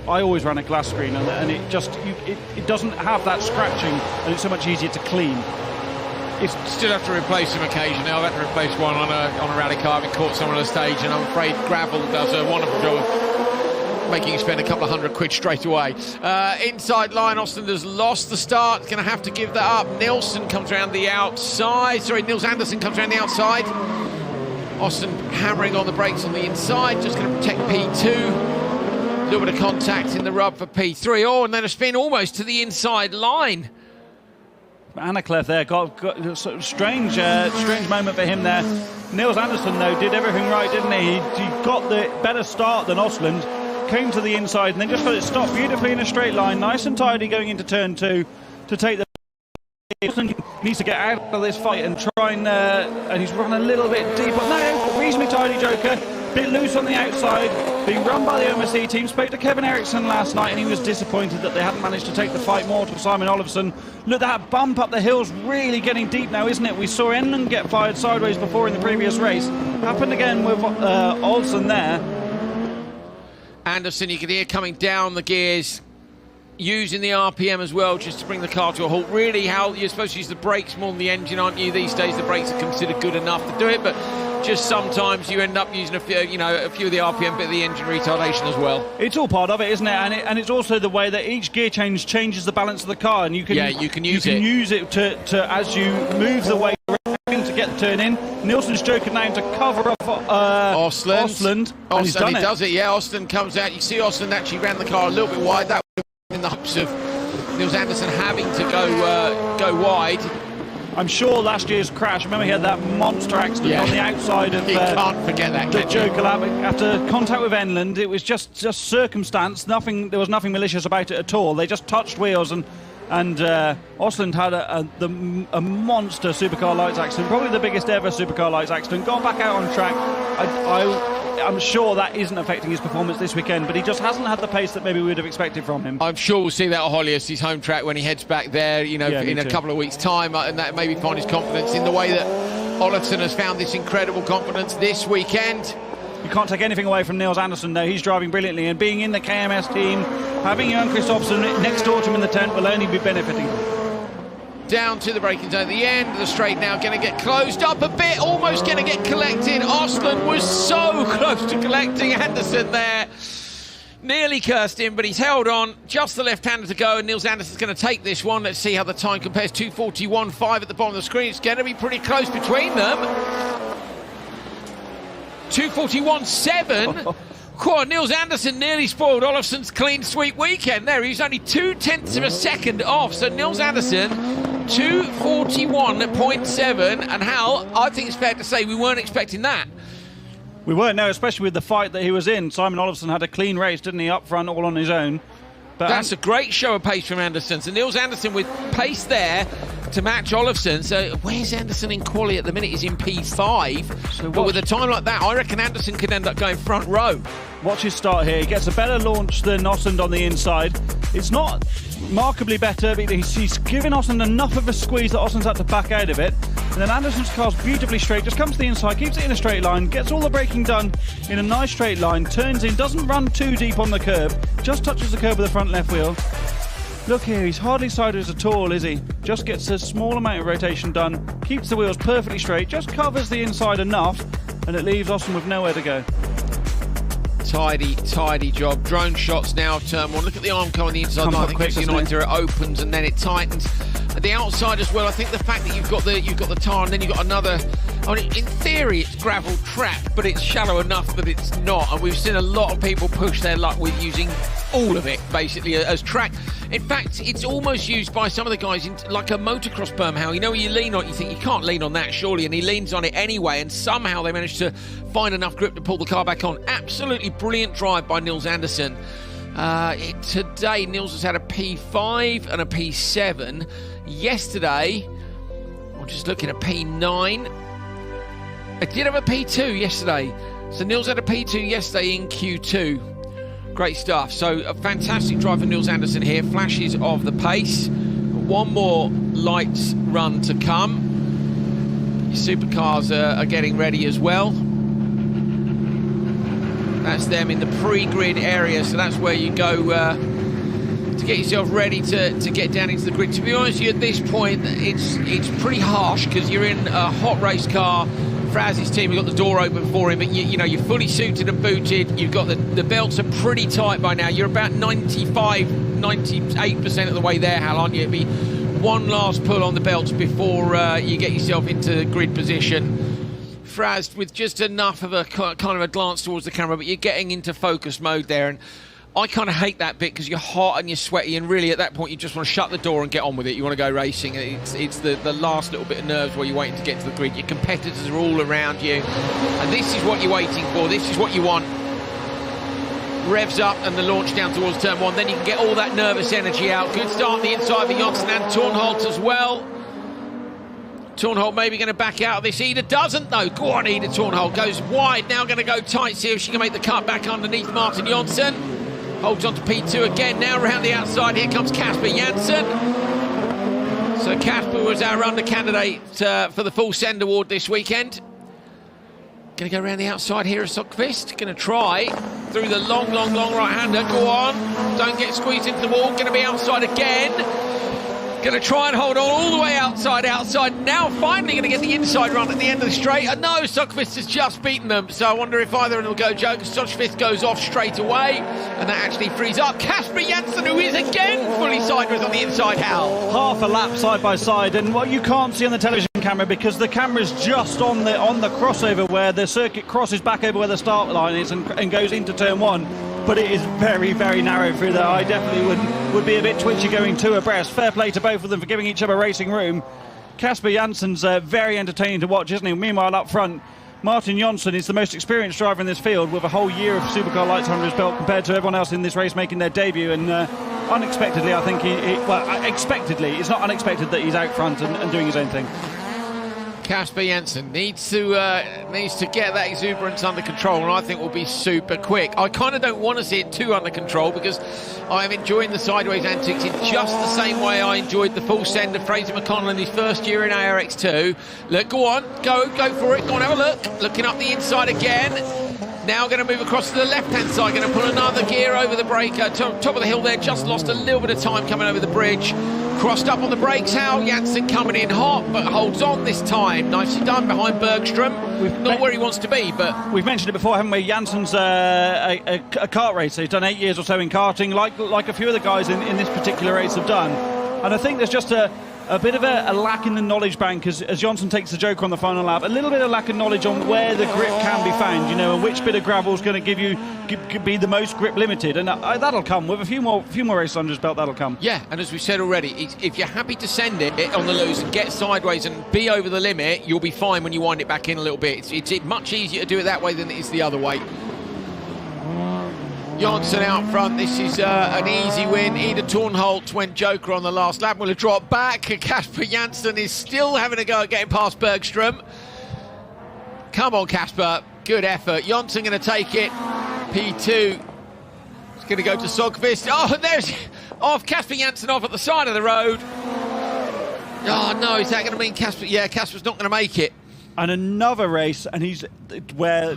I always ran a glass screen, and it just it doesn't have that scratching, and it's so much easier to clean. You still have to replace them occasionally. I've had to replace one on a rally car. I've caught someone on the stage, and I'm afraid gravel does a wonderful job of making you spend a couple of £100 straight away. Inside line, Austin has lost the start. Going to have to give that up. Nilsson comes around the outside. Sorry, Nils Andersen comes around the outside. Austin hammering on the brakes on the inside, just going to protect P2. A little bit of contact in the rub for P3. Oh, and then a spin almost to the inside line. Annacleff there got a sort of strange moment for him there. Nils Andersen, though, did everything right, didn't he? He got the better start than Osland, came to the inside, and then just got it stopped beautifully in a straight line, nice and tidy going into turn 2 to take the... Osland needs to get out of this fight and try and he's run a little bit deep. No, reasonably tidy Joker, bit loose on the outside, being run by the OMC team. Spoke to Kevin Eriksson last night, and he was disappointed that they hadn't managed to take the fight more to Simon Olofsson. Look, that bump up the hill's really getting deep now, isn't it? We saw Enlund get fired sideways before in the previous race. Happened again with Olsen there. Anderson, you can hear coming down the gears, using the RPM as well, just to bring the car to a halt. Really, how you're supposed to use the brakes more than the engine, aren't you? These days, the brakes are considered good enough to do it, but just sometimes you end up using a few of the RPM, bit of the engine retardation as well. It's all part of it, isn't it? And it's also the way that each gear change changes the balance of the car, and you can use it to as you move the weight around to get the turn in. Nilsson's joking now to cover up Osland, and he's done it. Does it, yeah. Austin comes out. You see Austin actually ran the car a little bit wide. That would have been in the hopes of Nils Andersen having to go wide. I'm sure last year's crash, remember he had that monster accident on the outside of you can't forget that, the Joker lap. After contact with Enlund, it was just circumstance. There was nothing malicious about it at all. They just touched wheels, and Osland had a monster supercar lights accident, probably the biggest ever supercar lights accident. Got back out on track. I'm sure that isn't affecting his performance this weekend, but he just hasn't had the pace that maybe we would have expected from him. I'm sure we'll see that at Hollius, his home track, when he heads back there, in a couple of weeks' time, and that maybe find his confidence in the way that Olofsson has found this incredible confidence this weekend. You can't take anything away from Nils Andersen, though. He's driving brilliantly, and being in the KMS team, having Jan Kristoffersson next door to him in the tent will only be benefiting. Down to the braking zone at the end of the straight now, going to get closed up a bit, almost going to get collected. Osland was so close to collecting Andersen there. Nearly cursed him, but he's held on. Just the left-hander to go, and Nils Andersen's going to take this one. Let's see how the time compares. 2:41.5 at the bottom of the screen. It's going to be pretty close between them. 2:41.7. Nils Andersen nearly spoiled Olofsson's clean sweep weekend there. He was only 0.2 of a second off. So Nils Andersen, 2:41.7. And Hal, I think it's fair to say we weren't expecting that. We weren't, no, especially with the fight that he was in. Simon Olofsson had a clean race, didn't he, up front, all on his own. But that's a great show of pace from Andersen. So Nils Andersen with pace there to match Olofsson. So where's Andersen in quali at the minute? He's in P5. But with a time like that, I reckon Andersen could end up going front row. Watch his start here. He gets a better launch than Osland on the inside. It's not markedly better, but he's given Osland enough of a squeeze that Osland's had to back out of it. And then Andersen's car's beautifully straight, just comes to the inside, keeps it in a straight line, gets all the braking done in a nice straight line, turns in, doesn't run too deep on the curb, just touches the curb with the front left wheel. Look here, he's hardly sideways at all, is he? Just gets a small amount of rotation done, keeps the wheels perfectly straight, just covers the inside enough, and it leaves Austin with nowhere to go. Tidy job. Drone shots now, turn one. Look at the armco on the inside line. I think it's United, it opens and then it tightens. At the outside as well, I think the fact that you've got the tar and then you've got another... I mean, in theory, it's gravel track, but it's shallow enough that it's not. And we've seen a lot of people push their luck with using all of it, basically, as track. In fact, it's almost used by some of the guys in, like a motocross berm, how you know you lean on it, you think you can't lean on that surely, and he leans on it anyway, and somehow they managed to find enough grip to pull the car back on. Absolutely brilliant drive by Nils Andersen. Today, Nils has had a P5 and a P7. Yesterday, I'm just looking at P9. I did have a P2 yesterday. So Nils had a P2 yesterday in Q2. Great stuff. So a fantastic drive for Nils Andersen here. Flashes of the pace. One more lights run to come. Supercars are getting ready as well. That's them in the pre-grid area, so that's where you go to get yourself ready to get down into the grid. To be honest with you, at this point, it's pretty harsh because you're in a hot race car. Fraz's team have got the door open for him, but you know, you're fully suited and booted. You've got the belts are pretty tight by now. You're about 98% of the way there, Hal, aren't you? It'd be one last pull on the belts before you get yourself into grid position. Fraz with just enough of a kind of a glance towards the camera, but you're getting into focus mode there, and I kind of hate that bit because you're hot and you're sweaty, and really at that point you just want to shut the door and get on with it. You want to go racing. It's the last little bit of nerves where you're waiting to get to the grid. Your competitors are all around you, and this is what you're waiting for. This is what you want. Revs up and the launch down towards turn one. Then you can get all that nervous energy out. Good start on the inside for Janssen and Tornholt as well. Tornholt maybe going to back out of this. Ida doesn't, though. Go on, Ida Tornholt goes wide. Now going to go tight, see if she can make the cut back underneath Martin Janssen. Holds on to P2 again. Now around the outside, here comes Casper Janssen. So Casper was our runner candidate for the Full Send Award this weekend. Going to go around the outside here of Sundqvist. Going to try through the long right-hander. Go on. Don't get squeezed into the wall. Going to be outside again. Going to try and hold on all the way outside. Now finally going to get the inside run at the end of the straight. No, Sundqvist has just beaten them. So I wonder if either of them will go joke. Sundqvist goes off straight away. And that actually frees up Casper Janssen, who is again fully sideways on the inside, Hal. Half a lap side by side. And what you can't see on the television camera, because the camera's just on the crossover where the circuit crosses back over where the start line is and goes into turn one. But it is very, very narrow through there. I definitely would be a bit twitchy going two abreast. Fair play to both of them for giving each other racing room. Casper Janssen's very entertaining to watch, isn't he? Meanwhile, up front, Martin Janssen is the most experienced driver in this field with a whole year of Supercar Lights under his belt compared to everyone else in this race making their debut. And unexpectedly, I think expectedly, it's not unexpected that he's out front and doing his own thing. Casper Janssen needs to get that exuberance under control, and I think will be super quick. I kind of don't want to see it too under control because I am enjoying the sideways antics in just the same way I enjoyed the full send of Fraser McConnell in his first year in ARX2. Look, go on, go for it, go on, have a look. Looking up the inside again. Now going to move across to the left-hand side, going to put another gear over the breaker. Top of the hill there, just lost a little bit of time coming over the bridge. Crossed up on the brakes, Hal. Janssen coming in hot, but holds on this time. Nicely done behind Bergstrom. Not where he wants to be, but... We've mentioned it before, haven't we? Janssen's a kart racer. He's done 8 years or so in karting, like a few of the guys in this particular race have done. And I think there's just a bit of a lack in the knowledge bank as Janssen takes the joker on the final lap. A little bit of lack of knowledge on where the grip can be found, you know, and which bit of gravel is going to be the most grip limited. And that'll come with a few more races under his belt. That'll come. Yeah, and as we said already, if you're happy to send it on the loose and get sideways and be over the limit, you'll be fine when you wind it back in a little bit. It's much easier to do it that way than it is the other way. Janssen out front, this is an easy win. Ida Tornholt went joker on the last lap, will have dropped back. Casper Janssen is still having a go at getting past Bergstrom. Come on, Casper, good effort. Janssen going to take it. P2 is going to go to Sundqvist. Oh, there's off Casper Janssen off at the side of the road. Oh no, is that going to mean Casper? Yeah, Casper's not going to make it. And another race, and he's where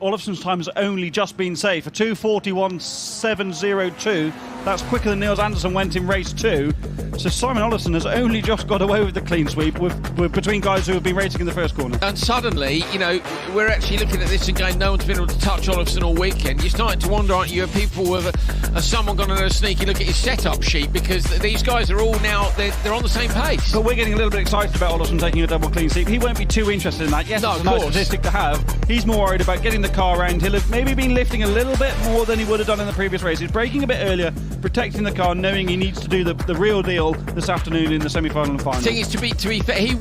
Olofsson's time has only just been safe. A 2:41.702. That's quicker than Niels Andersen went in race 2. So Simon Olofsson has only just got away with the clean sweep with between guys who have been racing in the first corner. And suddenly, you know, we're actually looking at this and going, no one's been able to touch Olofsson all weekend. You're starting to wonder, aren't you, are people with someone gone on a sneaky look at his setup sheet, because these guys are all now, they're on the same pace. But we're getting a little bit excited about Olofsson taking a double clean sweep. He won't be too interested in that. Yes, no, it's a nice statistic to have. He's more worried about getting the car around. He'll have maybe been lifting a little bit more than he would have done in the previous race. He's braking a bit earlier, protecting the car, knowing he needs to do the real deal this afternoon in the semi-final and final. The thing is, to be fair, he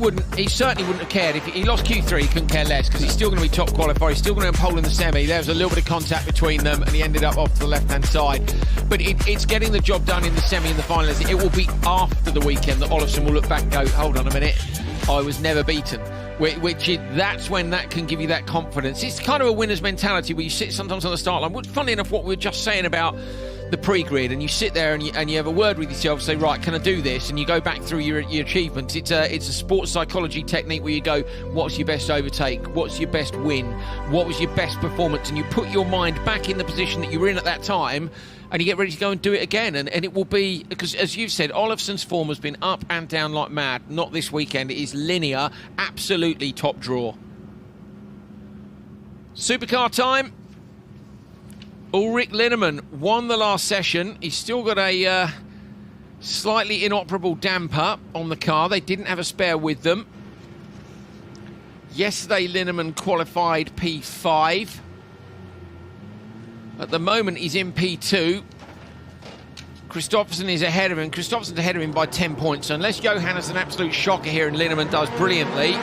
certainly wouldn't have cared. If he lost Q3, he couldn't care less, because he's still going to be top qualifier. He's still going to have pole in the semi. There was a little bit of contact between them, and he ended up off to the left-hand side. But it's getting the job done in the semi and the final. It will be after the weekend that Olofsson will look back and go, hold on a minute, I was never beaten. That's when that can give you that confidence. It's kind of a winner's mentality where you sit sometimes on the start line. Funnily enough, what we were just saying about the pre-grid and you sit there and you have a word with yourself and say, right, can I do this? And you go back through your achievements. It's a sports psychology technique where you go, what's your best overtake? What's your best win? What was your best performance? And you put your mind back in the position that you were in at that time, and you get ready to go and do it again. And it will be, because as you've said, Olafsson's form has been up and down like mad. Not this weekend. It is linear, absolutely top draw. Supercar time. Ulrich Linnemann won the last session. He's still got a slightly inoperable damper on the car. They didn't have a spare with them. Yesterday, Linnemann qualified P5. At the moment, he's in P2. Kristoffersson is ahead of him. Kristoffersson's ahead of him by 10 points. So unless Johan has an absolute shocker here and Linnemann does brilliantly.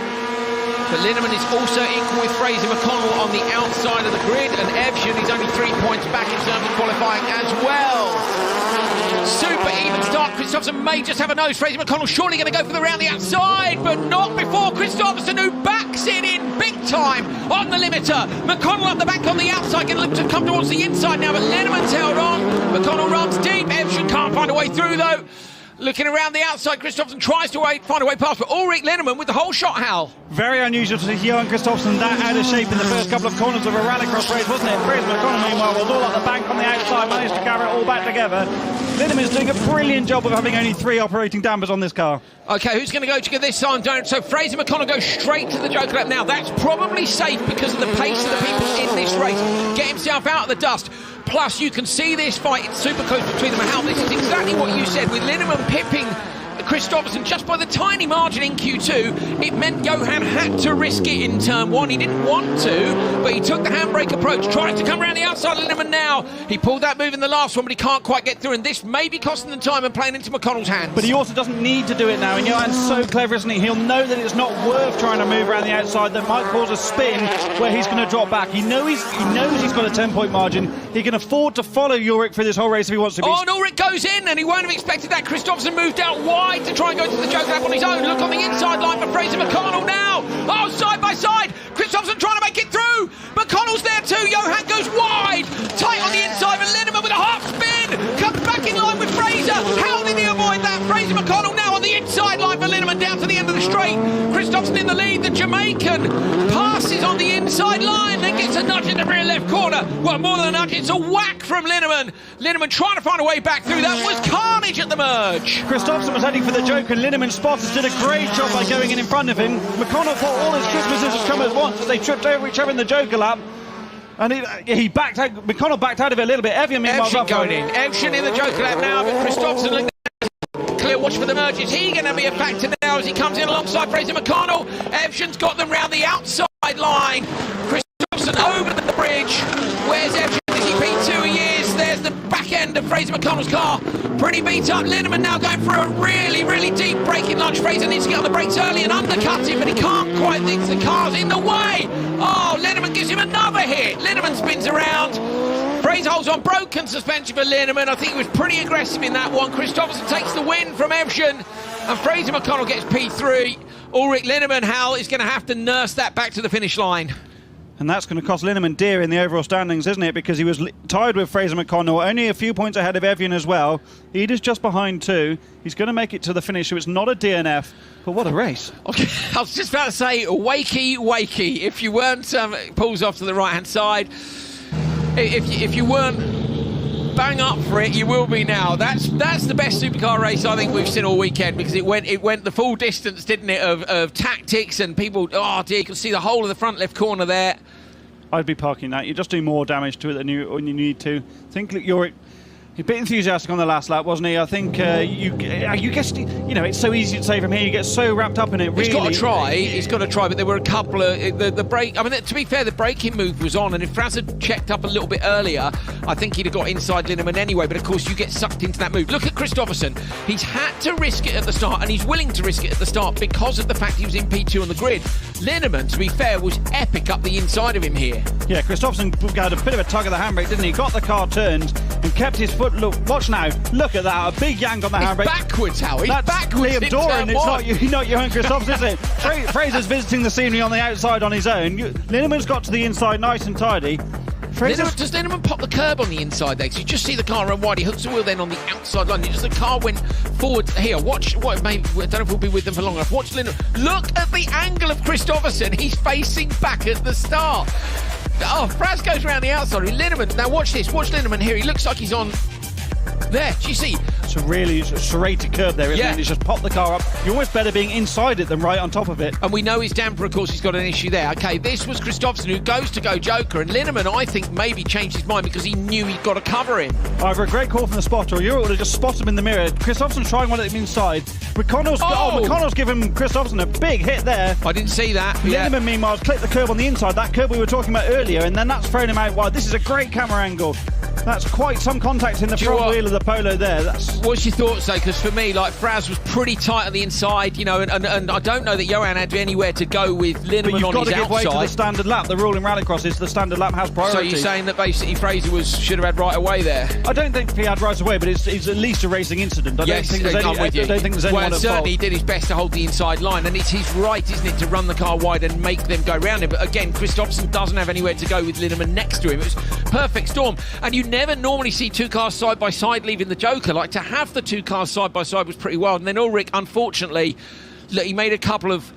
But Linnemann is also equal with Fraser McConnell on the outside of the grid, and Evjen is only 3 points back in terms of qualifying as well. Super even start. Kristoffersson may just have a nose. Fraser McConnell surely going to go for the round the outside, but not before Kristoffersson, who backs it in big time on the limiter. McConnell up the back on the outside, going to look to come towards the inside now, but Linnemann's held on. McConnell runs deep. Evjen can't find a way through though. Looking around the outside, Kristoffersson tries to find a way past, but Ulrich Linnemann with the whole shot, Hal. Very unusual to see Johan Kristoffersson that out of shape in the first couple of corners of a rallycross race, wasn't it? Fraser McConnell, meanwhile, was all at the bank on the outside, managed to carry it all back together. Linnemann's doing a brilliant job of having only 3 operating dampers on this car. OK, who's going to go to this time? So Fraser McConnell goes straight to the Joker lap. Now, that's probably safe because of the pace of the people in this race. Get himself out of the dust. Plus, you can see this fight. It's super close between them. And Hal, this is exactly what you said with Linnemann pipping Kristoffersson just by the tiny margin in Q2. It meant Johan had to risk it in turn 1. He didn't want to, but he took the handbrake approach, trying to come around the outside of Linnemann now. He pulled that move in the last one, but he can't quite get through, and this may be costing them time and playing into McConnell's hands. But he also doesn't need to do it now, and Johan's so clever, isn't he? He'll know that it's not worth trying to move around the outside. That might cause a spin where he's going to drop back. He knows he's got a 10-point margin. He can afford to follow Ulrich through this whole race if he wants to. Oh, and Ulrich goes in, and he won't have expected that. Kristoffersson moved out wide to try and go to the Joker lap on his own. Look on the inside line for Fraser McConnell now. Oh, side by side. Kristoffersson trying to make it through. McConnell's there too. Johan goes wide. Tight on the inside, and Linnemann with a half spin. Comes back in line with Fraser. How did he avoid that? Fraser McConnell now on the inside line for Linnemann down to the end of the straight. Kristoffersson in the lead. The Jamaican passes on the inside line, then gets a nudge in the rear left corner. Well, more than a nudge, it's a whack from Linnemann. Linnemann trying to find a way back through. That was carnage at the merge. Kristoffersson was heading for the Joker, and Linnemann's spotters did a great job by going in front of him. McConnell thought all his Christmases had come at once as they tripped over each other in the Joker lap. And he backed out. McConnell backed out of it a little bit. Evjen going in. Evjen in the Joker lap now, but Kristoffersson clear watch for the merge. Is he going to be a factor now as he comes in alongside Fraser McConnell? Evjen's got them round the outside line. Kristoffersson over the bridge. Where's Evjen? Is he P2? He is. There's the back end of Fraser McConnell's car. Pretty beat up. Linnemann now going for a really, really deep braking lunge. Fraser needs to get on the brakes early and undercut him, but he can't quite. Thinks the car's in the way. Oh, Linnemann gives him another hit. Linnemann spins around. Fraser holds on. Broken suspension for Linnemann. I think he was pretty aggressive in that one. Kristoffersson takes the win from Evjen, and Fraser McConnell gets P3. Ulrich Linnemann, Hal, is going to have to nurse that back to the finish line. And that's going to cost Linnemann dear in the overall standings, isn't it? Because he was tied with Fraser McConnell, only a few points ahead of Evjen as well. Eda's just behind too. He's going to make it to the finish, so it's not a DNF. But what a race. Okay, I was just about to say, wakey. If you weren't pulls off to the right-hand side, if you weren't bang up for it, you will be now. That's the best supercar race I think we've seen all weekend, because it went the full distance, didn't it, of tactics and people. Oh dear, you can see the whole of the front left corner there. I'd be parking that. You just do more damage to it than you need to. I think you're a bit enthusiastic on the last lap, wasn't he? I think you guessed, it's so easy to say from here. You get so wrapped up in it. Really, He's got to try. But there were a couple of the brake. I mean, to be fair, the braking move was on, and if Fraz had checked up a little bit earlier, I think he'd have got inside Linnemann anyway. But of course, you get sucked into that move. Look at Kristoffersson. He's had to risk it at the start, and he's willing to risk it at the start because of the fact he was in P2 on the grid. Linnemann, to be fair, was epic up the inside of him here. Yeah, Kristoffersson had a bit of a tug of the handbrake, didn't he? Got the car turned and kept his foot. Look, watch now. Look at that. A big yank on the handbrake. Backwards, Howie. That's backwards. Liam Doran. It's not Johan Kristoffersson, is it? Fraser's visiting the scenery on the outside on his own. Linnemann's got to the inside nice and tidy. Does Linneman pop the curb on the inside there? Because you just see the car run wide. He hooks the wheel then on the outside line. The car went forward. Here, watch. Maybe, I don't know if we'll be with them for long enough. Watch Linneman. Look at the angle of Kristoffersson. He's facing back at the start. Oh, Fraz goes around the outside. Linneman. Now watch this. Watch Linneman here. He looks like he's on. There, do you see? It's a really serrated curve there, isn't it? He's just popped the car up. You're almost better being inside it than right on top of it. And we know his damper, of course, he's got an issue there. Okay, this was Kristoffersson who goes to go Joker, and Linneman, I think, maybe changed his mind because he knew he'd got to cover him. Either a great call from the spotter, or you're able to just spot him in the mirror. Kristoffersson's trying one at him inside. McConnell's given Kristoffersson a big hit there. I didn't see that. Linneman, meanwhile, has clipped the curb on the inside, that curb we were talking about earlier, and then that's thrown him out wide. This is a great camera angle. That's quite some contact in the front wheel of the Polo there. What's your thoughts, though? Because for me, like, Fraz was pretty tight on the inside, you know, and I don't know that Johan had anywhere to go with Linneman on his outside. But you've got to give way to the standard lap. The rule in Rallycross is the standard lap has priority. So you're saying that basically Fraser should have had right away there? I don't think he had right away, but it's at least a racing incident. I don't think there's anyone at fault. Well, certainly he did his best to hold the inside line, and it's his right, isn't it, to run the car wide and make them go round him. But again, Kristoffersson doesn't have anywhere to go with Linneman next to him. It was perfect storm, and you never normally see two cars side by side leaving the Joker. Like, to have the two cars side by side was pretty wild. And then Ulrich, unfortunately, look, he made a couple of,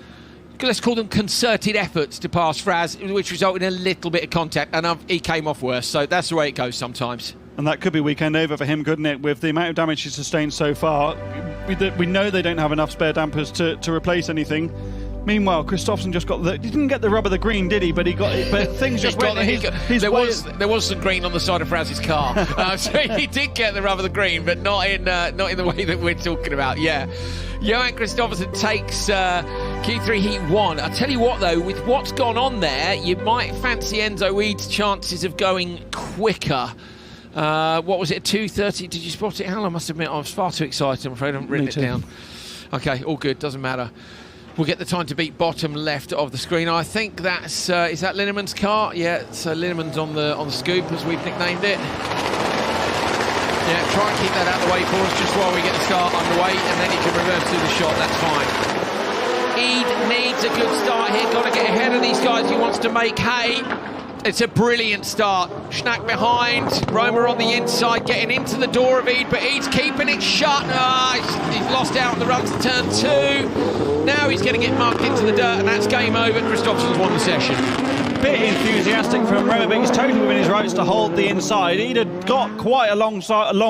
let's call them concerted efforts to pass Fraz, which resulted in a little bit of contact, and he came off worse. So that's the way it goes sometimes. And that could be weekend over for him, couldn't it? With the amount of damage he's sustained so far, we know they don't have enough spare dampers to replace anything. Meanwhile, Kristoffersson just got he didn't get the rub of the green, did he? But he got it. But things just went. There was some green on the side of Fraz's car, so he did get the rub of the green, but not in the way that we're talking about. Yeah, Johan Kristoffersson takes Q3 Heat 1. I tell you what, though, with what's gone on there, you might fancy Enzo Weed's chances of going quicker. What was it? 2:30? Did you spot it, Hal? I must admit, I was far too excited. I'm afraid I haven't written it down. Okay, all good. Doesn't matter. We'll get the time to beat bottom left of the screen. I think that's is that Linneman's car? Yeah, so Linneman's on the scoop, as we've nicknamed it. Yeah, try and keep that out of the way for us just while we get the start underway, and then you can reverse through the shot. That's fine. Eid needs a good start here. Got to get ahead of these guys. He wants to make hay. It's a brilliant start. Schnack behind, Roma on the inside, getting into the door of Eid, but Eid's keeping it shut. He's lost out on the run to turn 2. Now he's going to get mucked into the dirt, and that's game over. Kristoffersson's won the session. Bit enthusiastic from Roma, but he's totally within his rights to hold the inside. Eid had got quite a long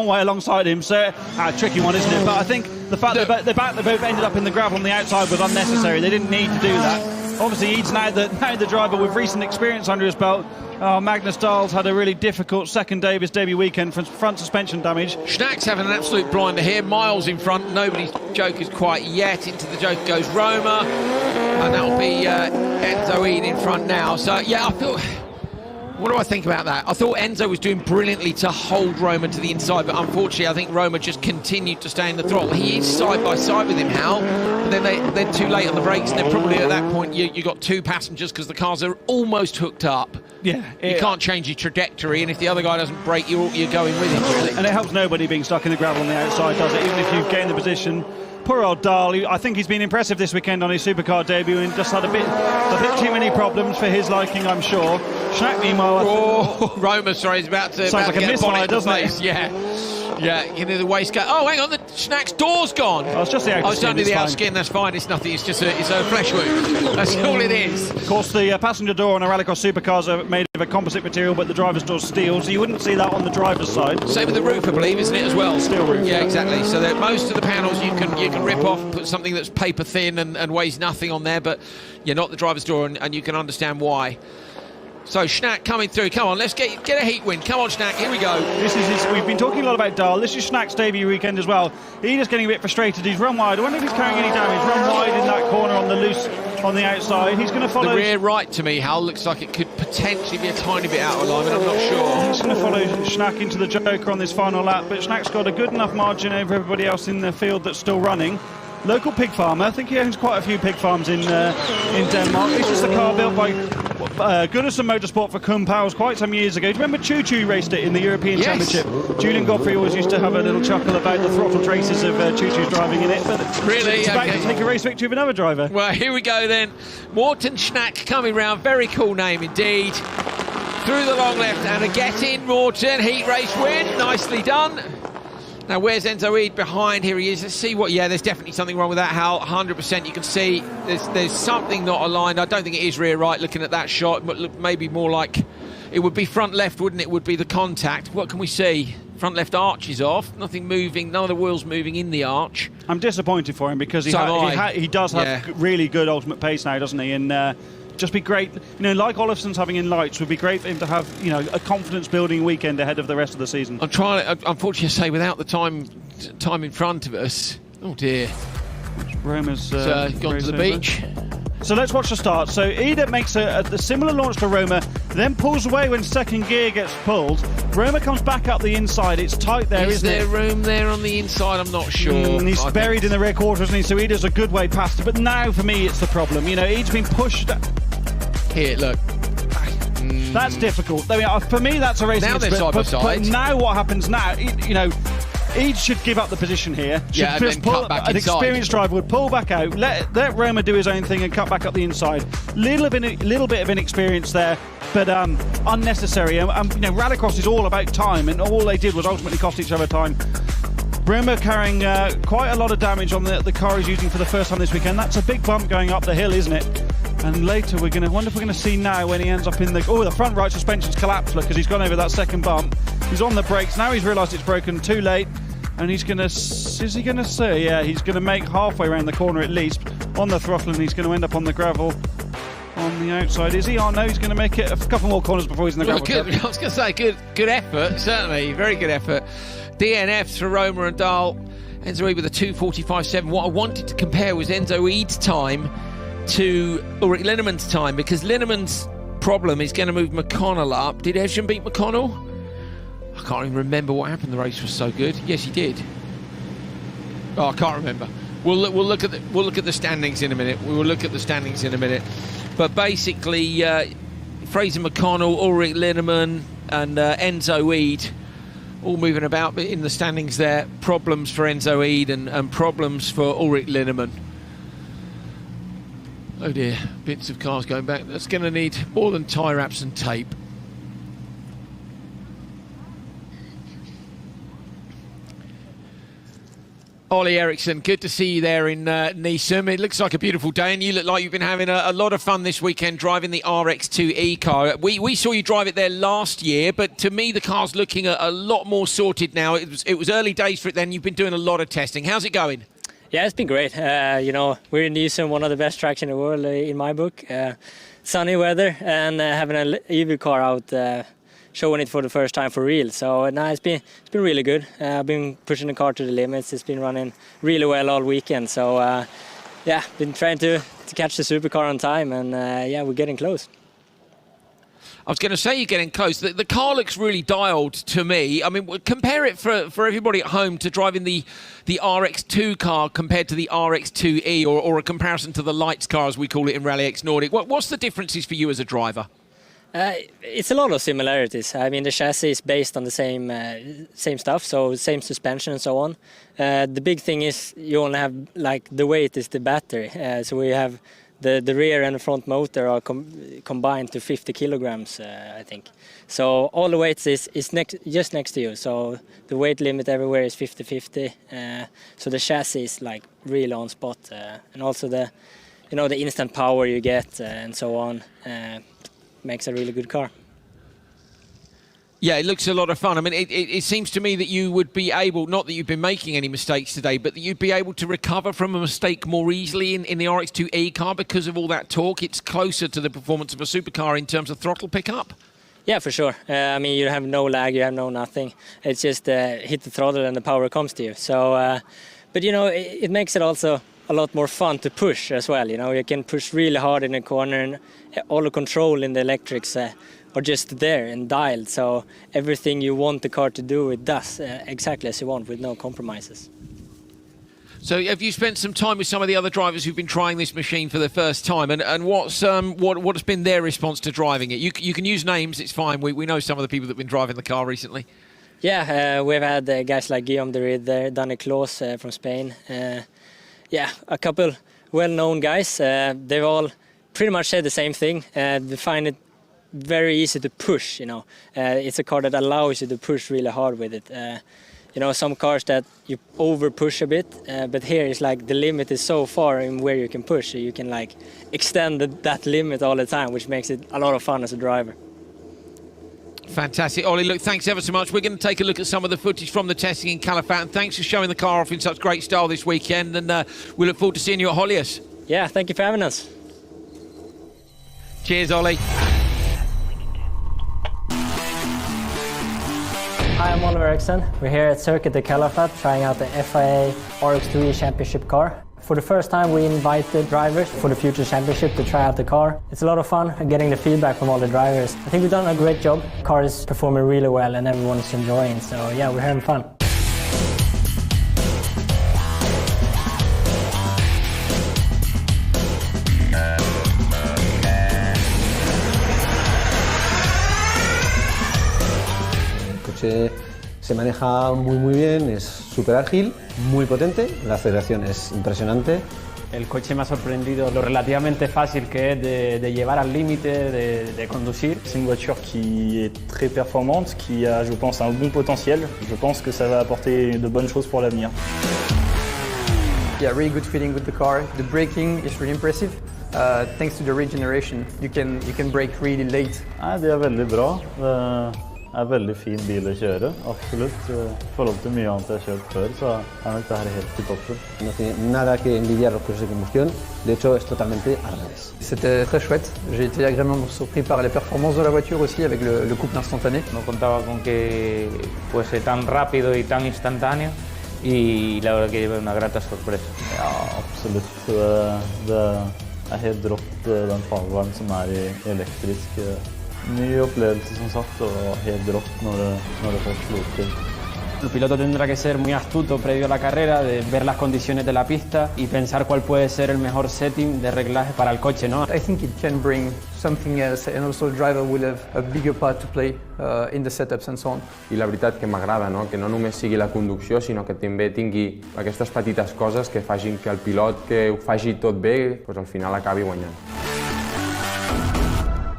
way alongside him, so a tricky one, isn't it? But I think the fact that they both ended up in the gravel on the outside was unnecessary. They didn't need to do that. Obviously, Eid's now the driver with recent experience under his belt. Magnus Dahl's had a really difficult second day of his debut weekend for front suspension damage. Schnack's having an absolute blinder here, miles in front. Nobody's Joker's quite yet. Into the Joker goes Roma, and that'll be Enzo Eid in front now. So, yeah, I feel... What do I think about that? I thought Enzo was doing brilliantly to hold Roma to the inside, but unfortunately I think Roma just continued to stay in the throttle. He is side by side with him, Hal, but then they're too late on the brakes, and then probably at that point you got two passengers because the cars are almost hooked up. Yeah, you can't change your trajectory, and if the other guy doesn't brake, you're going with him, really. And it helps nobody being stuck in the gravel on the outside, does it? Even if you've gained the position. Poor old Dahl, I think he's been impressive this weekend on his supercar debut and just had a bit too many problems for his liking, I'm sure. Schnack, meanwhile... Roma, sorry, is about to like get a misfire, doesn't it? Yeah, you know, the waistcoat. Oh, hang on, the Schnack's door's gone. Oh, it's just the outer skin. It's only the outer skin, that's fine. It's nothing, it's just a flesh wound. That's all it is. Of course, the passenger door on a Rallycross supercars are made of a composite material, but the driver's door's steel, so you wouldn't see that on the driver's side. Same with the roof, I believe, isn't it, as well? Steel roof. Yeah, exactly. So that most of the panels you can rip off, put something that's paper thin and weighs nothing on there, but you're not the driver's door, and you can understand why. So Schnack coming through. Come on, let's get a heat win. Come on, Schnack, here we go. We've been talking a lot about Dahl. This is Schnack's debut weekend as well. He's just getting a bit frustrated. He's run wide. I wonder if he's carrying any damage. Run wide in that corner on the loose on the outside. He's going to follow... The rear right to me, Hal, looks like it could potentially be a tiny bit out of alignment. I'm not sure. He's going to follow Schnack into the Joker on this final lap, but Schnack's got a good enough margin over everybody else in the field that's still running. Local pig farmer. I think he owns quite a few pig farms in Denmark. This is the car built by Nysum Motorsport for Kumpels quite some years ago. Do you remember Choo Choo raced it in the European Championship? Julian Godfrey always used to have a little chuckle about the throttle traces of Choo Choo's driving in it. But really? It's about to take a race victory of another driver. Well, here we go then. Morten Schnack coming round. Very cool name indeed. through the long left and a get in, Morton. Heat race win. Nicely done. Now, where's Enzo Eid behind? Here he is. Let's see what... Yeah, there's definitely something wrong with that, Hal. 100%. You can see there's something not aligned. I don't think it is rear right looking at that shot. But maybe more like... It would be front left, wouldn't it? Would be the contact. What can we see? Front left arch is off. Nothing moving. None of the wheels moving in the arch. I'm disappointed for him because he does have really good ultimate pace now, doesn't he? And just be great, like Olafson's having in lights, would be great for him to have, a confidence-building weekend ahead of the rest of the season. I'm trying, unfortunately, to say without the time in front of us. Oh dear. Roma's gone to the beach. So let's watch the start. So Ida makes a similar launch to Roma, then pulls away when second gear gets pulled. Roma comes back up the inside. It's tight there, isn't it? Is there room there on the inside? I'm not sure. He's buried in the rear quarter, isn't he? So Ida's a good way past it. But now, for me, it's the problem. Ida's been pushed... Here, look. That's difficult. For me, that's a racing. Now they're side by side. But now what happens now? Eid should give up the position here. And then cut back an inside. Experienced driver would pull back out, let Roma do his own thing and cut back up the inside. Little bit of inexperience there, but unnecessary. Rallycross is all about time, and all they did was ultimately cost each other time. Roma carrying quite a lot of damage on the car he's using for the first time this weekend. That's a big bump going up the hill, isn't it? And later we're going to wonder if we're going to see now when he ends up in the... Oh, the front right suspension's collapsed, look, because he's gone over that second bump. He's on the brakes. Now he's realised it's broken too late. And he's going to... Is he going to see? Yeah, he's going to make halfway around the corner at least on the throttle, and he's going to end up on the gravel on the outside. Is he? Oh, no, he's going to make it a couple more corners before he's in the gravel. I was going to say, good effort, certainly. Very good effort. DNFs for Roma and Dahl. Enzo Eid with a 2:45.7. What I wanted to compare was Enzo Eid's time to Ulrich Linnemann's time, because Linnemann's problem is going to move McConnell up. Did Evgen beat McConnell? I can't even remember what happened. The race was so good. Yes, he did. Oh, I can't remember. We'll look at the standings in a minute. We will look at the standings in a minute. But basically, Fraser McConnell, Ulrich Linnemann, and Enzo Eid all moving about in the standings there. Problems for Enzo Eid and problems for Ulrich Linnemann. Oh dear, bits of cars going back. That's going to need more than tyre wraps and tape. Ollie Eriksson, good to see you there in Nysum. It looks like a beautiful day, and you look like you've been having a lot of fun this weekend driving the RX2E car. We saw you drive it there last year, but to me the car's looking a lot more sorted now. It was early days for it then. You've been doing a lot of testing. How's it going? Yeah, it's been great. We're in Nysum, one of the best tracks in the world in my book. Sunny weather and having an EV car out, showing it for the first time for real. So it's been really good. I've been pushing the car to the limits. It's been running really well all weekend. So been trying to catch the supercar on time, and we're getting close. I was going to say you're getting close. The car looks really dialed to me. I mean, compare it for everybody at home to driving the RX2 car compared to the RX2E, or a comparison to the lights car, as we call it in RallyX Nordic. What's the differences for you as a driver? It's a lot of similarities. I mean, the chassis is based on the same stuff, so same suspension and so on. The big thing is you only have, the weight is the battery. So we have the rear and the front motor are combined to 50 kilograms, I think. So all the weights is just next to you. So the weight limit everywhere is 50-50. So the chassis is really on spot, and also the instant power you get and so on makes a really good car. Yeah, it looks a lot of fun. I mean, it seems to me that you would be able, not that you've been making any mistakes today, but that you'd be able to recover from a mistake more easily in the RX2E car because of all that torque. It's closer to the performance of a supercar in terms of throttle pickup. Yeah, for sure. I mean, you have no lag, you have no nothing. It's just hit the throttle and the power comes to you. So, but it makes it also a lot more fun to push as well. You can push really hard in the corner, and all the control in the electrics are just there and dialed, so everything you want the car to do, it does exactly as you want, with no compromises. So have you spent some time with some of the other drivers who've been trying this machine for the first time, and what has been their response to driving it? You can use names, it's fine. We know some of the people that have been driving the car recently. Yeah, we've had guys like Guillaume de Rid there, Danny Klaus from Spain. A couple well-known guys. They've all pretty much said the same thing. They find it very easy to push, it's a car that allows you to push really hard with it. Some cars that you over push a bit, but here it's like the limit is so far in where you can push, so you can like extend that limit all the time, which makes it a lot of fun as a driver. Fantastic. Ollie, look, thanks ever so much. We're going to take a look at some of the footage from the testing in Calafat, and thanks for showing the car off in such great style this weekend, and we look forward to seeing you at Hollius. Yeah, thank you for having us. Cheers, Ollie. Hi, I'm Oliver Eriksson. We're here at Circuit de Calafat trying out the FIA RX2E Championship car. For the first time, we invited drivers for the future championship to try out the car. It's a lot of fun getting the feedback from all the drivers. I think we've done a great job. The car is performing really well and everyone's enjoying, so yeah, we're having fun. Se maneja muy bien, es súper ágil, muy potente, la aceleración es impresionante. El coche me ha sorprendido lo relativamente fácil que es de llevar al límite, de conducir. C'est une voiture qui est très performante, qui a, je pense, un bon potentiel. Je pense que ça va apporter de bonnes choses pour l'avenir. Yeah, really good feeling with the car. The braking is really impressive. Thanks to the regeneration, you can brake really late. Det er veldig bra. Det er veldig fin bil å kjøre, absolutt. I forhold til mye annet jeg har kjørt før, så er nok dette helt I toppen. No tiene nada que envidiar los coches de combustión, de hecho es totalmente al revés. C'était très chouette, j'ai été agréablement surpris par les performances de la voiture aussi avec le couple instantané. No contaba con que fuese tan rápido y tan instantáneo y la verdad que llevé una grata sorpresa. Ja, absolutt. Det er helt rått den farvaren som I elektrisk. Ny opplevelse som sagt, og helt rått når det først slo til. El piloto tendrá que ser muy astuto previo a la carrera, de ver las condiciones de la pista y pensar cuál puede ser el mejor setting de reglaje para el coche, ¿no? I think it can bring something else, and also the driver will have a bigger part to play in the setups and so on. I la veritat que m'agrada, no? Que no només sigui la conducció, sinó que també tingui aquestes petites coses que facin que el pilot que ho faci tot bé, pues al final acabi guanyant.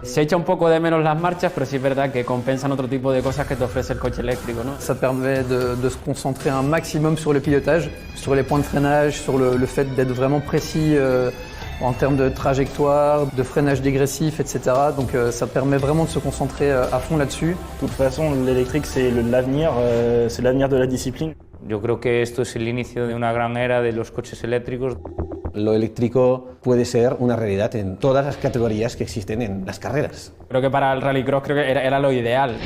Se echa un poco de menos las marchas, pero sí es verdad que compensan otro tipo de cosas que te ofrece el coche eléctrico, ¿no? Ça permet de se concentrer un maximum sur le pilotage, sur les points de freinage, sur le fait d'être vraiment précis en termes de trajectoire, de freinage dégressif, etc. Donc ça permet vraiment de se concentrer à fond là-dessus. De toute façon, l'électrique, c'est l'avenir de la discipline. Yo creo que esto es el inicio de una gran era de los coches eléctricos. Lo eléctrico puede ser una realidad en todas las categorías que existen en las carreras. Creo que para el rallycross era lo ideal.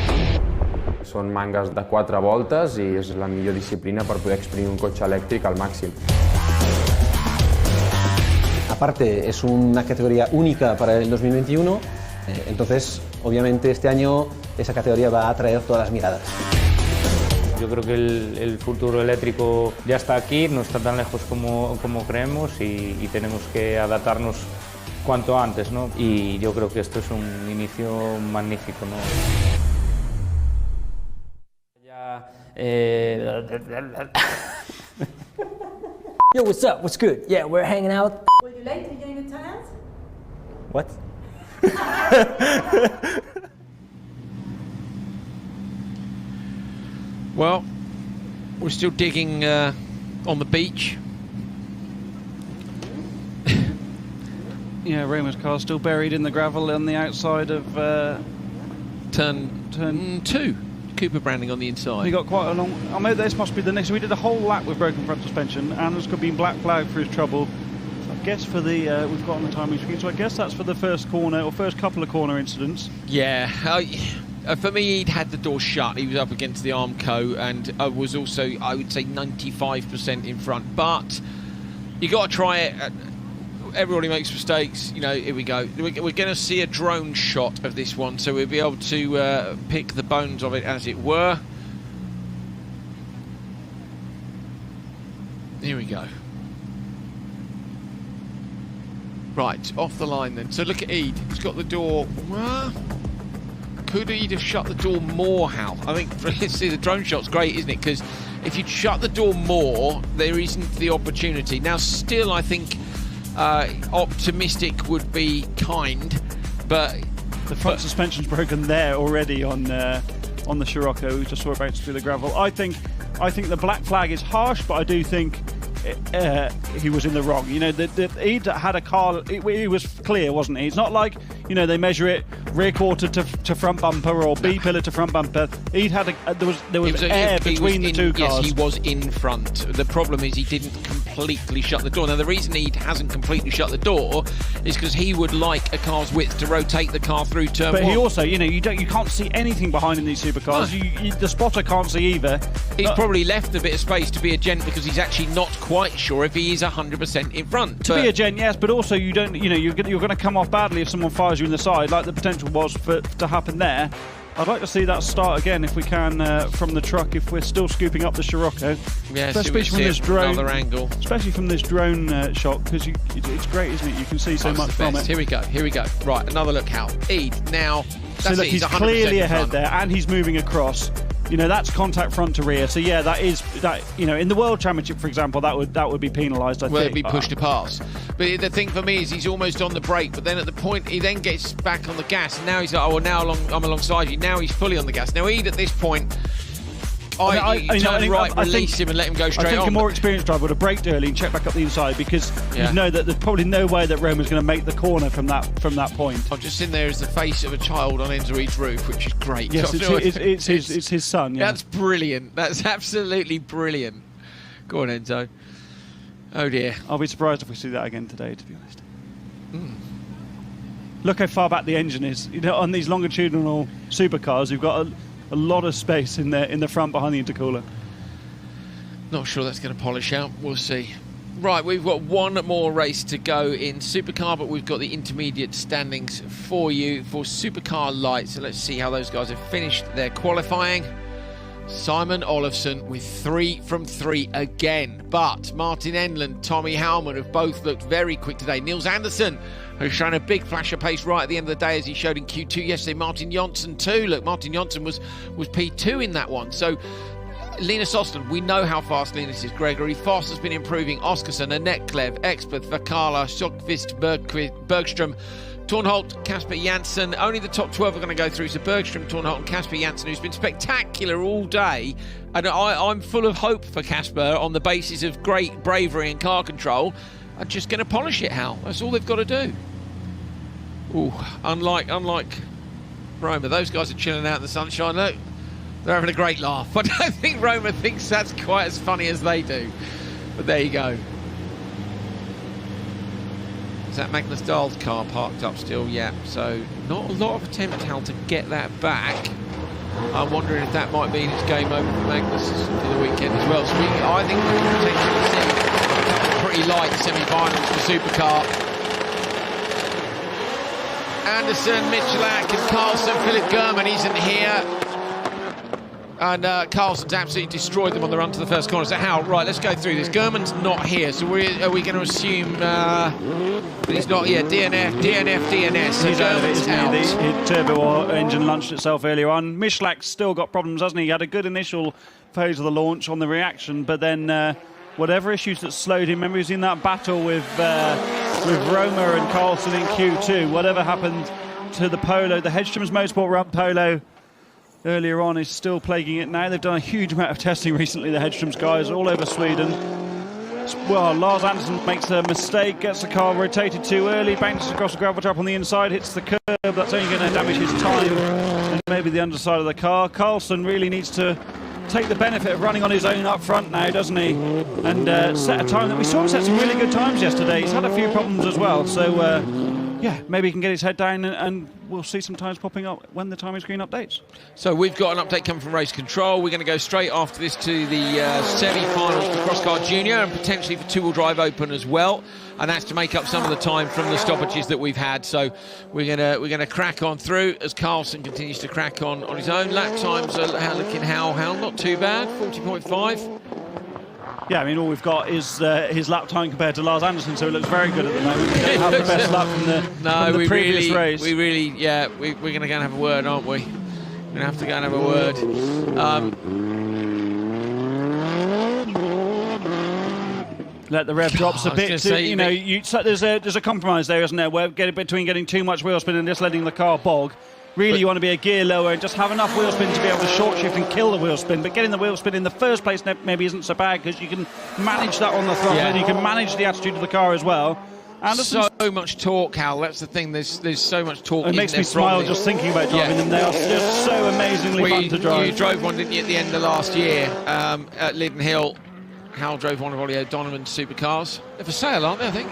Són mangues de 4 voltes i és la millor disciplina per poder exprimir un cotxe elèctric al màxim. Aparte, es una categoría única para el 2021, entonces obviamente este año esa categoría va a atraer todas las miradas. Yo creo que el futuro eléctrico ya está aquí, no está tan lejos como creemos y tenemos que adaptarnos cuanto antes, ¿no? Y yo creo que esto es un inicio magnífico, ¿no? Yo, what's up? What's good? Yeah, we're hanging out. Were you late to getting the tires? What? Well, we're still digging on the beach. Yeah, Raymond's car still buried in the gravel on the outside of turn 2. Cooper branding on the inside. We got quite a long. I mean, this must be the next. We did a whole lap with broken front suspension, and there's been black flag for his trouble. So I guess for the we've got on the timing screen. So I guess that's for the first corner or first couple of corner incidents. Yeah. For me, he'd had the door shut. He was up against the Armco and was also, I would say, 95% in front. But you got to try it. Everybody makes mistakes. You know, here we go. We're going to see a drone shot of this one, so we'll be able to pick the bones of it, as it were. Here we go. Right, off the line then. So look at Eid. He's got the door. Could Eid have shut the door more, Hal? I think, see, the drone shot's great, isn't it? Because if you shut the door more, there isn't the opportunity. Now, still, I think optimistic would be kind, but The front suspension's broken there already on the Scirocco. We just saw it bounce through the gravel. I think the black flag is harsh, but I do think he was in the wrong. You know, he'd had a car. He was clear, wasn't he? It's not like, you know, they measure it rear quarter to front bumper or B pillar to front bumper. He'd had there was air between the two cars. Yes, he was in front. The problem is he didn't completely shut the door. Now the reason he hasn't completely shut the door is because he would like a car's width to rotate the car through turn one. But he also, you know, you can't see anything behind in these supercars. No. The spotter can't see either. He's probably left a bit of space to be a gent because he's actually not quite sure if he is 100% in front. To be a gent, yes, but also you don't, you know, you're going to come off badly if someone fires you in the side, like the potential was to happen there. I'd like to see that start again if we can from the truck, if we're still scooping up the Scirocco. Yeah, especially from this drone, another angle. Especially from this drone shot, because it's great, isn't it? You can see so much from it. Here we go. Right, another look, Hal. Eid, now, that's so look, it, he's clearly ahead there, and he's moving across. You know, that's contact front to rear. So yeah, that. You know, in the World Championship, for example, that would be penalised. I think. It'd be pushed to pass. But the thing for me is he's almost on the brake, but then at the point he then gets back on the gas, and now he's like, oh, well, now I'm alongside you. Now he's fully on the gas. Now Eid at this point, release him and let him go straight on. I think a more experienced driver would have braked early and checked back up the inside, because you know that there's probably no way that Roma's going to make the corner from that point. I'm just in there as the face of a child on Enzo Eid's roof, which is great. Yes, it's his son. Yeah. That's brilliant. That's absolutely brilliant. Go on, Enzo. Oh dear. I'll be surprised if we see that again today, to be honest. Look how far back the engine is. You know, on these longitudinal supercars, you've got a lot of space in the front behind the intercooler. Not sure that's going to polish out. We'll see. Right, we've got one more race to go in supercar, but we've got the intermediate standings for you for supercar light. So let's see how those guys have finished their qualifying. Simon Olofsson with 3 from 3 again, but Martin Enlund, Tommy Howman have both looked very quick today. Niels Andersen has shown a big flash of pace right at the end of the day, as he showed in Q2 yesterday. Martin Jonsson too. Look, Martin Jonsson was P2 in that one. So Linus Ostland, we know how fast Linus is. Gregory Foss has been improving. Oskarsson, Annette Klev, Expert, Vakala, Sjökvist, Bergström, Tornholt, Kasper Janssen. Only the top 12 are going to go through. So Bergström, Tornholt and Kasper Janssen, who's been spectacular all day. And I'm full of hope for Kasper on the basis of great bravery and car control. I'm just going to polish it, Hal. That's all they've got to do. Ooh, unlike Roma, those guys are chilling out in the sunshine. Look, they're having a great laugh. I don't think Roma thinks that's quite as funny as they do. But there you go. Is that Magnus Dahl's car parked up still? Yeah, so not a lot of attempt, Hal, to get that back. I'm wondering if that might mean it's game over for Magnus for the weekend as well. So I think we can potentially see pretty light semi-finals for supercar. Anderson, Michalak and Carlson. Philip German isn't here. And Carlson's absolutely destroyed them on the run to the first corner. So how? Right, let's go through this. German's not here, so are we going to assume that he's not here? DNS. So he's out of it, German's isn't he? The turbo engine launched itself earlier on. Michalak's still got problems, hasn't he? He had a good initial phase of the launch on the reaction, but then whatever issues that slowed him. Remember, he was in that battle with Roma and Carlson in Q2. Whatever happened to the Polo, the Hedstrom's Motorsport run Polo earlier on is still plaguing it now. They've done a huge amount of testing recently, the Hedstrom's guys, all over Sweden. Well, Lars Andersen makes a mistake, gets the car rotated too early, bounces across the gravel trap on the inside, hits the curb. That's only going to damage his time and maybe the underside of the car. Carlson really needs to take the benefit of running on his own up front now, doesn't he? And set a time that we saw him set some really good times yesterday. He's had a few problems as well, so yeah, maybe he can get his head down and we'll see some times popping up when the timing screen updates. So we've got an update coming from Race Control. We're going to go straight after this to the semi-finals for Crosscar Junior and potentially for two-wheel drive open as well. And that's to make up some of the time from the stoppages that we've had. So we're gonna crack on through as Carlson continues to crack on his own. Lap times are looking how not too bad, 40.5. Yeah, I mean, all we've got is his lap time compared to Lars Andersen, so it looks very good at the moment. We don't have the best lap from the previous race. We're going to go and have a word, aren't we? We're going to have to go and have a word. let the rev drops a bit. So there's a compromise there, isn't there? Where between getting too much wheel spin and just letting the car bog. Really, you want to be a gear lower and just have enough wheel spin to be able to short shift and kill the wheel spin. But getting the wheel spin in the first place maybe isn't so bad because you can manage that on the throttle and you can manage the attitude of the car as well. So much torque, Hal. That's the thing. There's so much torque. It makes me smile just thinking about driving them. They are just so amazingly fun to drive. You drove one, didn't you, at the end of last year at Lydden Hill? Hal drove one of Ollie O'Donovan's supercars. They're for sale, aren't they, I think?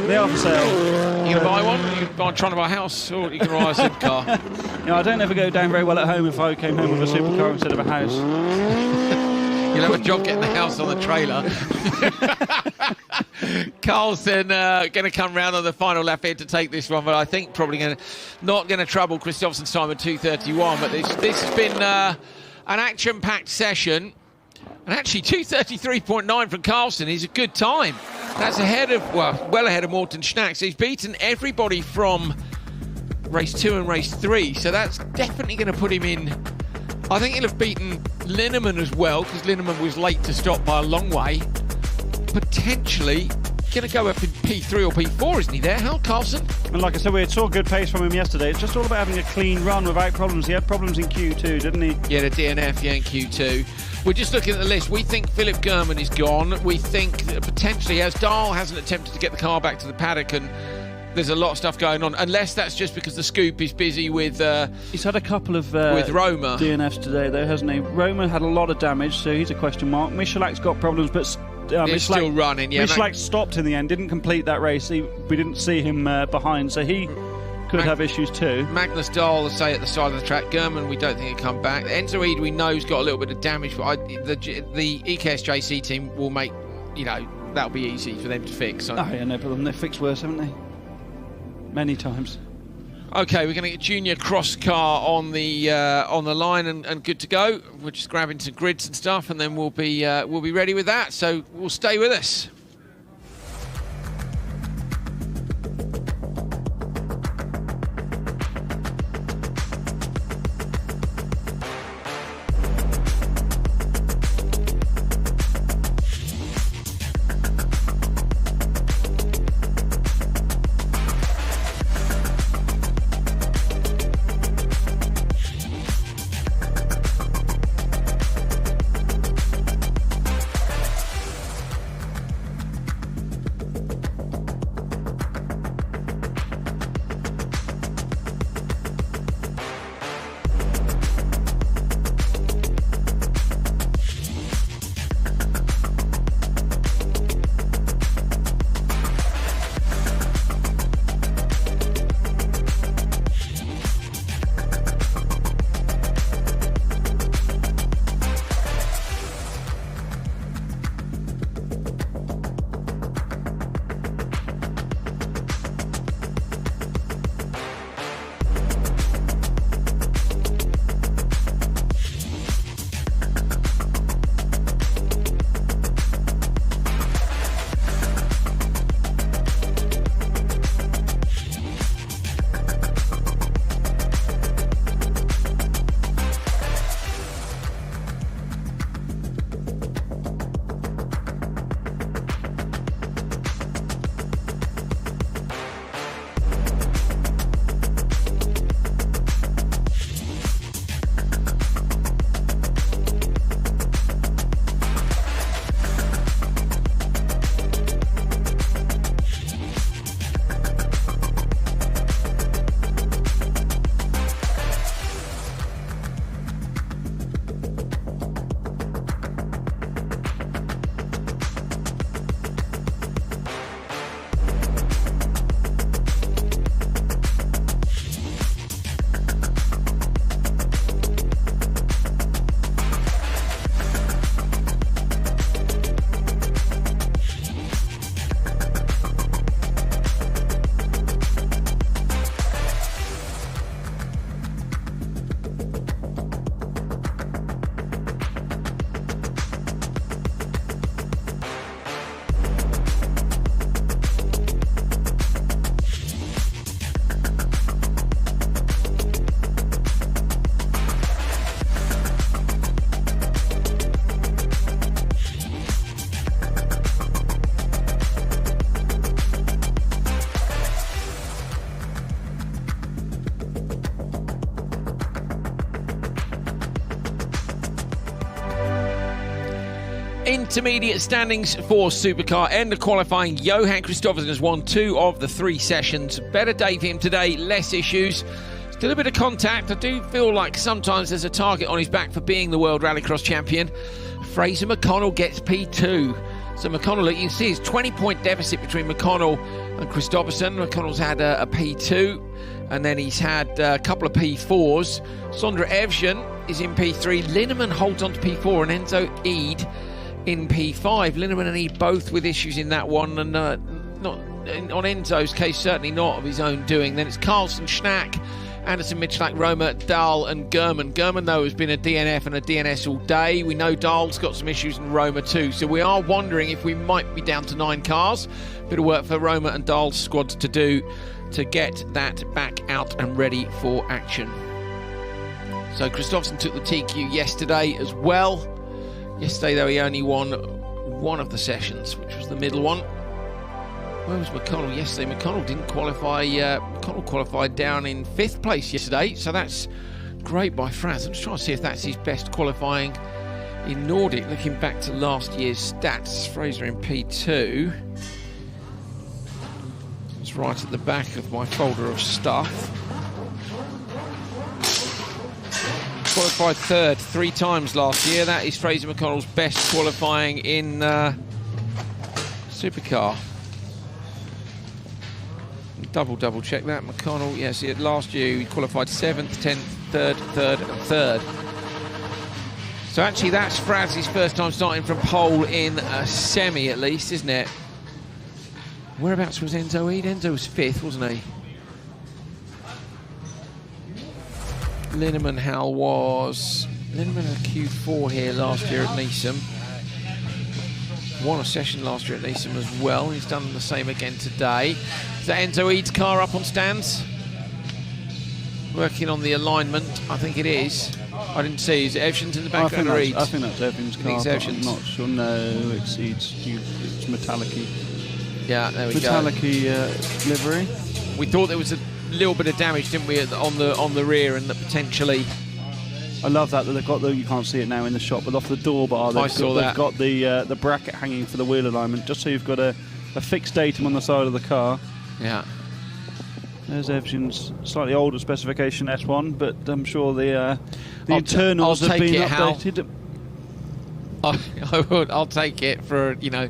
They are for sale. You going to buy one? You trying to buy a house, or you can buy a supercar? I don't ever go down very well at home if I came home with a supercar instead of a house. You'll have a job getting the house on the trailer. Carlson going to come round on the final lap here to take this one, but I think probably not going to trouble Kristoffersen's time at 2:31. But this has been an action-packed session. And actually, 2:33.9 from Carlson is a good time. That's well ahead of Morten Schnack. So he's beaten everybody from race 2 and race 3. So that's definitely going to put him in. I think he'll have beaten Linneman as well, because Linneman was late to stop by a long way. Potentially going to go up in P3 or P4, isn't he there, Hal Carlson? And like I said, we saw good pace from him yesterday. It's just all about having a clean run without problems. He had problems in Q2, didn't he? Yeah, the DNF, in Q2. We're just looking at the list. We think Philip German is gone. We think that potentially, as Dahl hasn't attempted to get the car back to the paddock, and there's a lot of stuff going on, unless that's just because the Scoop is busy with he's had a couple of with Roma DNFs today, though, hasn't he? Roma had a lot of damage, so he's a question mark. Michelak's got problems, but he's still running. Yeah, Michelak stopped in the end, didn't complete that race. We didn't see him behind, so he could have issues too. Magnus Dahl, say, at the side of the track. German, we don't think he'll come back. Enzo Eid, we know, has got a little bit of damage, but the EKS JC team will make, that'll be easy for them to fix. Oh yeah, no problem. They've fixed worse, haven't they? Many times. Okay, we're going to get Junior Cross car on the line and good to go. We're just grabbing some grids and stuff, and then we'll be ready with that. So we'll stay with us. intermediate standings for Supercar. End of qualifying. Johan Kristoffersen has won 2 of the 3 sessions. Better day for him today, less issues. Still a bit of contact. I do feel like sometimes there's a target on his back for being the World Rallycross champion. Fraser McConnell gets P2. So McConnell, you can see his 20-point deficit between McConnell and Kristoffersen. McConnell's had a P2, and then he's had a couple of P4s. Sondre Evjen is in P3. Linneman holds on to P4, and Enzo Eid in P5. Linneman and Eid both with issues in that one, and not on Enzo's case, certainly not of his own doing. Then it's Carlson, Schnack, Anderson, Mitchell, Roma, Dahl and German. German, though, has been a DNF and a DNS all day. We know Dahl's got some issues in Roma too, so we are wondering if we might be down to 9 cars. Bit of work for Roma and Dahl's squads to do to get that back out and ready for action. So Kristoffersen took the TQ yesterday as well. Yesterday, though, he only won 1 of the sessions, which was the middle one. Where was McConnell yesterday? McConnell didn't qualify. McConnell qualified down in 5th place yesterday, so that's great by Franz. I'm just trying to see if that's his best qualifying in Nordic. Looking back to last year's stats, Fraser in P2. It's right at the back of my folder of stuff. Qualified 3rd 3 times last year. That is Fraser McConnell's best qualifying in Supercar. Double check that. McConnell, yes, last year he qualified 7th, 10th, 3rd, 3rd and 3rd. So actually that's Fraz's first time starting from pole in a semi at least, isn't it? Whereabouts was Enzo Eid? Enzo was 5th, wasn't he? Linneman Hal was... Linneman had Q4 here last year at Nysum. Won a session last year at Nysum as well. He's done the same again today. Is that Enzo Eid's car up on stands? Working on the alignment, I think it is. I didn't see. Is it Evjen's in the background or Eid's? I think that's Evjen's car. I'm not sure. No, it's metallic-y. Yeah, there we metallic-y livery. We thought there was a little bit of damage, didn't we, on the rear, and that potentially... I love that they've got the, you can't see it now in the shot, but off the door bar they've got the bracket hanging for the wheel alignment, just so you've got a fixed datum on the side of the car. Yeah. There's Evjen's slightly older specification S1, but I'm sure the internals have been updated. I'll take it for, you know,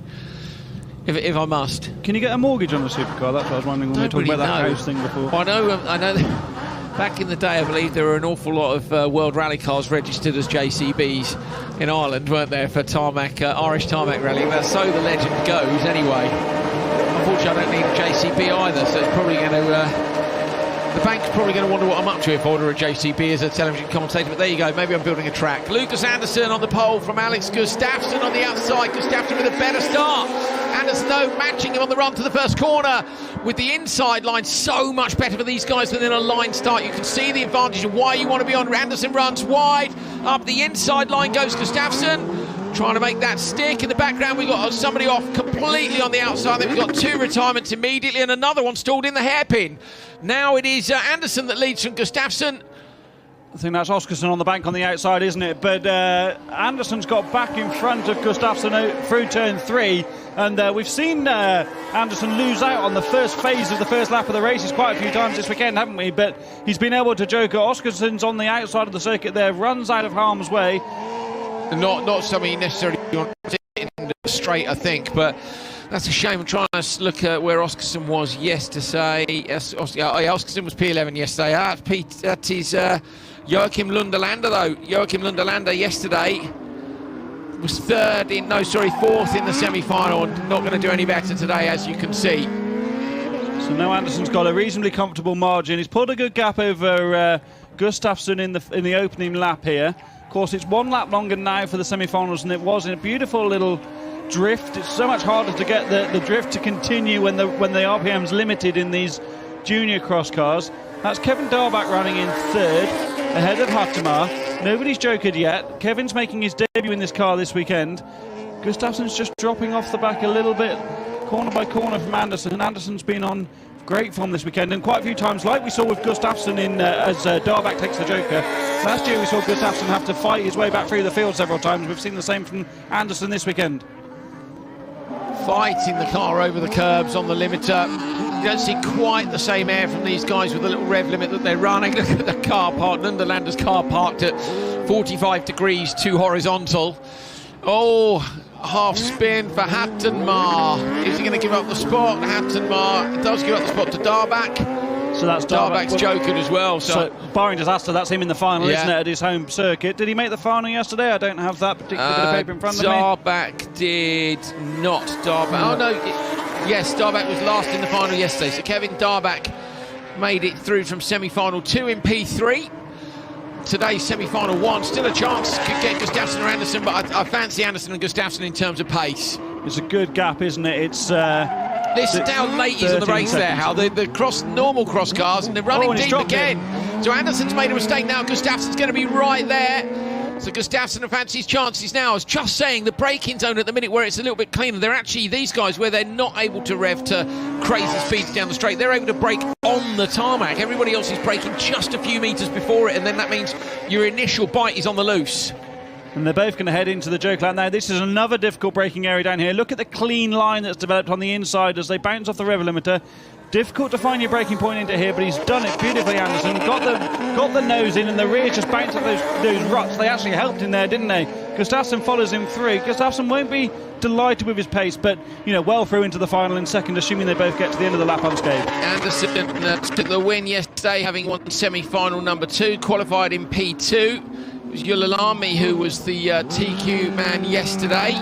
if I must. Can you get a mortgage on the supercar? That's what I was wondering when we were talking about that house thing before. Well, I know. Back in the day, I believe there were an awful lot of World Rally cars registered as JCBs in Ireland, weren't there, for tarmac, Irish tarmac rally? Well, so the legend goes, anyway. Unfortunately, I don't need a JCB either, so it's probably going to... the bank's probably going to wonder what I'm up to if I order a JCB as a television commentator, but there you go, maybe I'm building a track. Lucas Anderson on the pole from Alex Gustafsson on the outside. Gustafsson with a better start. Anderson, though, matching him on the run to the first corner with the inside line. So much better for these guys than in a line start. You can see the advantage of why you want to be on. Anderson runs wide. Up the inside line goes Gustafsson, trying to make that stick. In the background, we've got somebody off completely on the outside. Then we've got 2 retirements immediately and another one stalled in the hairpin. Now it is Anderson that leads from Gustafsson. I think that's Oskarsson on the bank on the outside, isn't it? But Anderson's got back in front of Gustafsson through turn 3. And we've seen Anderson lose out on the first phase of the first lap of the races quite a few times this weekend, haven't we? But he's been able to joker. Oskarsson's on the outside of the circuit there, runs out of harm's way. Not something you necessarily want to in straight, I think, but that's a shame. I'm trying to look at where Oskarsson was yesterday. Oskarsson was P11 yesterday. That is Joachim Lunderlander, though. Joachim Lunderlander yesterday was 4th in the semi-final. Not going to do any better today, as you can see. So now Anderson's got a reasonably comfortable margin. He's put a good gap over Gustafsson in the opening lap here. Of course, it's 1 lap longer now for the semi-finals than it was in a beautiful little drift. It's so much harder to get the drift to continue when the RPM's limited in these junior cross cars. That's Kevin Darbach running in 3rd, ahead of Hattemar. Nobody's jokered yet. Kevin's making his debut in this car this weekend. Gustafsson's just dropping off the back a little bit, corner by corner from Anderson. Anderson's been on great form this weekend, and quite a few times, like we saw with Gustafsson as Darback takes the Joker. Last year we saw Gustafsson have to fight his way back through the field several times. We've seen the same from Anderson this weekend. Fighting the car over the curbs on the limiter. You don't see quite the same air from these guys with the little rev limit that they're running. Look at the car park, Nunderlander's car parked at 45 degrees, too horizontal. Oh, half spin for Haptenmar. Is he going to give up the spot? Haptenmar does give up the spot to Darback. So that's Darback's jokered as well. So barring disaster, that's him in the final, isn't it, at his home circuit? Did he make the final yesterday? I don't have that particular bit of paper in front of me. Darback did not. Oh no, yes, Darback was last in the final yesterday. So Kevin Darback made it through from semi-final 2 in P3. Today's semi-final 1, still a chance, could get Gustafsson or Anderson, but I fancy Anderson and Gustafsson in terms of pace. It's a good gap, isn't it? It's listen to how late he's on the race there, how the normal cross cars, and they're running deep again. So Anderson's made a mistake now, Gustafsson's going to be right there. So Gustafsson fancies chances now. I was just saying, the braking zone at the minute where it's a little bit cleaner, they're actually, these guys, where they're not able to rev to crazy speeds down the straight, they're able to brake on the tarmac. Everybody else is braking just a few metres before it, and then that means your initial bite is on the loose. And they're both going to head into the joke lane now. This is another difficult braking area down here. Look at the clean line that's developed on the inside as they bounce off the rev limiter. Difficult to find your braking point into here, but he's done it beautifully, Anderson. Got the nose in, and the rear just bounced off those ruts. They actually helped in there, didn't they? Gustafsson follows him through. Gustafsson won't be delighted with his pace, but, you know, well through into the final in second, assuming they both get to the end of the lap unscathed. Anderson took the win yesterday, having won semi-final number 2, qualified in P2. It was Yulalami who was the TQ man yesterday.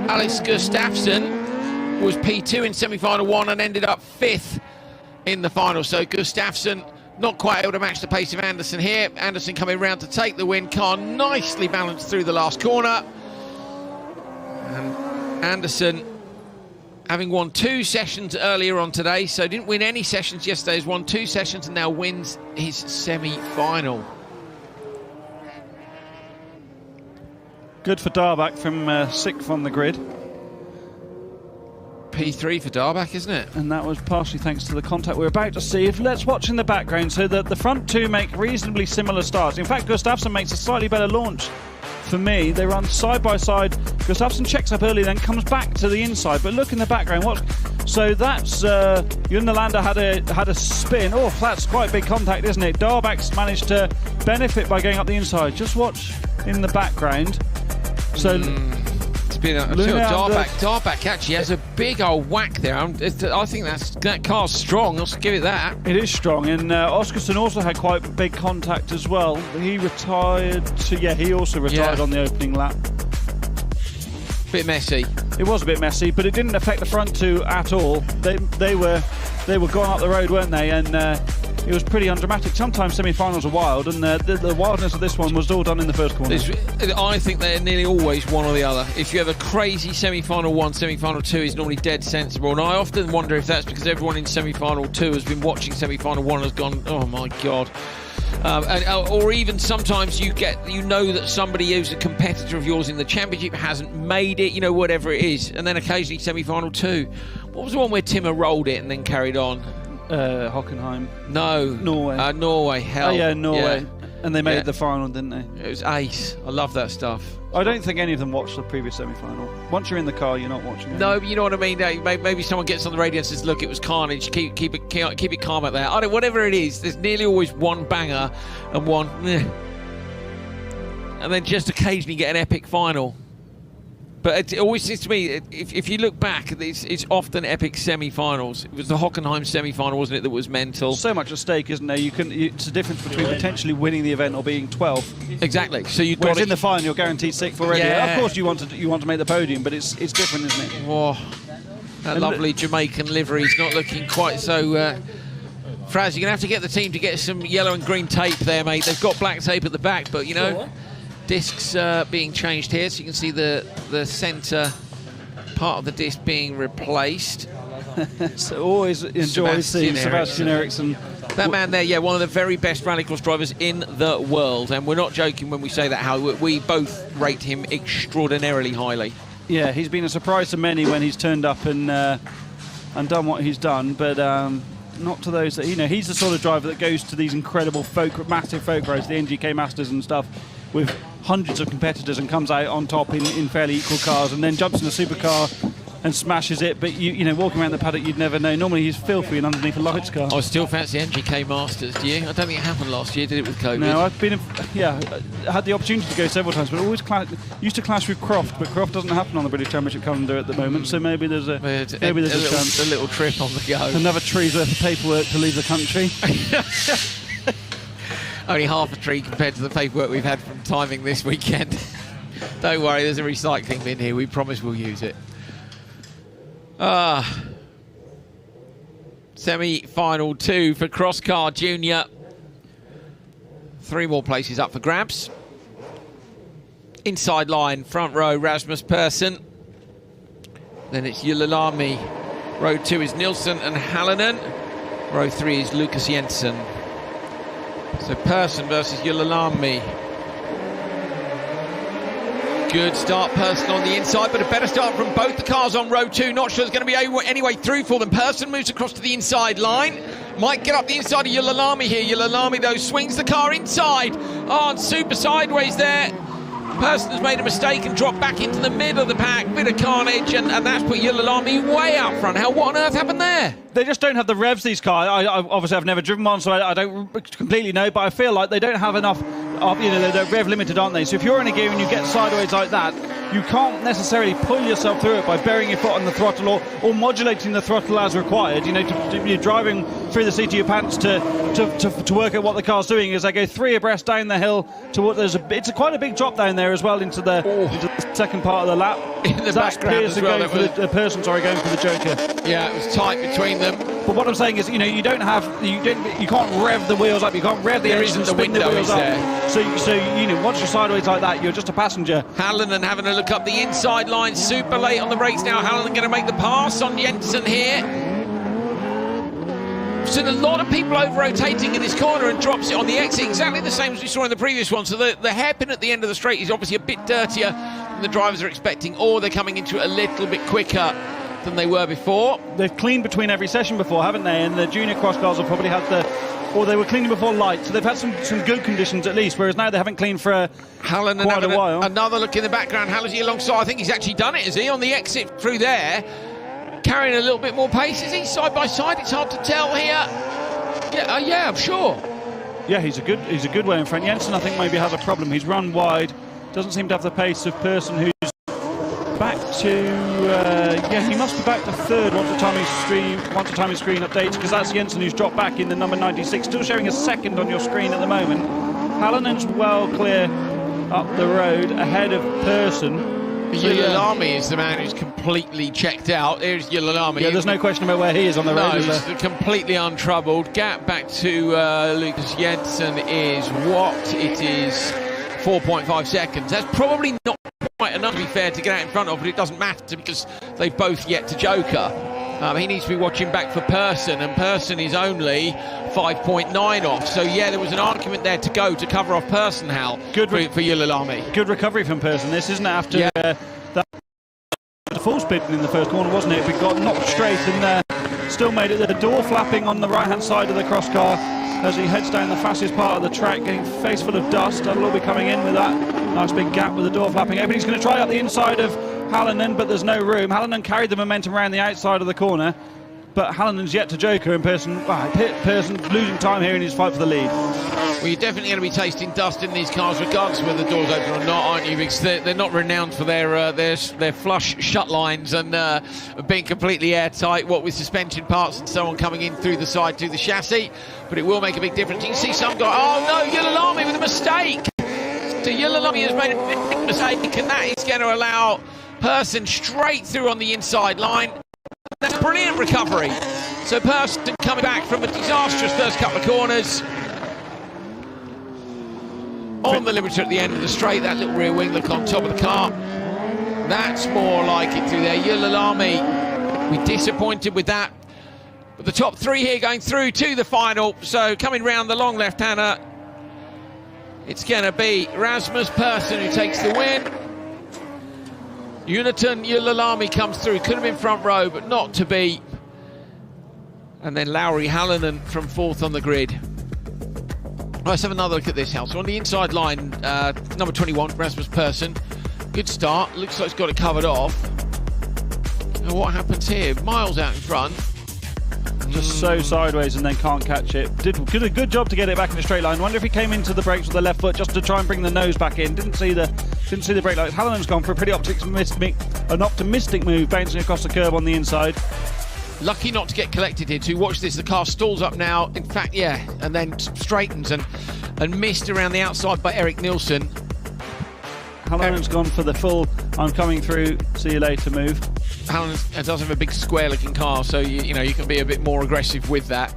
Alex Gustafsson was P2 in semi-final 1 and ended up 5th in the final. So Gustafsson not quite able to match the pace of Anderson here. Anderson coming round to take the win. Car nicely balanced through the last corner. And Anderson, having won 2 sessions earlier on today, so didn't win any sessions yesterday, has won 2 sessions and now wins his semi-final. Good for Darback from 6th on the grid. P3 for Darback, isn't it? And that was partially thanks to the contact we're about to see. Let's watch in the background so that the front two make reasonably similar starts. In fact, Gustafsson makes a slightly better launch for me. They run side by side. Gustafsson checks up early, then comes back to the inside. But look in the background. So that's Junelander had a spin. Oh, that's quite big contact, isn't it? Darback's managed to benefit by going up the inside. Just watch in the background. So. Darback actually has a big old whack there. I think that car's strong. Let's give it that. It is strong, and Oskarsson also had quite big contact as well. He retired. He also retired on the opening lap. Bit messy. It was a bit messy, but it didn't affect the front two at all. They were going up the road, weren't they? And it was pretty undramatic. Sometimes semi-finals are wild, and the wildness of this one was all done in the first corner. I think they're nearly always one or the other. If you have a crazy semi-final 1, semi-final 2 is normally dead sensible, and I often wonder if that's because everyone in semi-final 2 has been watching semi-final 1 and has gone, oh my God. Or even sometimes you know that somebody who's a competitor of yours in the championship hasn't made it, whatever it is, and then occasionally semi-final 2. What was the one where Timmer rolled it and then carried on? Hockenheim. No. Norway. Norway, hell. Oh yeah, Norway. Yeah. And they made the final, didn't they? It was ace. I love that stuff. I don't think any of them watched the previous semi-final. Once you're in the car, you're not watching it. No, but you know what I mean? Maybe someone gets on the radio and says, look, it was carnage. Keep it calm out there. Whatever it is, there's nearly always one banger and one and then just occasionally get an epic final. But it always seems to me, if you look back, it's often epic semi-finals. It was the Hockenheim semi-final, wasn't it, that was mental? So much at stake, isn't there? It's a difference between potentially winning the event or being 12th. Exactly. So whereas in the final, you're guaranteed 6th already. Yeah. Of course, you want to make the podium, but it's different, isn't it? Oh, that lovely Jamaican livery's not looking quite so. Fraz, you're gonna have to get the team to get some yellow and green tape there, mate. They've got black tape at the back, but discs being changed here, so you can see the centre part of the disc being replaced. So always enjoy seeing Sebastian Eriksson. That man there, one of the very best rallycross drivers in the world, and we're not joking when we say that, how we both rate him extraordinarily highly. Yeah, he's been a surprise to many when he's turned up and and done what he's done, but not to those that, he's the sort of driver that goes to these incredible massive folk roads, the NGK Masters and stuff, with hundreds of competitors and comes out on top in fairly equal cars, and then jumps in a supercar and smashes it. But walking around the paddock, you'd never know. Normally he's filthy and underneath a lights car. I still fancy NGK Masters. Do you? I don't think it happened last year. Did it with COVID? No, I've been, I had the opportunity to go several times, but always used to clash with Croft. But Croft doesn't happen on the British Championship calendar at the moment, so maybe there's a chance. A little trip on the go. Another tree's worth of paperwork to leave the country. Only half a tree compared to the paperwork we've had from timing this weekend. Don't worry, there's a recycling bin here. We promise we'll use it. Semi-final 2 for Crosscar Junior. 3 more places up for grabs. Inside line, front row, Rasmus Persson. Then it's Yulilami. Row 2 is Nilsson and Hallinen. Row 3 is Lucas Jensen. So Persson versus Yulilami. Good start, Persson on the inside, but a better start from both the cars on row 2. Not sure there's going to be any way through for them. Persson moves across to the inside line. Might get up the inside of Yulilami here. Yulilami, though, swings the car inside. Oh, and super sideways there. Persson has made a mistake and dropped back into the middle of the pack. Bit of carnage, and that's put Yulilami way out front. What on earth happened there? They just don't have the revs, these cars. Obviously, I've never driven one, so I don't completely know, but I feel like they don't have enough of, they're rev limited, aren't they? So if you're in a gear and you get sideways like that, you can't necessarily pull yourself through it by burying your foot on the throttle or modulating the throttle as required. You're driving through the seat of your pants to work out what the car's doing as they go 3 abreast down the hill. It's quite a big drop down there as well into the second part of the lap. In the background as well. Going for the Joker. Yeah, it was tight between them. But what I'm saying is, you can't rev the wheels up, you can't rev the engine and spin the wheels up. So once you're sideways like that, you're just a passenger. Hallinen having a look up the inside line, super late on the brakes now. Hallinen going to make the pass on Jensen here. Seen a lot of people over-rotating in this corner and drops it on the exit, exactly the same as we saw in the previous one. So the hairpin at the end of the straight is obviously a bit dirtier than the drivers are expecting, or they're coming into it a little bit quicker than they were before. They've cleaned between every session before, haven't they? And the junior cross cars have probably had they were cleaning before light, so they've had some good conditions at least, whereas now they haven't cleaned for quite a while. Another look in the background. Hallen's alongside. I think he's actually done it, is he? On the exit through there, carrying a little bit more pace. Is he side by side? It's hard to tell here. Yeah, I'm sure. Yeah, he's a good way in front. Jensen, I think, maybe has a problem. He's run wide, doesn't seem to have the pace of Persson, who's back to he must be back to third once the timing screen updates, because that's Jensen who's dropped back in the number 96, still showing a second on your screen at the moment. Hallinen's well clear up the road ahead of Persson. Yulilami is the man who's completely checked out. Here's Yulilami. Yeah, there's no question about where he is on the road. No, he's completely untroubled. Gap back to Lucas Jensen is what? It is 4.5 seconds. That's probably not quite enough, to be fair, to get out in front of, but it doesn't matter because they've both yet to joker. He needs to be watching back for Persson, and Persson is only 5.9 off. So yeah, there was an argument there to go to cover off Persson, Hal, for Yulilami. Good recovery from Persson. This isn't after that full spin in the first corner, wasn't it? But got knocked straight and still made it. The door flapping on the right-hand side of the cross car as he heads down the fastest part of the track, getting face full of dust. That'll all be coming in with that nice big gap with the door flapping open. He's going to try out the inside of Hallinen, but there's no room. Hallinen carried the momentum around the outside of the corner, but Hallinen's yet to joker, and Persson losing time here in his fight for the lead. Well, you're definitely going to be tasting dust in these cars, regardless of whether the door's open or not, aren't you? Because they're not renowned for their flush shut lines and being completely airtight, what with suspension parts and so on coming in through the side to the chassis. But it will make a big difference. You can see some guy. Oh no, Yulilami with a mistake. So Yulilami has made a big mistake, and that is going to allow Persson straight through on the inside line. That's brilliant recovery. So Persson coming back from a disastrous first couple of corners. On the limiter at the end of the straight, that little rear wing look on top of the car. That's more like it through there. Yulilami, we're disappointed with that. But the top three here going through to the final. So coming round the long left-hander, it's going to be Rasmus Persson who takes the win. Yulilami comes through. Could have been front row, but not to be. And then Lauri Hallinen from 4th on the grid. Let's have another look at this house. So on the inside line, number 21, Rasmus Persson. Good start. Looks like he's got it covered off. And what happens here? Miles out in front. Just so sideways and then can't catch it. Did a good job to get it back in the straight line. Wonder if he came into the brakes with the left foot just to try and bring the nose back in. Didn't see the brake lights. Hallinen's gone for a pretty optimistic move, bouncing across the curb on the inside. Lucky not to get collected here too. Watch this, the car stalls up now. In fact, yeah, and then straightens and missed around the outside by Erik Nilsson. Hallinen's gone for the full I'm coming through, see you later move. Hallinen does have a big square looking car, so you know you can be a bit more aggressive with that.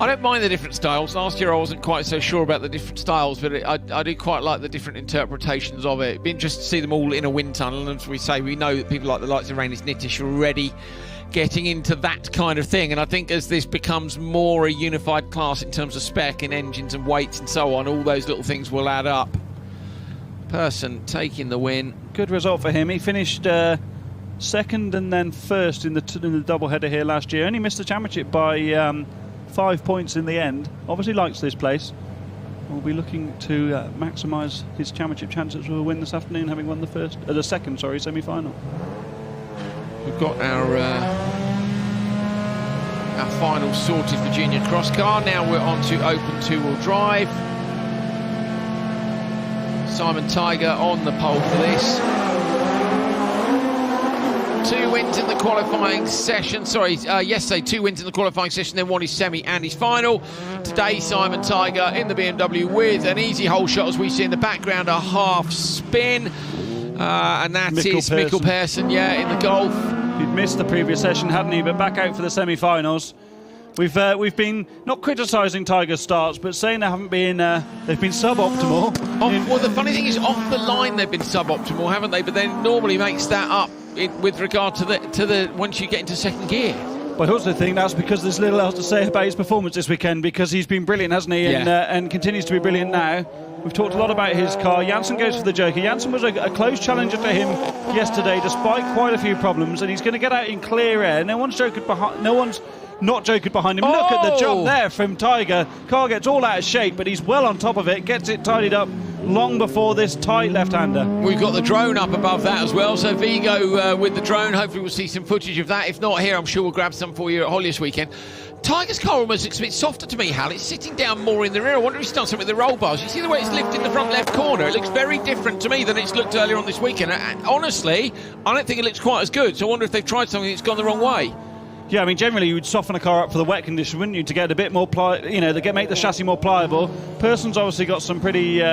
I don't mind the different styles. Last year I wasn't quite so sure about the different styles, but I do quite like the different interpretations of it. It'd be interesting to see them all in a wind tunnel, and as we say, we know that people like the likes of Reinis Nitish are already getting into that kind of thing, and I think as this becomes more a unified class in terms of spec and engines and weights and so on, all those little things will add up. Persson taking the win. Good result for him. He finished second and then first in the doubleheader here last year. Only missed the championship by 5 points in the end. Obviously likes this place. Will be looking to maximise his championship chances with a win this afternoon, having won the second semi-final. We've got our final sorted for junior cross car. Now we're on to open two-wheel drive. Simon Tiger on the pole for this. 2 wins in the qualifying session. Yesterday 2 wins in the qualifying session, then 1 his semi and his final. Today Simon Tiger in the BMW with an easy hole shot, as we see in the background, a half spin. And that is Mikkel Persson, in the Golf. He'd missed the previous session, hadn't he? But back out for the semi-finals. We've been not criticising Tiger's starts, but saying they've been suboptimal. Well, the funny thing is, off the line they've been suboptimal, haven't they? But then normally makes that up with regard to the once you get into second gear. But I also think that's because there's little else to say about his performance this weekend, because he's been brilliant, hasn't he? And continues to be brilliant now. We've talked a lot about his car. Janssen goes for the Joker. Janssen was a close challenger for him yesterday, despite quite a few problems, and he's going to get out in clear air. No one's not joking behind him. Look at the jump there from Tiger. Car gets all out of shape, but he's well on top of it, gets it tidied up long before this tight left-hander. We've got the drone up above that as well, so Vigo with the drone, hopefully we'll see some footage of that. If not here, I'm sure we'll grab some for you at Holly this weekend. Tiger's car almost looks a bit softer to me, Hal. It's sitting down more in the rear. I wonder if he's done something with the roll bars. You see the way it's lifted in the front left corner? It looks very different to me than it's looked earlier on this weekend. Honestly, I don't think it looks quite as good, so I wonder if they've tried something that's gone the wrong way. Yeah, I mean, generally you would soften a car up for the wet condition, wouldn't you, to get a bit more make the chassis more pliable. Person's obviously got some pretty.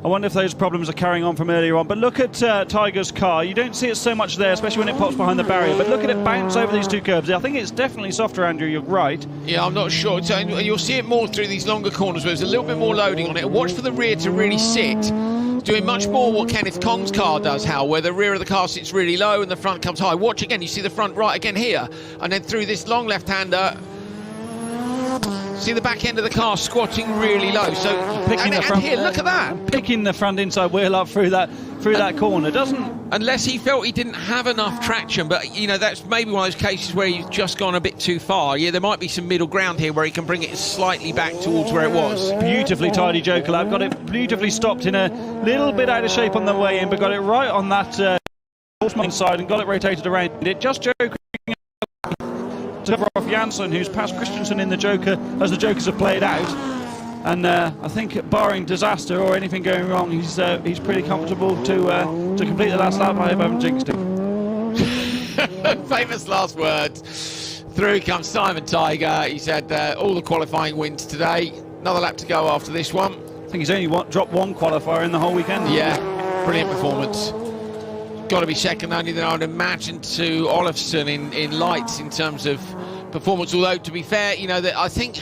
I wonder if those problems are carrying on from earlier on. But look at Tiger's car. You don't see it so much there, especially when it pops behind the barrier. But look at it bounce over these 2 curbs. I think it's definitely softer, Andrew. You're right. Yeah, I'm not sure. So, you'll see it more through these longer corners where there's a little bit more loading on it. Watch for the rear to really sit. Doing much more what Kenneth Kong's car does, Hal, where the rear of the car sits really low and the front comes high. Watch again, you see the front right again here, and then through this long left-hander, see the back end of the car squatting really low. So and here, look at that, picking the front inside wheel up through that corner, unless he felt he didn't have enough traction. But that's maybe one of those cases where he's just gone a bit too far. Yeah, there might be some middle ground here where he can bring it slightly back towards where it was. Beautifully tidy Joker lap, got it beautifully stopped in a little bit out of shape on the way in, but got it right on that horseman side and got it rotated around it. Just Joker to cover off Janssen, who's passed Christensen in the Joker as the Jokers have played out. And I think, barring disaster or anything going wrong, he's pretty comfortable to complete the last lap. I hope I haven't jinxed him. Famous last words. Through comes Simon Tiger. He's had all the qualifying wins today. Another lap to go after this one. I think he's only dropped 1 qualifier in the whole weekend. Yeah, brilliant performance. Got to be second only, then I would imagine, to Olofsson in lights in terms of performance. Although, to be fair, I think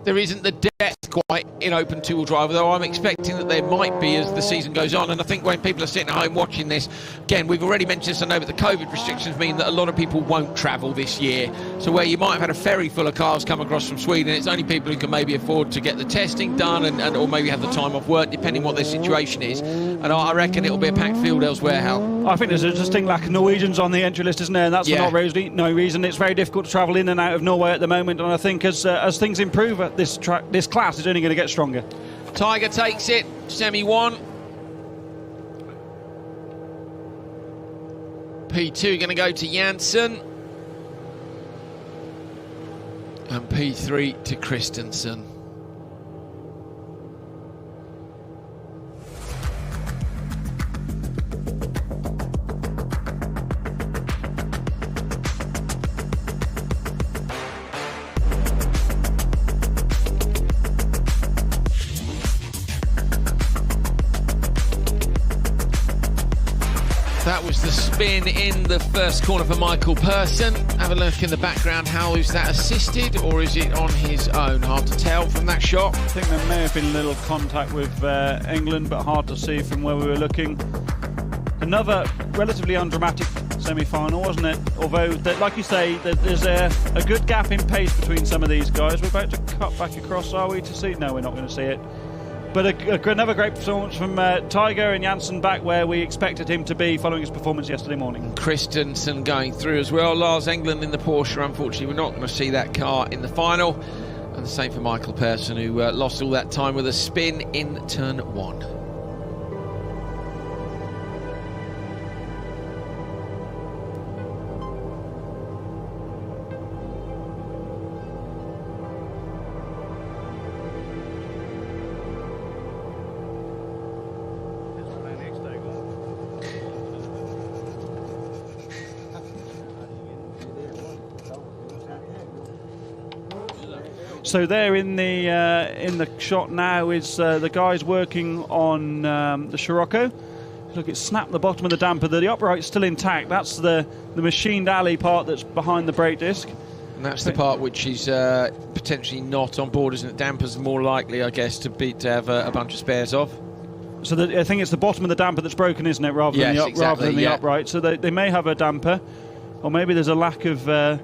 there isn't the depth quite in open two-wheel drive, though I'm expecting that there might be as the season goes on. And I think when people are sitting at home watching this, again, we've already mentioned this, I know, but the COVID restrictions mean that a lot of people won't travel this year. So where you might have had a ferry full of cars come across from Sweden, it's only people who can maybe afford to get the testing done and or maybe have the time off work, depending what their situation is. And I reckon it'll be a packed field elsewhere, Hal. I think there's a distinct lack of Norwegians on the entry list, isn't there? And that's for no reason. It's very difficult to travel in and out of Norway at the moment, and I think as things improve at this class, it's only going to get stronger. Tiger takes it, semi-1. P2 going to go to Janssen. And P3 to Christensen. That was the spin in the first corner for Michael Persson. Have a look in the background. How is that assisted, or is it on his own? Hard to tell from that shot. I think there may have been a little contact with England, but hard to see from where we were looking. Another relatively undramatic semi-final, wasn't it? Although, like you say, there's a good gap in pace between some of these guys. We're about to cut back across, are we, to see? No, we're not going to see it. But another great performance from Tiger and Janssen, back where we expected him to be following his performance yesterday morning. Christensen going through as well. Lars England in the Porsche. Unfortunately, we're not going to see that car in the final. And the same for Michael Persson, who lost all that time with a spin in turn 1. So there in the shot now is the guys working on the Scirocco. Look, it's snapped the bottom of the damper. The upright's still intact. That's the machined alley part that's behind the brake disc. And that's the part which is potentially not on board, isn't it? Dampers are more likely, I guess, to have a bunch of spares of. So I think it's the bottom of the damper that's broken, isn't it, rather than the upright. So they may have a damper, or maybe there's a lack of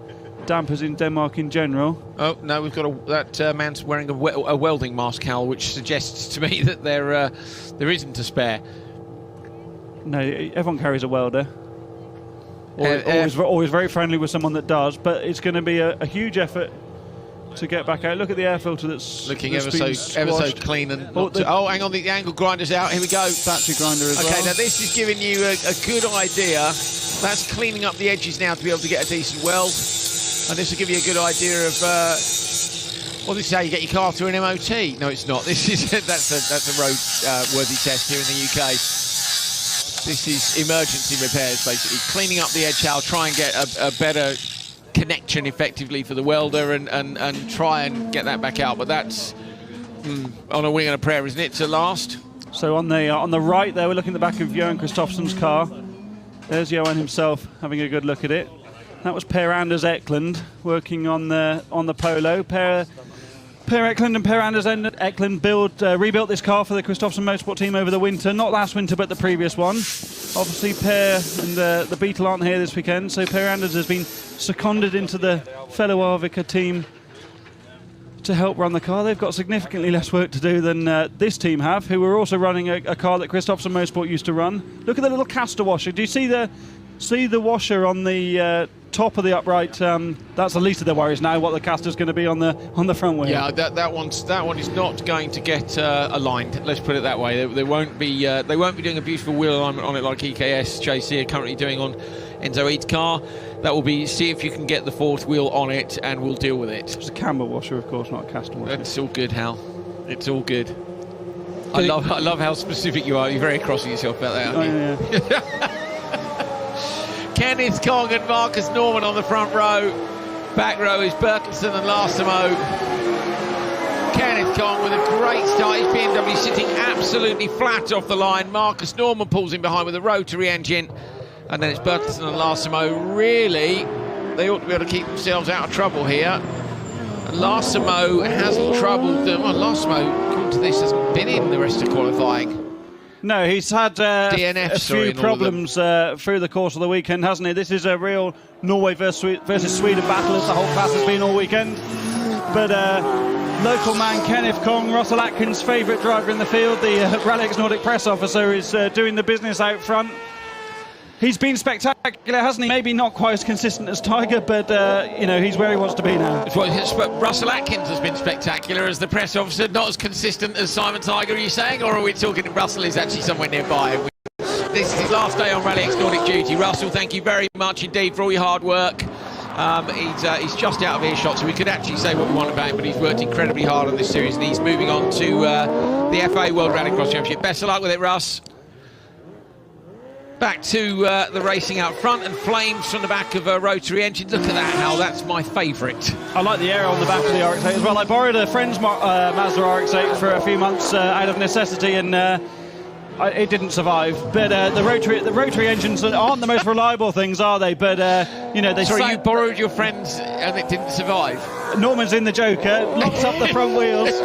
dampers in Denmark in general. Oh no, we've got that man's wearing a welding mask, Hal, which suggests to me that there isn't a spare. No, everyone carries a welder. Always very friendly with someone that does, but it's going to be a huge effort to get back out. Look at the air filter that's looking ever so clean and hang on, the angle grinder's out. Here we go. Battery grinder as well. Okay, now this is giving you a good idea. That's cleaning up the edges now to be able to get a decent weld. And this will give you a good idea of this is how you get your car through an MOT. No, it's not. This is that's a road worthy test here in the UK. This is emergency repairs, basically cleaning up the edge, how try and get a better connection effectively for the welder and try and get that back out. But that's on a wing and a prayer, isn't it, to last? So on the right there, we're looking at the back of Johan Kristoffersen's car. There's Johan himself having a good look at it. That was Per Anders Eklund working on the Polo. Per Eklund and Per Anders Eklund rebuilt this car for the Kristoffersen Motorsport team over the winter. Not last winter, but the previous one. Obviously, Per and the Beetle aren't here this weekend, so Per Anders has been seconded into the fellow Arvika team to help run the car. They've got significantly less work to do than this team have, who were also running a car that Kristoffersen Motorsport used to run. Look at the little caster washer. Do you see the washer on the top of the upright? That's the least of their worries now, what the caster's going to be on the front wheel. Yeah, that one is not going to get aligned. Let's put it that way. They won't be doing a beautiful wheel alignment on it like EKS JC are currently doing on Enzo Eads' car. That will be see if you can get the fourth wheel on it, and we'll deal with it. It's a camber washer, of course, not a caster washer. It's all good, Hal. It's all good. I love how specific you are. You're very cross with yourself about that, aren't you? Yeah. Kenneth Kong and Marcus Norman on the front row. Back row is Berkelson and Larsamo. Kenneth Kong with a great start. His BMW sitting absolutely flat off the line. Marcus Norman pulls in behind with a rotary engine. And then it's Berkelson and Larsamo. Really, they ought to be able to keep themselves out of trouble here. And Nysum hasn't troubled them. Well, Nysum, according to this, hasn't been in the rest of qualifying. No, he's had DNF, a few problems through the course of the weekend, hasn't he? This is a real Norway versus Sweden battle, as the whole class has been all weekend. But local man Kenneth Kong, Russell Atkins' favourite driver in the field, the RallyX Nordic press officer, is doing the business out front. He's been spectacular, hasn't he? Maybe not quite as consistent as Tiger, but you know, he's where he wants to be now. Well, Russell Atkins has been spectacular as the press officer, not as consistent as Simon Tiger, are you saying? Or are we talking Russell is actually somewhere nearby? This is his last day on RallyX Nordic duty. Russell, thank you very much indeed for all your hard work. He's just out of earshot, so we could actually say what we want about him, but he's worked incredibly hard on this series, and he's moving on to the FA World Rallycross Championship. Best of luck with it, Russ. Back to the racing out front, and flames from the back of a rotary engine. Look at that, Hal, that's my favourite. I like the air on the back of the RX-8 as well. I borrowed a friend's Mazda RX-8 for a few months out of necessity, and it didn't survive. But the rotary engines aren't the most reliable things, are they? But you know, they. Sorry, you borrowed your friend's and it didn't survive. Norman's in the Joker, locks up the front wheels.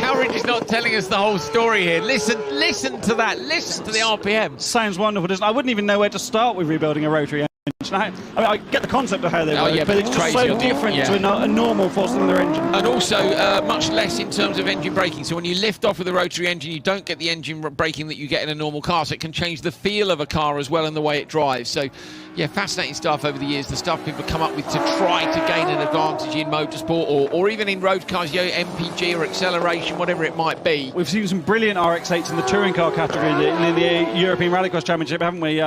Howard is not telling us the whole story here. Listen to that. Listen to the RPM. Sounds wonderful, doesn't it? I wouldn't even know where to start with rebuilding a rotary engine. I mean, I get the concept of how they work, but it's just so different to a normal four-cylinder engine. And also much less in terms of engine braking. So when you lift off with a rotary engine, you don't get the engine braking that you get in a normal car. So it can change the feel of a car as well and the way it drives. So, yeah, fascinating stuff over the years. The stuff people come up with to try to gain an advantage in motorsport or even in road cars, you know, MPG or acceleration, whatever it might be. We've seen some brilliant RX-8s in the touring car category in the European Rallycross Championship, haven't we?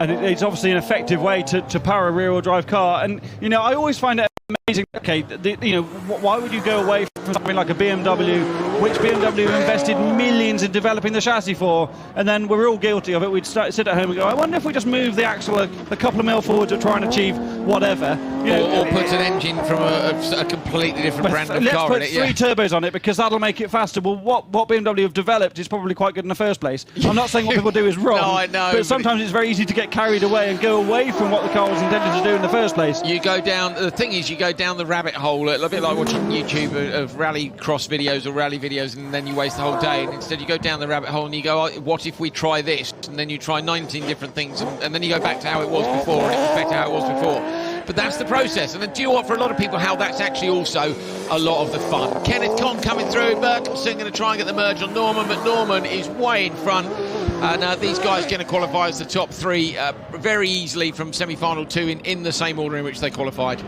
And it's obviously an effective way to power a rear-wheel drive car. And, you know, I always find it amazing. Okay, you know, why would you go away from something like a BMW, which BMW invested millions in developing the chassis for, and then we're all guilty of it. We'd sit at home and go, I wonder if we just move the axle a couple of mil forward to try and achieve whatever. You know, or put an engine from a completely different brand of car in it. Let's put 3 turbos on it because that'll make it faster. Well, what BMW have developed is probably quite good in the first place. I'm not saying what people do is wrong, no, I know, but sometimes it's very easy to get carried away and go away from what the car was intended to do in the first place. You go down, the thing is, you go down the rabbit hole, a bit like watching YouTube of rallycross videos or rally videos, and then you waste the whole day. And instead you go down the rabbit hole and you go, oh, what if we try this? And then you try 19 different things, and then you go back to how it was before, and it's back to how it was before. But that's the process. And then do you know what, for a lot of people, how that's actually also a lot of the fun. Kenneth Kong coming through, Bertelsen going to try and get the merge on Norman, but Norman is way in front. And these guys going to qualify as the top 3 very easily from semi-final 2 in the same order in which they qualified.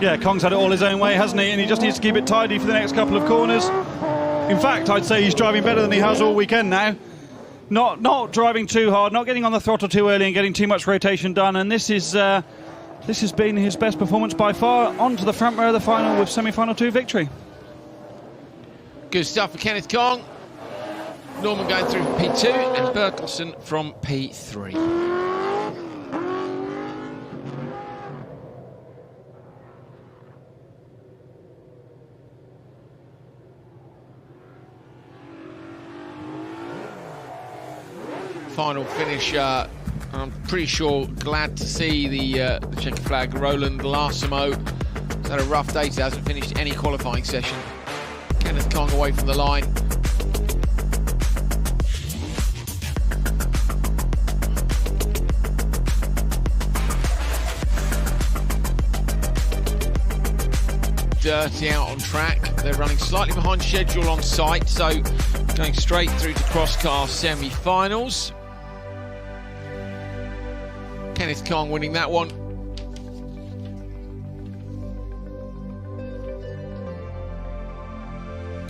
Yeah, Kong's had it all his own way, hasn't he? And he just needs to keep it tidy for the next couple of corners. In fact, I'd say he's driving better than he has all weekend now. Not driving too hard, not getting on the throttle too early and getting too much rotation done. And this has been his best performance by far, onto the front row of the final with semi-final 2 victory. Good stuff for Kenneth Kong. Norman going through from P2 and Bertelsen from P3. Final finish, I'm pretty sure glad to see the checkered flag. Roland Larsimo has had a rough day, he hasn't finished any qualifying session. Kenneth Kong away from the line. Dirty out on track. They're running slightly behind schedule on site, so going straight through to cross-car semi-finals. Kenneth Kong winning that one.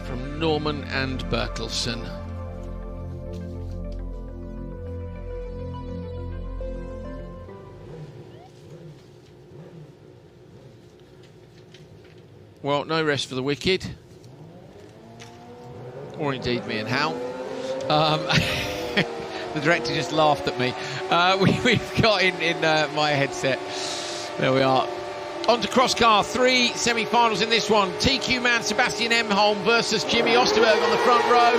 From Norman and Bertelsen. Well, no rest for the wicked. Or indeed me and Hal. The director just laughed at me. We've got in my headset. There we are. On to cross-car 3 semi-finals in this one. TQ man Sebastian Emholm versus Jimmy Osterberg on the front row.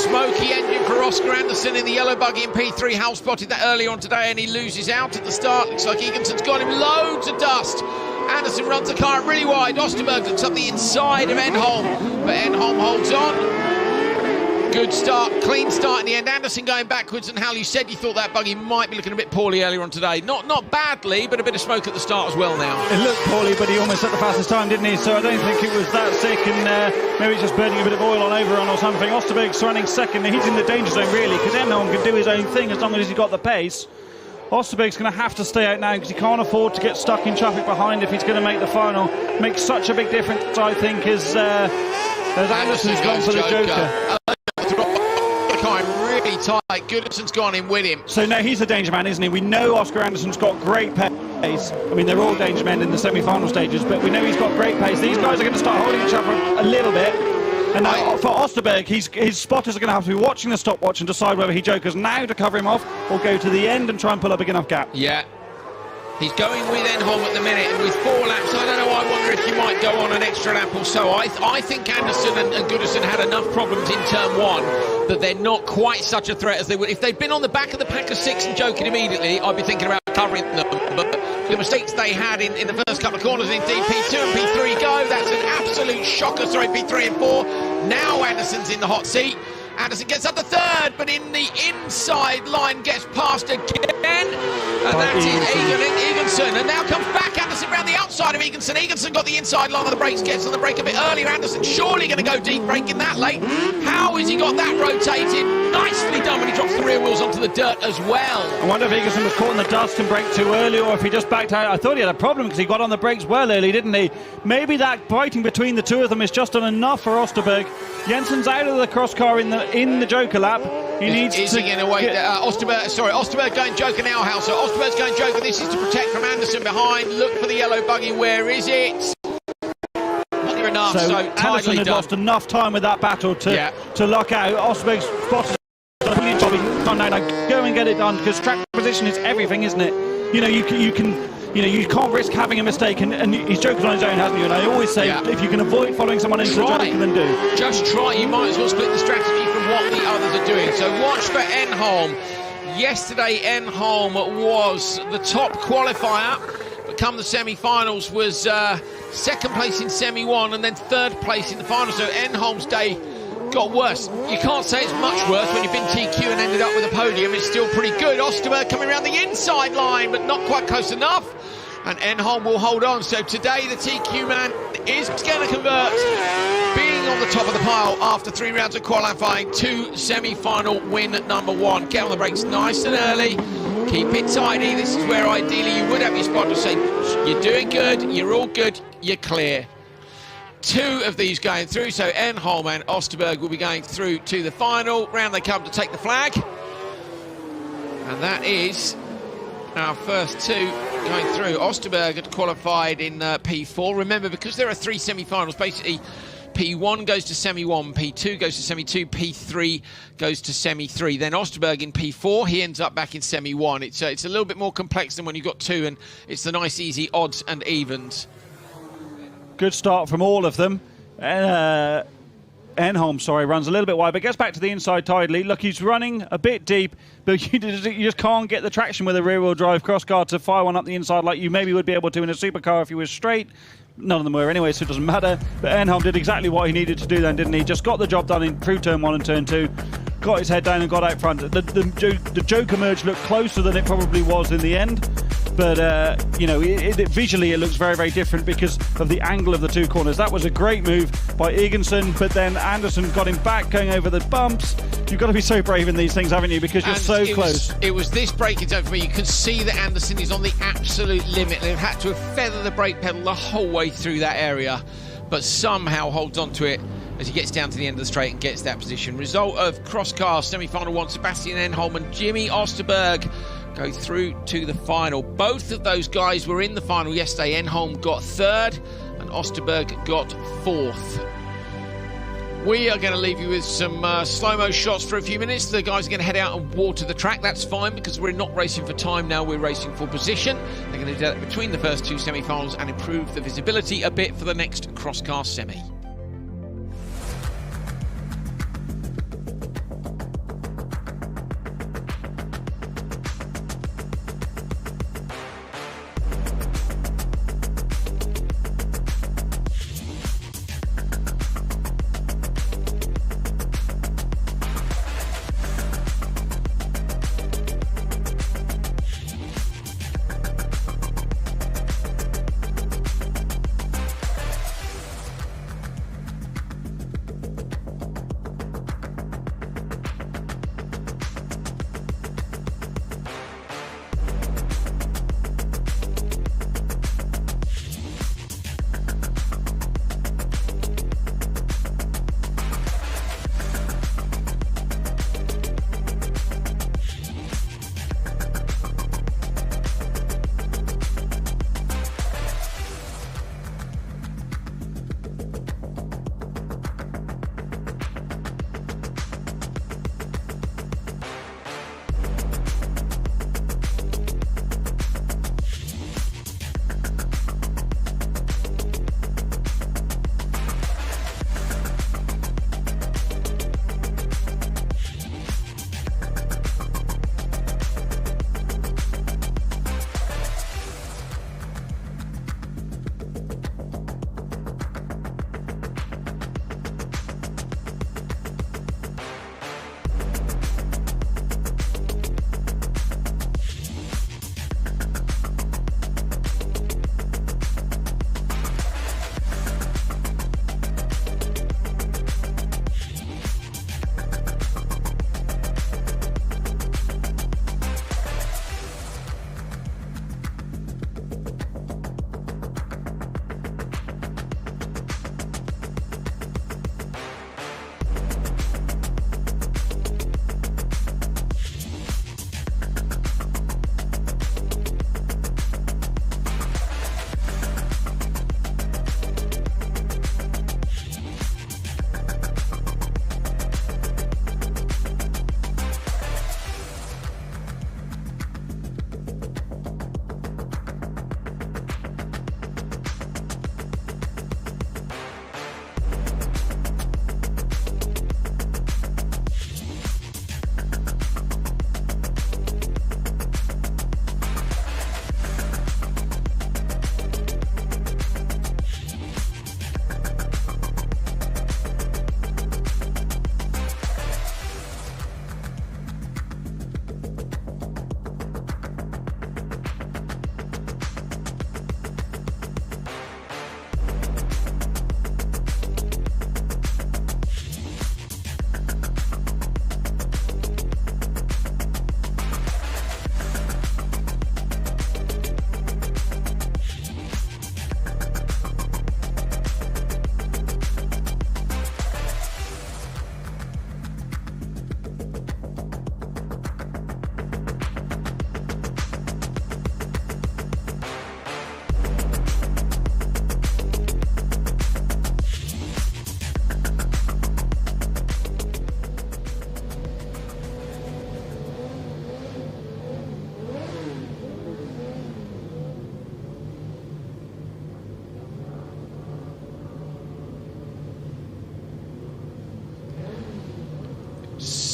smoky engine for Oscar Anderson in the yellow buggy in P3. Hal spotted that earlier on today and he loses out at the start. Looks like Egansson's got him loads of dust. Anderson runs the car really wide. Osterberg looks up the inside of Enholm, but Enholm holds on. Good start, clean start in the end. Anderson going backwards, and Hal, you said you thought that buggy might be looking a bit poorly earlier on today. Not badly, but a bit of smoke at the start as well now. It looked poorly, but he almost set the fastest time, didn't he? So I don't think it was that sick, and maybe he's just burning a bit of oil on overrun or something. Osterberg's running second, and he's in the danger zone really, because Enholm can do his own thing as long as he's got the pace. Osterberg's going to have to stay out now because he can't afford to get stuck in traffic behind if he's going to make the final. Makes such a big difference, I think, as Anderson's gone for the Joker. Really tight. Goodison's gone in with him. So now he's a danger man, isn't he? We know Oscar Anderson's got great pace. I mean, they're all danger men in the semi-final stages, but we know he's got great pace. These guys are going to start holding each other a little bit. And now for Osterberg, his spotters are going to have to be watching the stopwatch and decide whether he jokers now to cover him off or go to the end and try and pull a big enough gap. Yeah. He's going with Enholm at the minute, and with 4 laps, I don't know, I wonder if you might go on an extra lap or so. I think Anderson and Goodison had enough problems in turn 1 that they're not quite such a threat as they would. If they'd been on the back of the pack of 6 and joking immediately, I'd be thinking about covering them. But the mistakes they had in the first couple of corners, indeed P2 and P3 go, that's an absolute shocker. Sorry, P3 and 4. Now Anderson's in the hot seat. Anderson gets up to 3rd, but in the inside line gets past again. And that is Eganson. And now comes back Anderson round the outside of Eganson. Eganson got the inside line of the brakes, gets on the brake a bit earlier. Anderson surely going to go deep braking that late. How has he got that rotated? Nicely done when he drops the rear wheels onto the dirt as well. I wonder if Eganson was caught in the dust and braked too early, or if he just backed out. I thought he had a problem because he got on the brakes well early, didn't he? Maybe that fighting between the two of them is just done enough for Osterberg. Jensen's out of the cross car in the Joker lap. He needs to get away. Osterberg going Joker now, Hal. So Osterberg's going Joker. This is to protect from Anderson behind. Look for the yellow buggy. Where is it? Not near enough. So Anderson had lost enough time with that battle to lock out. Osterberg's spotters done a brilliant job. Now go and get it done, because track position is everything, isn't it? You know, you can't risk having a mistake, and he's Joker's on his own, hasn't he? And I always say, if you can avoid following someone into the Joker, then do. Just try. You might as well split the strategy from what the others are doing. So watch for Enholm. Yesterday, Enholm was the top qualifier, but come the semi-finals was 2nd place in semi-1 and then 3rd place in the final. So Enholm's day got worse. You can't say it's much worse when you've been TQ and ended up with a podium. It's still pretty good. Osterberg coming around the inside line, but not quite close enough. And Enholm will hold on. So today the TQ man is going to convert, being on the top of the pile after 3 rounds of qualifying to semi-final win number 1. Get on the brakes nice and early. Keep it tidy. This is where ideally you would have your spotter say, you're doing good, you're all good, you're clear. 2 of these going through, so Enholm and Osterberg will be going through to the final. Round they come to take the flag. And that is our first 2 going through. Osterberg had qualified in P4. Remember, because there are 3 semi-finals, basically P1 goes to semi-1, P2 goes to semi-2, P3 goes to semi-3. Then Osterberg in P4, he ends up back in semi-1. It's a little bit more complex than when you've got 2, and it's the nice, easy odds and evens. Good start from all of them. Enholm, runs a little bit wide, but gets back to the inside tidily. Look, he's running a bit deep, but you just can't get the traction with a rear-wheel drive crosscar to fire one up the inside like you maybe would be able to in a supercar if you were straight. None of them were anyway, so it doesn't matter. But Enholm did exactly what he needed to do then, didn't he? Just got the job done through turn 1 and turn 2. Got his head down and got out front. The Joker merge looked closer than it probably was in the end. But, visually it looks very, very different because of the angle of the 2 corners. That was a great move by Eganson, but then Anderson got him back going over the bumps. You've got to be so brave in these things, haven't you? Because you're so close. It was this braking zone for me. You can see that Anderson is on the absolute limit. They've had to feather the brake pedal the whole way through that area, but somehow holds on to it as he gets down to the end of the straight and gets that position. Result of cross-car semi-final 1, Sebastian Enholm and Jimmy Osterberg go through to the final. Both of those guys were in the final yesterday. Enholm got 3rd and Osterberg got 4th. We are going to leave you with some slow-mo shots for a few minutes. The guys are going to head out and water the track. That's fine because we're not racing for time now, we're racing for position. They're going to do that between the first 2 semi-finals and improve the visibility a bit for the next cross-car semi.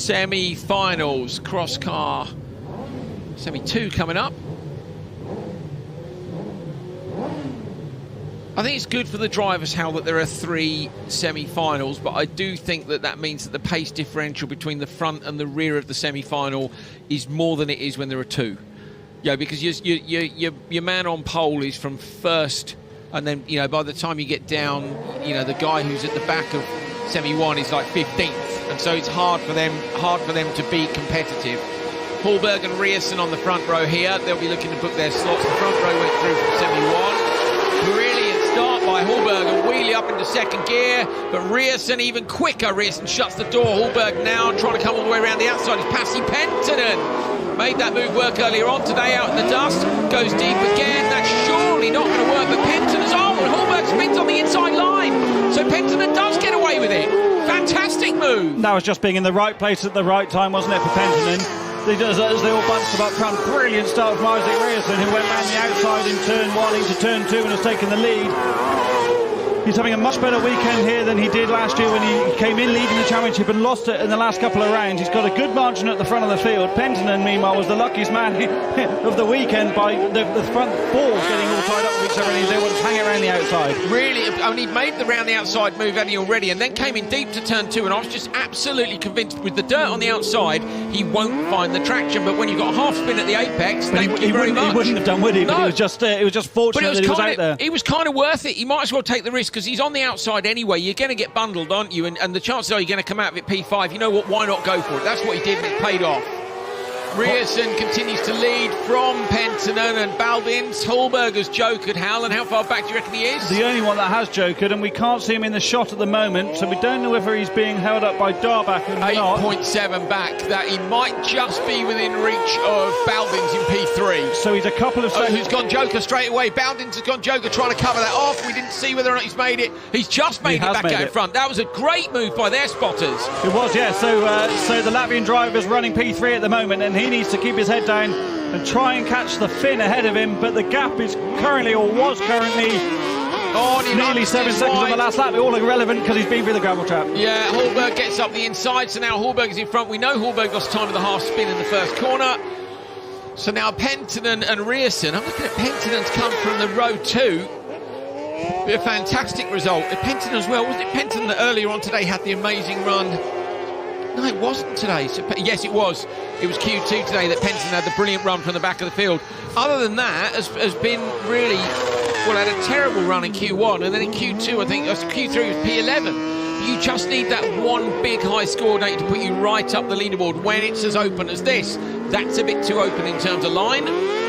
semi-finals. Cross car semi-2 coming up. I think it's good for the drivers, Hal, that there are 3 semi-finals, but I do think that means that the pace differential between the front and the rear of the semi-final is more than it is when there are 2. Yeah, because your man on pole is from first, and then, you know, by the time you get down, you know, the guy who's at the back of semi-1 is like 15th, and so it's hard for them to be competitive. Hallberg and Rierson on the front row here. They'll be looking to book their slots. The front row went through from semi-1. Brilliant start by Hallberg, and wheelie up into second gear, but Rierson even quicker. Rierson shuts the door. Hallberg now trying to come all the way around the outside. It's Pasi Penttinen. Made that move work earlier on today out in the dust. Goes deep again. That's surely not going to work, but Penttinen's on, and Hallberg spins on the inside line. So Penttinen does get away with it. Fantastic move. That was just being in the right place at the right time, wasn't it, for Penttinen? As they all bunched him up front. Brilliant start from Isaac Rierson, who went round the outside in turn 1 into turn 2 and has taken the lead. He's having a much better weekend here than he did last year when he came in leading the championship and lost it in the last couple of rounds. He's got a good margin at the front of the field. Penttinen, meanwhile, was the luckiest man of the weekend by the front 4 getting all tied up with each other, and he's able to hang it around the outside. Really, I mean, he made the round the outside move already, and then came in deep to turn 2, and I was just absolutely convinced with the dirt on the outside he won't find the traction. But when you've got a half spin at the apex, thank you very much. He wouldn't have done, would he? No. But it was just fortunate that he was out there. It was kind of worth it. He might as well take the risk, because he's on the outside anyway. You're going to get bundled, aren't you? And the chances are you're going to come out of it P5. You know what? Why not go for it? That's what he did, and it paid off. Rierson continues to lead from Penttinen and Baldwin's. Hallberger's jokered, Hal, and how far back do you reckon he is? The only one that has jokered, and we can't see him in the shot at the moment, so we don't know whether he's being held up by Darbach or not. 8.7 back, that he might just be within reach of Baldwin's in P3. So he's a couple of seconds. Who's gone joker straight away. Baldwin's has gone joker, trying to cover that off. We didn't see whether or not he's made it. He's just made it back out in front. That was a great move by their spotters. It was, yeah. So the Latvian driver's running P3 at the moment, and he needs to keep his head down and try and catch the Finn ahead of him, but the gap is currently, or was currently, nearly 7 seconds on the last lap. All irrelevant because he's been through the gravel trap. Yeah, Hallberg gets up the inside, so now Hallberg is in front. We know Hallberg lost time of the half spin in the first corner. So now Penttinen and Rierson. I'm looking at Penttinen's come from the row 2. A fantastic result. Penttinen as well. Wasn't it Penttinen that earlier on today had the amazing run? No, it wasn't today. So, yes, it was. It was Q2 today that Penttinen had the brilliant run from the back of the field. Other than that, has been really, well, had a terrible run in Q1, and then in Q2, I think, Q3 was P11. You just need that one big high score day to put you right up the leaderboard when it's as open as this. That's a bit too open in terms of line.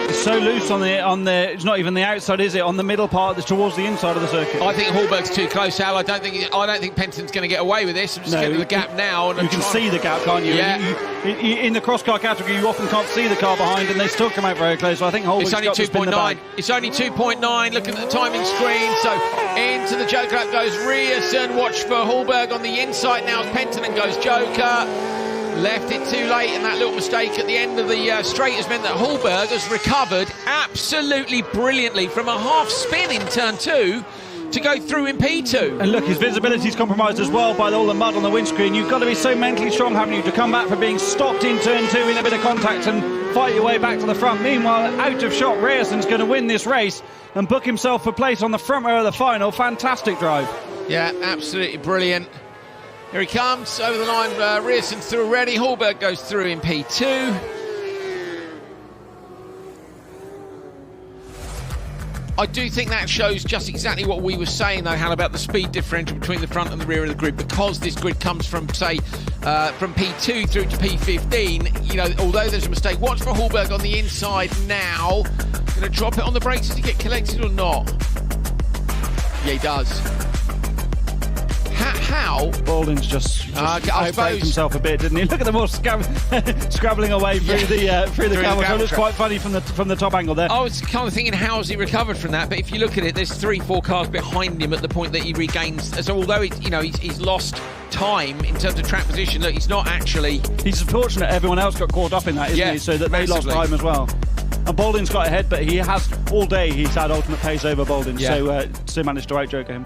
It's so loose on the it's not even the outside, is it? On the middle part, towards the inside of the circuit. I think Hallberg's too close, Hal. I don't think Penttinen's going to get away with this. I'm just getting the gap now. And you can see the gap, can't you? Yeah. In the cross-car category, you often can't see the car behind, and they still come out very close. So I think Hallberg's got to spin the bag. It's only 2.9. Looking at the timing screen. So into the joker lap goes Rierson. Watch for Hallberg on the inside now as Penttinen goes joker. Left it too late, and that little mistake at the end of the straight has meant that Hallberg has recovered absolutely brilliantly from a half spin in turn 2 to go through in P2. And look, his visibility's compromised as well by all the mud on the windscreen. You've got to be so mentally strong, haven't you, to come back from being stopped in turn 2 in a bit of contact and fight your way back to the front. Meanwhile, out of shot, Rierson's going to win this race and book himself a place on the front row of the final. Fantastic drive. Yeah, absolutely brilliant. Here he comes, over the line, Rierson through already, Hallberg goes through in P2. I do think that shows just exactly what we were saying, though, Hal, about the speed differential between the front and the rear of the grid, because this grid comes from, say, from P2 through to P15. You know, although there's a mistake, watch for Hallberg on the inside now. Going to drop it on the brakes. Does he get collected or not? Yeah, he does. How? Baldwin's just outbraked himself a bit, didn't he? Look at them all scrabbling away through the camel. So it looks quite funny from the top angle there. I was kind of thinking, how has he recovered from that? But if you look at it, there's 3-4 cars behind him at the point that he regains. So although he's lost time in terms of track position, look, he's not actually. He's fortunate everyone else got caught up in that, isn't he? So that they lost time as well. And Baldwin's got ahead, but he has all day. He's had ultimate pace over Baldwin, so managed to out-joker him.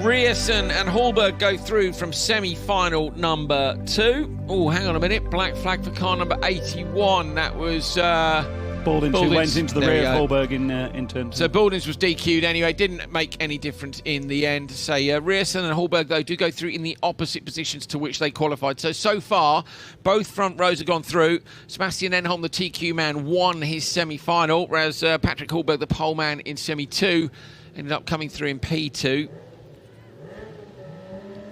Ryerson and Hallberg go through from semi-final number 2. Oh, hang on a minute. Black flag for car number 81. That was... Baldwins, who went into the rear of Hallberg in turn 2. So Baldwins was DQ'd anyway, didn't make any difference in the end. Ryerson and Hallberg, though, do go through in the opposite positions to which they qualified. So far, both front rows have gone through. Sebastian Enholm, the TQ man, won his semi-final, whereas Patrick Hallberg, the pole man in semi-2, ended up coming through in P2.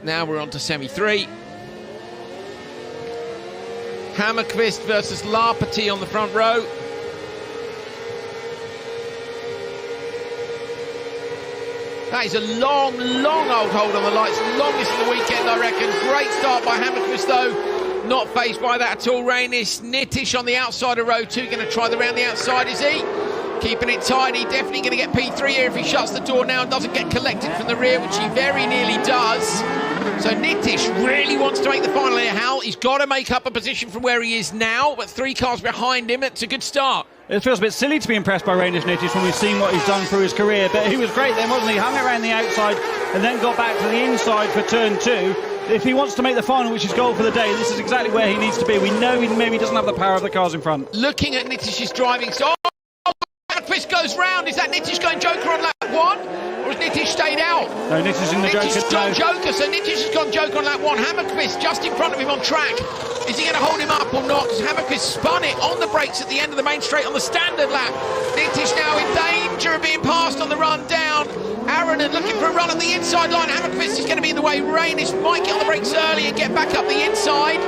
Now we're on to semi-3. Hammerqvist versus Larpety on the front row. That is a long, long old hold on the lights. Longest of the weekend, I reckon. Great start by Hammerqvist, though. Not fazed by that at all. Rainis, Nitish on the outside of row 2. Going to try the round the outside, is he? Keeping it tidy. Definitely going to get P3 here if he shuts the door now and doesn't get collected from the rear, which he very nearly does. So Nitish really wants to make the final here, Hal. He's got to make up a position from where he is now, but 3 cars behind him. It's a good start. It feels a bit silly to be impressed by Rainis Nitish when we've seen what he's done through his career, but he was great then, wasn't he? Hung around the outside and then got back to the inside for turn 2. If he wants to make the final, which is goal for the day, this is exactly where he needs to be. We know he maybe doesn't have the power of the cars in front. Looking at Nitish's driving style, Hammerqvist goes round. Is that Nitish going Joker on lap 1? Or has Nitish stayed out? No, Nitish in the Joker. Nitish has gone Joker, so Nitish has gone Joker on lap 1. Hammerqvist just in front of him on track. Is he going to hold him up or not? Because Hammerqvist spun it on the brakes at the end of the main straight on the standard lap. Nitish now in danger of being passed on the run down. Aronen looking for a run on the inside line. Hammerqvist is going to be in the way. Rainis might get on the brakes early and get back up the inside,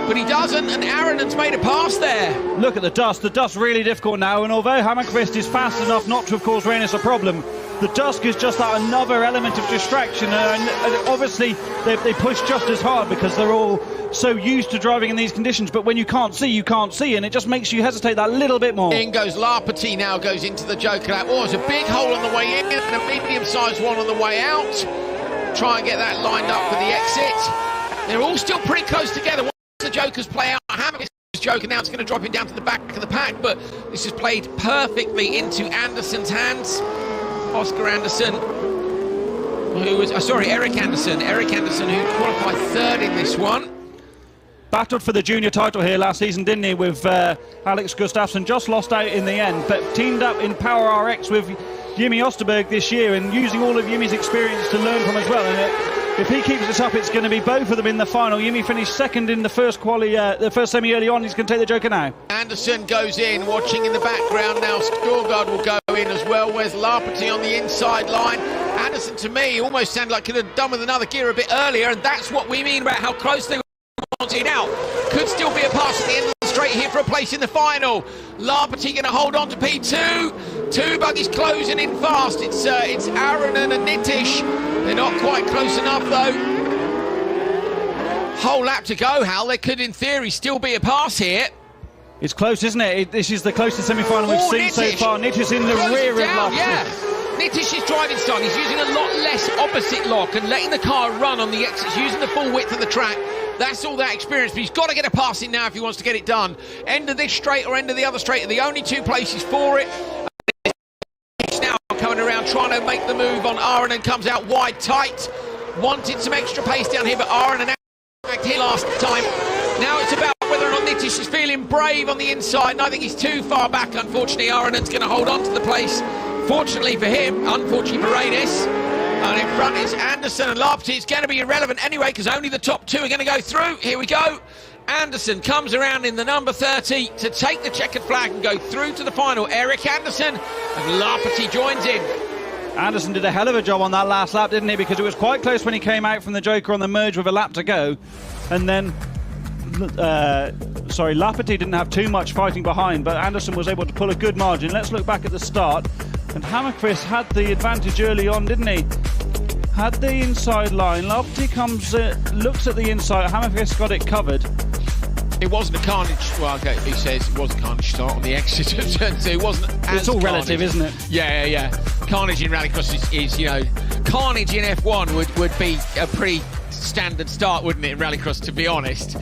but he doesn't, and Aronen's made a pass there. Look at the dust. The dust's really difficult now, and although Hammerqvist is fast enough not to have caused Rainis a problem, the dusk is just another element of distraction, and obviously they push just as hard because they're all so used to driving in these conditions, but when you can't see, you can't see, and it just makes you hesitate that little bit more. In goes Larpety now, goes into the Joker lap. Oh, there's a big hole on the way in and a medium-sized one on the way out. Try and get that lined up for the exit. They're all still pretty close together. Once the Jokers play out, Hammerqvist's Joker now, it's going to drop him down to the back of the pack, but this is played perfectly into Anderson's hands. Oscar Anderson, who was, Eric Anderson. Eric Anderson, who qualified 3rd in this one. Battled for the junior title here last season, didn't he, with Alex Gustafsson. Just lost out in the end, but teamed up in Power RX with Jimmy Osterberg this year and using all of Jimmy's experience to learn from as well. And if he keeps this up, it's going to be both of them in the final. Jimmy finished 2nd in the first the first semi early on. He's going to take the Joker now. Anderson goes in, watching in the background now. Storgard will go in as well. Where's Larpety on the inside line? Anderson, to me, almost sounded like could have done with another gear a bit earlier, and that's what we mean about how close they were. Now could still be a pass at the end of the straight here for a place in the final. Larpety going to hold on to P2. 2 buggies closing in fast. It's Aronen and Nitish. They're not quite close enough though. Whole lap to go, Hal. There could, in theory, still be a pass here. It's close, isn't it? This is the closest semi-final we've seen so far. Nitish in the rear of Larpety. Yeah. Nitish's driving style, he's using a lot less opposite lock and letting the car run on the exits, using the full width of the track. That's all that experience, but he's got to get a pass in now if he wants to get it done. End of this straight or end of the other straight are the only 2 places for it. Now coming around trying to make the move on Aronen, comes out wide tight. Wanted some extra pace down here, but Aronen out here last time. Now it's about whether or not Nitish is feeling brave on the inside, and I think he's too far back. Unfortunately, Aronen's going to hold on to the place. Fortunately for him, unfortunately for Rainis. And in front is Anderson and Larpety. It's going to be irrelevant anyway because only the top 2 are going to go through. Here we go. Anderson comes around in the number 30 to take the checkered flag and go through to the final. Eric Anderson and Larpety joins in. Anderson did a hell of a job on that last lap, didn't he? Because it was quite close when he came out from the Joker on the merge with a lap to go. And then, Larpety didn't have too much fighting behind, but Anderson was able to pull a good margin. Let's look back at the start. And Hammerqvist had the advantage early on, didn't he? Had the inside line. Larpety comes, looks at the inside. Hammerqvist got it covered. It wasn't a carnage. Well, okay, he says it was a carnage start on the exit of turn 2. It wasn't. It's all relative, isn't it? Yeah. Carnage in Rallycross is, you know, carnage in F1 would be a pretty standard start, wouldn't it, in Rallycross? To be honest,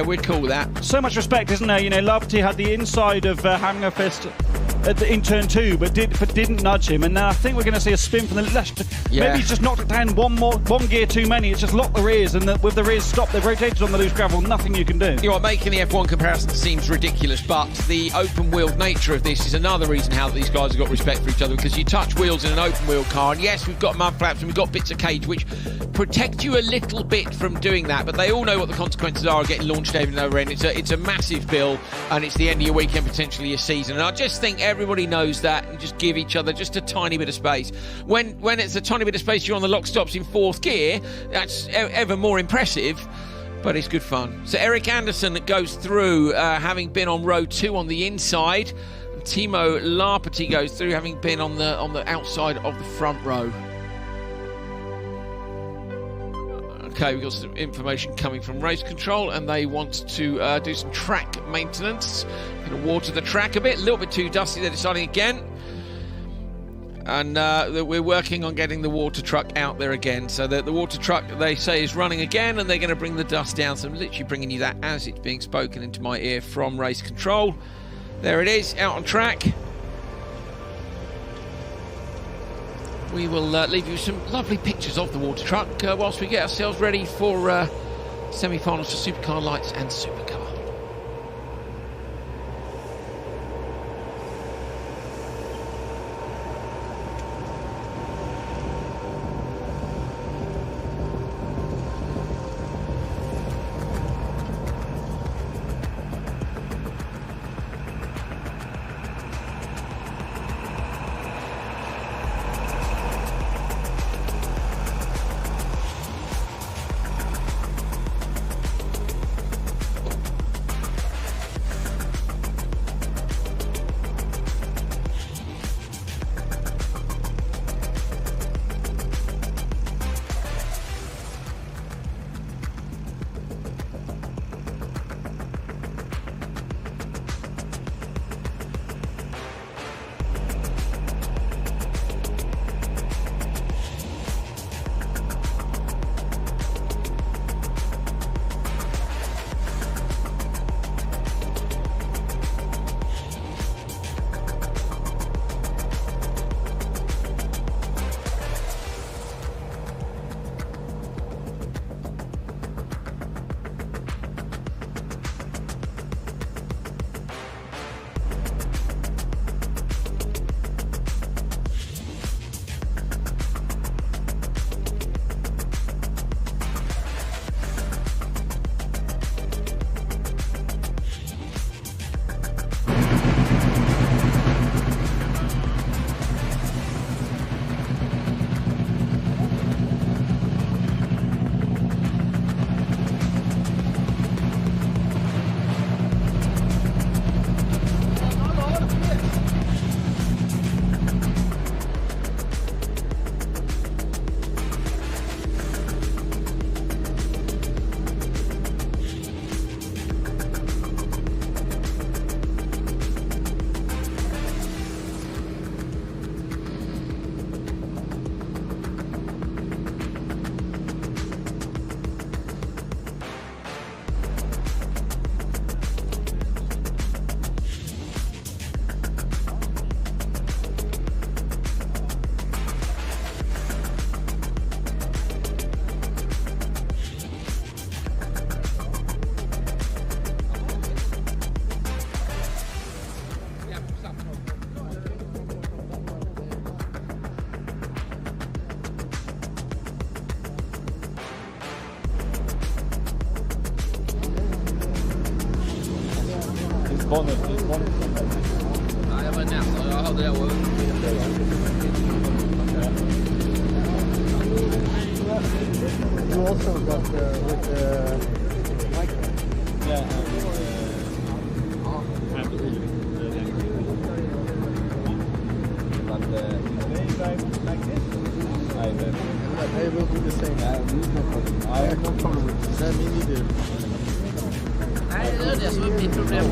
we'd call that. So much respect, isn't there? You know, Larpety had the inside of Hammerqvist in turn 2, but didn't nudge him. And now I think we're going to see a spin from the left. Yeah. Maybe he's just knocked it down one gear too many. It's just locked the rears, and with the rears stopped, they've rotated on the loose gravel. Nothing you can do. You know what, making the F1 comparison seems ridiculous, but the open-wheeled nature of this is another reason how these guys have got respect for each other, because you touch wheels in an open-wheel car, and yes, we've got mud flaps and we've got bits of cage which protect you a little bit from doing that, but they all know what the consequences are of getting launched over and over again. It's a massive bill, and it's the end of your weekend, potentially your season, and I just think everybody knows that, and just give each other just a tiny bit of space. When it's a tiny bit of space, you're on the lock stops in 4th gear, that's ever more impressive, but it's good fun. So Eric Anderson goes through, having been on row 2 on the inside. Timo Larpety goes through, having been on the outside of the front row. Okay, we've got some information coming from race control, and they want to do some track maintenance. Going to water the track a bit, a little bit too dusty, they're deciding again. And we're working on getting the water truck out there again. So the water truck, they say, is running again, and they're going to bring the dust down. So I'm literally bringing you that as it's being spoken into my ear from race control. There it is, out on track. We will leave you some lovely pictures of the water truck whilst we get ourselves ready for semi-finals for Supercar Lights and Supercar. bonnet. Nej, jag var nästan. Jag hade det. You also got with the micro. Yeah. Like this? I will do the same. I have no problem with that. Me neither. Nej, det är det som är mitt problem.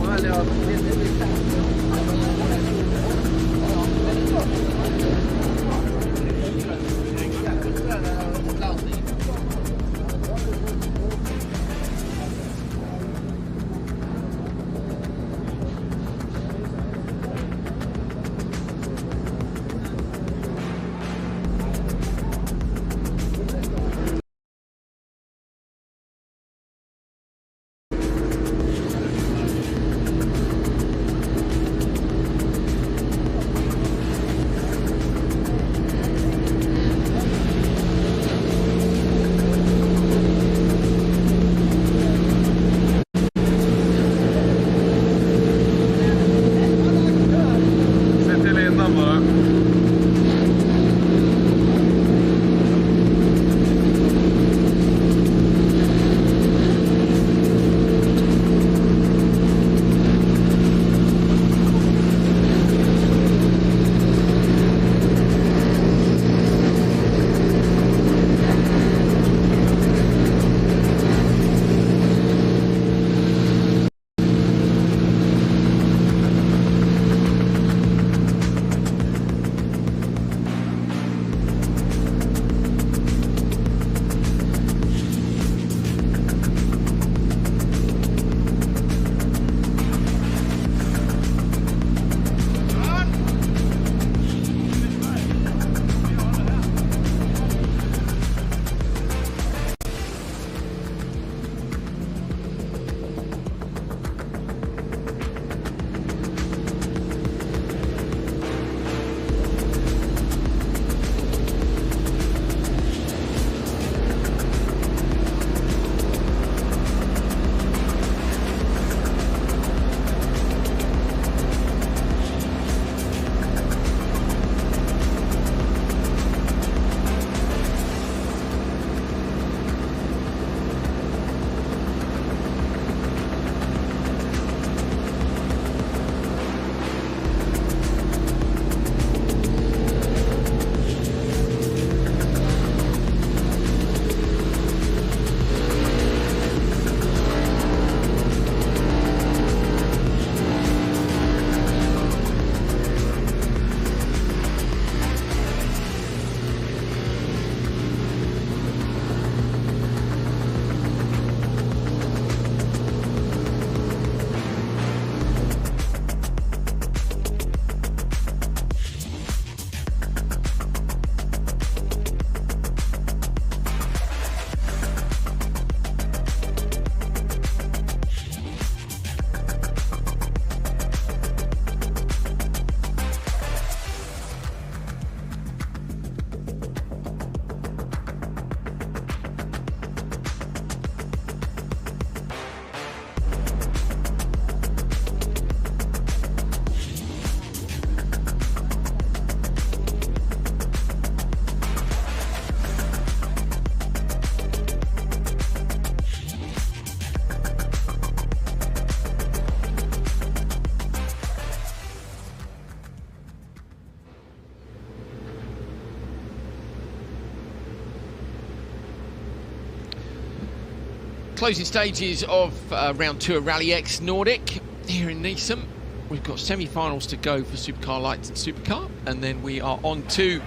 Closing stages of round 2 of RallyX Nordic here in Nysum. We've got semi-finals to go for Supercar Lights and Supercar, and then we are on to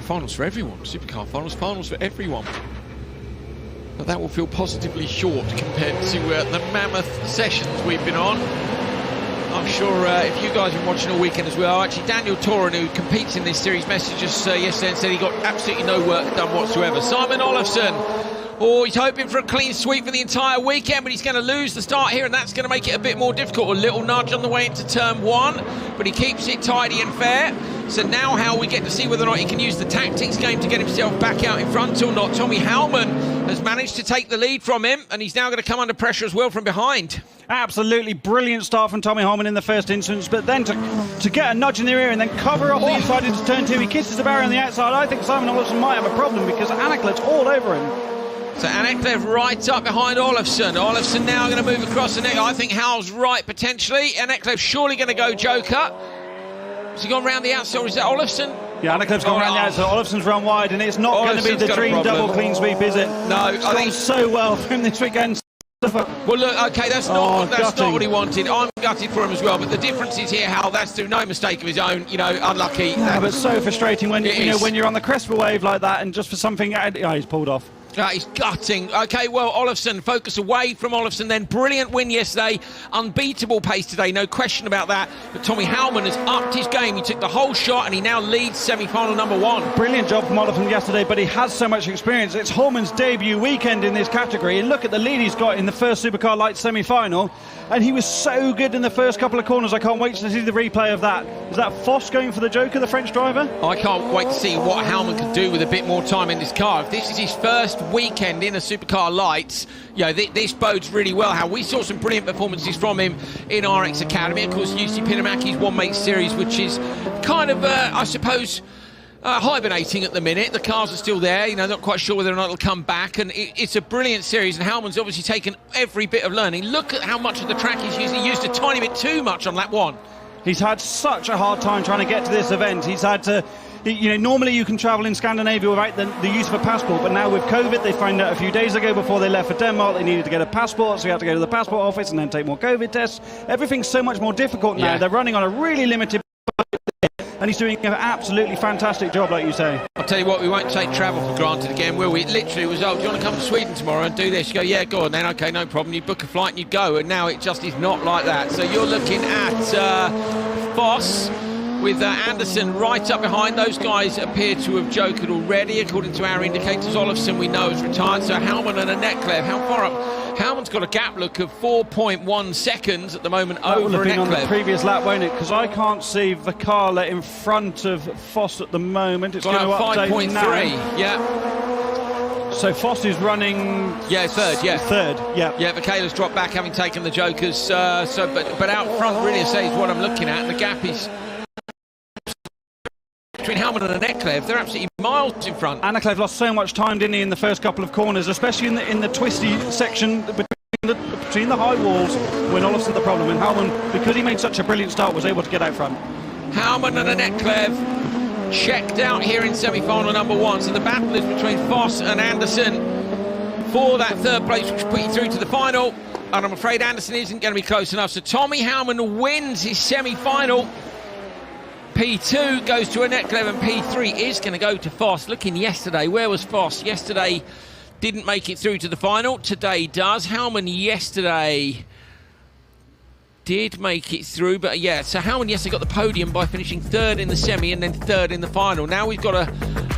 finals for everyone. Supercar finals for everyone. But that will feel positively short compared to the mammoth sessions we've been on. I'm sure if you guys have been watching all weekend as well. Actually, Daniel Toren, who competes in this series, messaged us yesterday and said he got absolutely no work done whatsoever. Simon Olafsson, he's hoping for a clean sweep for the entire weekend, but he's going to lose the start here, and that's going to make it a bit more difficult. A little nudge on the way into turn 1, but he keeps it tidy and fair. So now how we get to see whether or not he can use the tactics game to get himself back out in front or not. Tommy Howman has managed to take the lead from him, and he's now going to come under pressure as well from behind. Absolutely brilliant start from Tommy Howman in the first instance, but then to get a nudge in the rear and then cover up the inside into turn 2, he kisses the barrier on the outside. I think Simon Olafsson might have a problem because Anekle's all over him. So Aneklev right up behind Olafsson. Olafsson now going to move across the neck. I think Hal's right potentially. Aneklev surely going to go Joker. Has he gone round the outside, or is that Olafsson? Yeah, Anaklev's gone round the outside. Olafsson's run wide, and it's not going to be the dream double clean sweep, is it? No, it's gone so well for him this weekend. Well, look, okay, that's not what he wanted. I'm gutted for him as well, but the difference is here, Hal, that's through no mistake of his own, unlucky. Yeah, but so frustrating when when you're on the crest of a wave like that, and just for something, he's pulled off. He's gutting. Okay, well, Olafsson, focus away from Olafsson then. Brilliant win yesterday. Unbeatable pace today, no question about that. But Tommy Howman has upped his game. He took the whole shot and he now leads semi-final number 1. Brilliant job from Olafsson yesterday, but he has so much experience. It's Howman's debut weekend in this category. And look at the lead he's got in the first Supercar Lights semi-final. And he was so good in the first couple of corners. I can't wait to see the replay of that. Is that Foss going for the Joker, the French driver? I can't wait to see what Howman can do with a bit more time in this car. If this is his first weekend in a Supercar Lights, this bodes really well. How we saw some brilliant performances from him in RX Academy. Of course, UC Pinamaki's One Mate Series, which is kind of, I suppose, hibernating at the minute. The cars are still there, not quite sure whether or not it'll come back, and it's a brilliant series, and Howman's obviously taken every bit of learning. Look at how much of the track he's used. He used a tiny bit too much on lap 1. He's had such a hard time trying to get to this event. He's had to, normally you can travel in Scandinavia without the use of a passport, but now with COVID, they found out a few days ago before they left for Denmark, they needed to get a passport, so he had to go to the passport office and then take more COVID tests. Everything's so much more difficult now. They're running on a really limited and he's doing an absolutely fantastic job, like you say. I'll tell you what, we won't take travel for granted again, will we? It literally was, do you want to come to Sweden tomorrow and do this? You go, yeah, go on then, okay, no problem. You book a flight and you go, and now it just is not like that. So you're looking at Foss with Anderson right up behind. Those guys appear to have jokered already, according to our indicators. Olafsson, we know, is retired, so Howman and Aneklev, how far up? Howman's got a gap look of 4.1 seconds at the moment over Aneklev. On the previous lap, won't it? Because I can't see Vakala in front of Foss at the moment. It's going to update 5.3, yeah. So Foss is running... third, yeah. Yeah, Vakala's dropped back, having taken the Jokers. But out front, really, I say, is what I'm looking at. And the gap is... between Howman and Aneklev, they're absolutely miles in front. Aneklev lost so much time, didn't he, in the first couple of corners, especially in the twisty section between the high walls when Olafsson had the problem. And Howman, because he made such a brilliant start, was able to get out front. Howman and Aneklev checked out here in semi-final number 1. So the battle is between Foss and Anderson for that third place, which will put you through to the final. And I'm afraid Anderson isn't going to be close enough. So Tommy Howman wins his semi-final. P2 goes to Aneklev, and P3 is going to go to Foss. Looking yesterday, where was Foss? Yesterday didn't make it through to the final. Today does. Howman yesterday did make it through, but so Howman yesterday got the podium by finishing 3rd in the semi and then 3rd in the final. Now we've got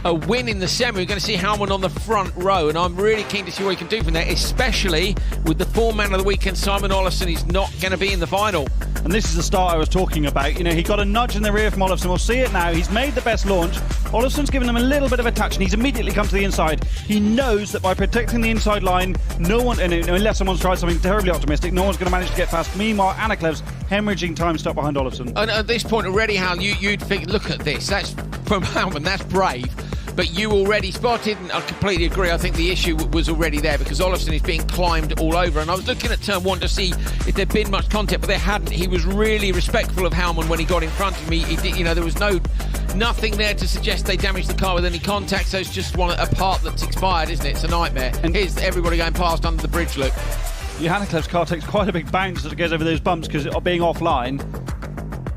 a win in the semi. We're going to see Howman on the front row, and I'm really keen to see what he can do from there, especially with the foreman of the weekend, Simon Olafsson. He's not going to be in the final. And this is the start I was talking about. He got a nudge in the rear from Olafsson. We'll see it now. He's made the best launch. Olafsson's given him a little bit of a touch, and he's immediately come to the inside. He knows that by protecting the inside line, no one, unless someone's tried something terribly optimistic, no one's going to manage to get past. Meanwhile, Anaklev's hemorrhaging time stop behind Olafsson. And at this point already, Hal, you'd think, look at this. That's from Howman. That's brave. But you already spotted, and I completely agree, I think the issue was already there because Olafsson is being climbed all over. And I was looking at turn 1 to see if there'd been much contact, but there hadn't. He was really respectful of Howman when he got in front of me. He did, there was no Nothing there to suggest they damaged the car with any contact, so it's just a part that's expired, isn't it? It's a nightmare. And here's everybody going past under the bridge, look. Johanna Klev's car takes quite a big bounce as it goes over those bumps because of being offline.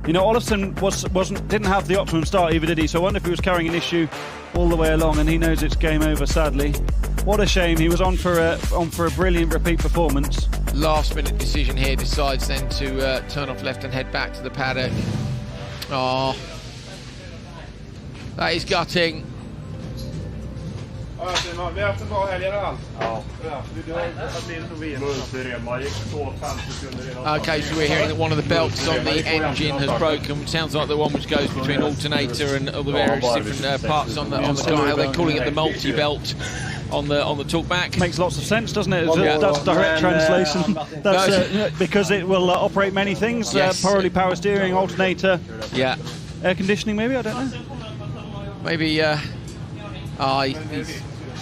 You know, Olafsson didn't have the optimum start either, did he? So I wonder if he was carrying an issue all the way along, and he knows it's game over, sadly. What a shame. He was on for a brilliant repeat performance. Last minute decision here, decides then to turn off left and head back to the paddock. Oh, that is gutting. Okay, so we're hearing that one of the belts on the engine has broken, which sounds like the one which goes between alternator and all the various different parts on the car. They're calling it the multi-belt on the talkback. Makes lots of sense, doesn't it? That's direct translation. That's because it will operate many things. Yes. Probably power steering, alternator. Yeah. Air conditioning, maybe, I don't know. Maybe he's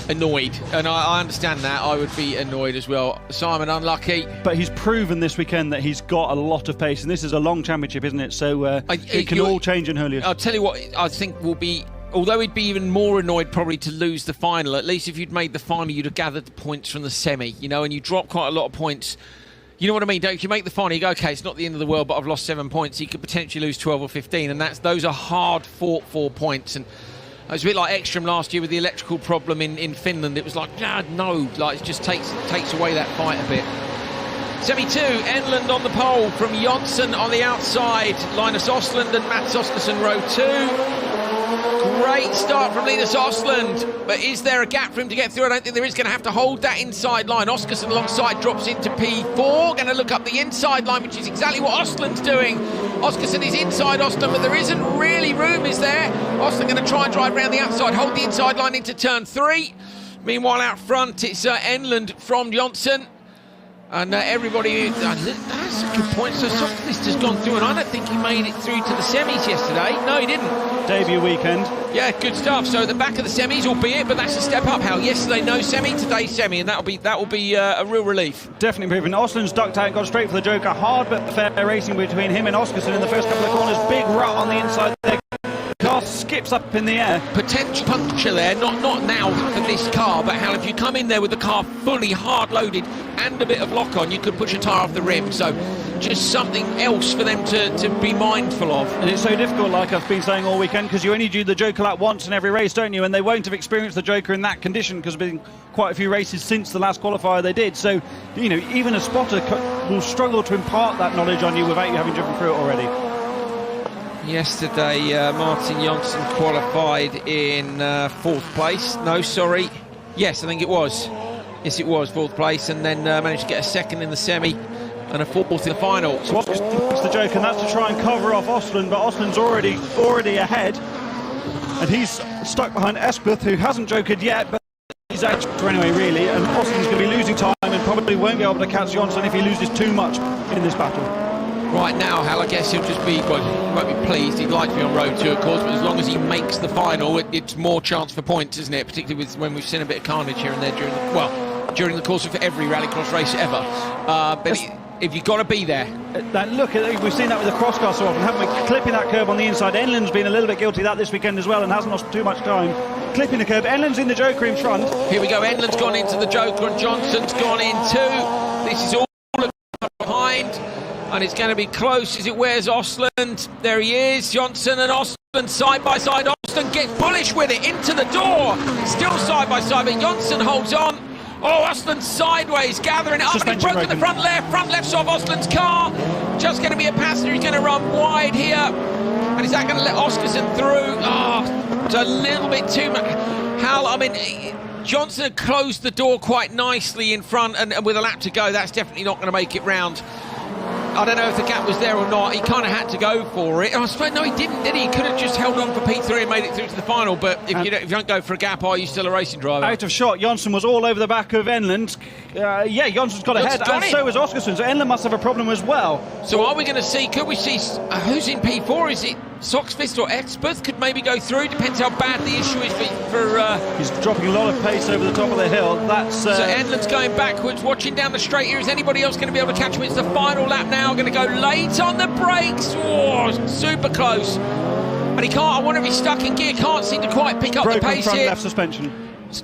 annoyed, and I understand that. I would be annoyed as well. Simon, unlucky. But he's proven this weekend that he's got a lot of pace, and this is a long championship, isn't it? So it can all change in Hurley. I'll tell you what, I think will be, although he'd be even more annoyed probably to lose the final, at least if you'd made the final, you'd have gathered the points from the semi, you know, and you drop quite a lot of points. You know what I mean? If you make the final, you go, okay, it's not the end of the world, but I've lost 7 points. He could potentially lose 12 or 15, and those are hard fought 4 points. And it was a bit like Ekström last year with the electrical problem in Finland. It was like, no, like it just takes away that fight a bit. Semi 2, Enlund on the pole from Jonsson on the outside. Linus Östlund and Mats Oskarsson row 2. Great start from Linus Östlund, but is there a gap for him to get through? I don't think there is. Going to have to hold that inside line. Oskarsson alongside drops into P4. Going to look up the inside line, which is exactly what Östlund's doing. Oskarsson is inside Östlund, but there isn't really room, is there? Östlund going to try and drive around the outside, hold the inside line into turn 3. Meanwhile, out front, it's Enlund from Jonsson. And everybody, that's a good point. So Softlist has gone through, and I don't think he made it through to the semis yesterday. No, he didn't. Debut weekend. Yeah, good stuff. So at the back of the semis, albeit, but that's a step up. Hal, yesterday no semi, today semi, and that will be a real relief. Definitely improving. Östlund's ducked out, got straight for the Joker. Hard but fair racing between him and Oskarsson in the first couple of corners. Big rut on the inside there. Car skips up in the air. Potential puncture there, not now for this car, but Hal, if you come in there with the car fully hard loaded and a bit of lock on, you could push a tyre off the rim. So just something else for them to be mindful of. And it's so difficult, like I've been saying all weekend, because you only do the Joker lap once in every race, don't you? And they won't have experienced the Joker in that condition because there's been quite a few races since the last qualifier they did. So, you know, even a spotter will struggle to impart that knowledge on you without you having driven through it already. Yesterday, Martin Jonsson qualified in 4th place. No, sorry. Yes, I think it was. Yes, it was 4th place, and then managed to get a 2nd in the semi and a 4th in the final. So it's the Joker, and that's to try and cover off Östlund, but Östlund's already ahead, and he's stuck behind Espeth, who hasn't jokered yet, but he's out anyway, really, and Östlund's going to be losing time and probably won't be able to catch Jonsson if he loses too much in this battle. Right now, Hal, I guess he'll just be, well, he won't be pleased. He'd like to be on road 2, of course, but as long as he makes the final, it's more chance for points, isn't it? Particularly when we've seen a bit of carnage here and there during the course of every rallycross race ever. But if you've got to be there. Look, we've seen that with the cross car so often, haven't we? Clipping that curb on the inside. Enlund's been a little bit guilty of that this weekend as well and hasn't lost too much time. Clipping the curb. Enlund's in the Joker in front. Here we go. Enlund's gone into the Joker and Jonsson's gone in too. This is all behind. And it's going to be close as it wears Östlund. There he is, Jonsson and Östlund side by side. Östlund gets bullish with it into the door. Still side by side, but Jonsson holds on. Oh, Östlund sideways, gathering it up. And he's broken the front left's off Östlund's car. Just going to be a passenger. He's going to run wide here. And is that going to let Oskarsson through? Oh, it's a little bit too much. Hal, I mean, Jonsson had closed the door quite nicely in front, and with a lap to go, that's definitely not going to make it round. I don't know if the gap was there or not. He kind of had to go for it. I suppose, no, he didn't, did he? He could have just held on for P3 and made it through to the final. But if you don't go for a gap, are you still a racing driver? Out of shot, Jonsson was all over the back of Enlund. Yeah, Jonsson's got ahead, and so is Oskarsson. So Enlund must have a problem as well. So are we going to see, could we see, who's in P4? Is it Soxfist or Expert? Could maybe go through, depends how bad the issue is for he's dropping a lot of pace over the top of the hill. That's so Enlund's going backwards, watching down the straight here. Is anybody else going to be able to catch him? It's the final lap now, going to go late on the brakes. Oh, super close. And And he can't, I wonder if he's stuck in gear, can't seem to quite pick up the pace front here. left suspension.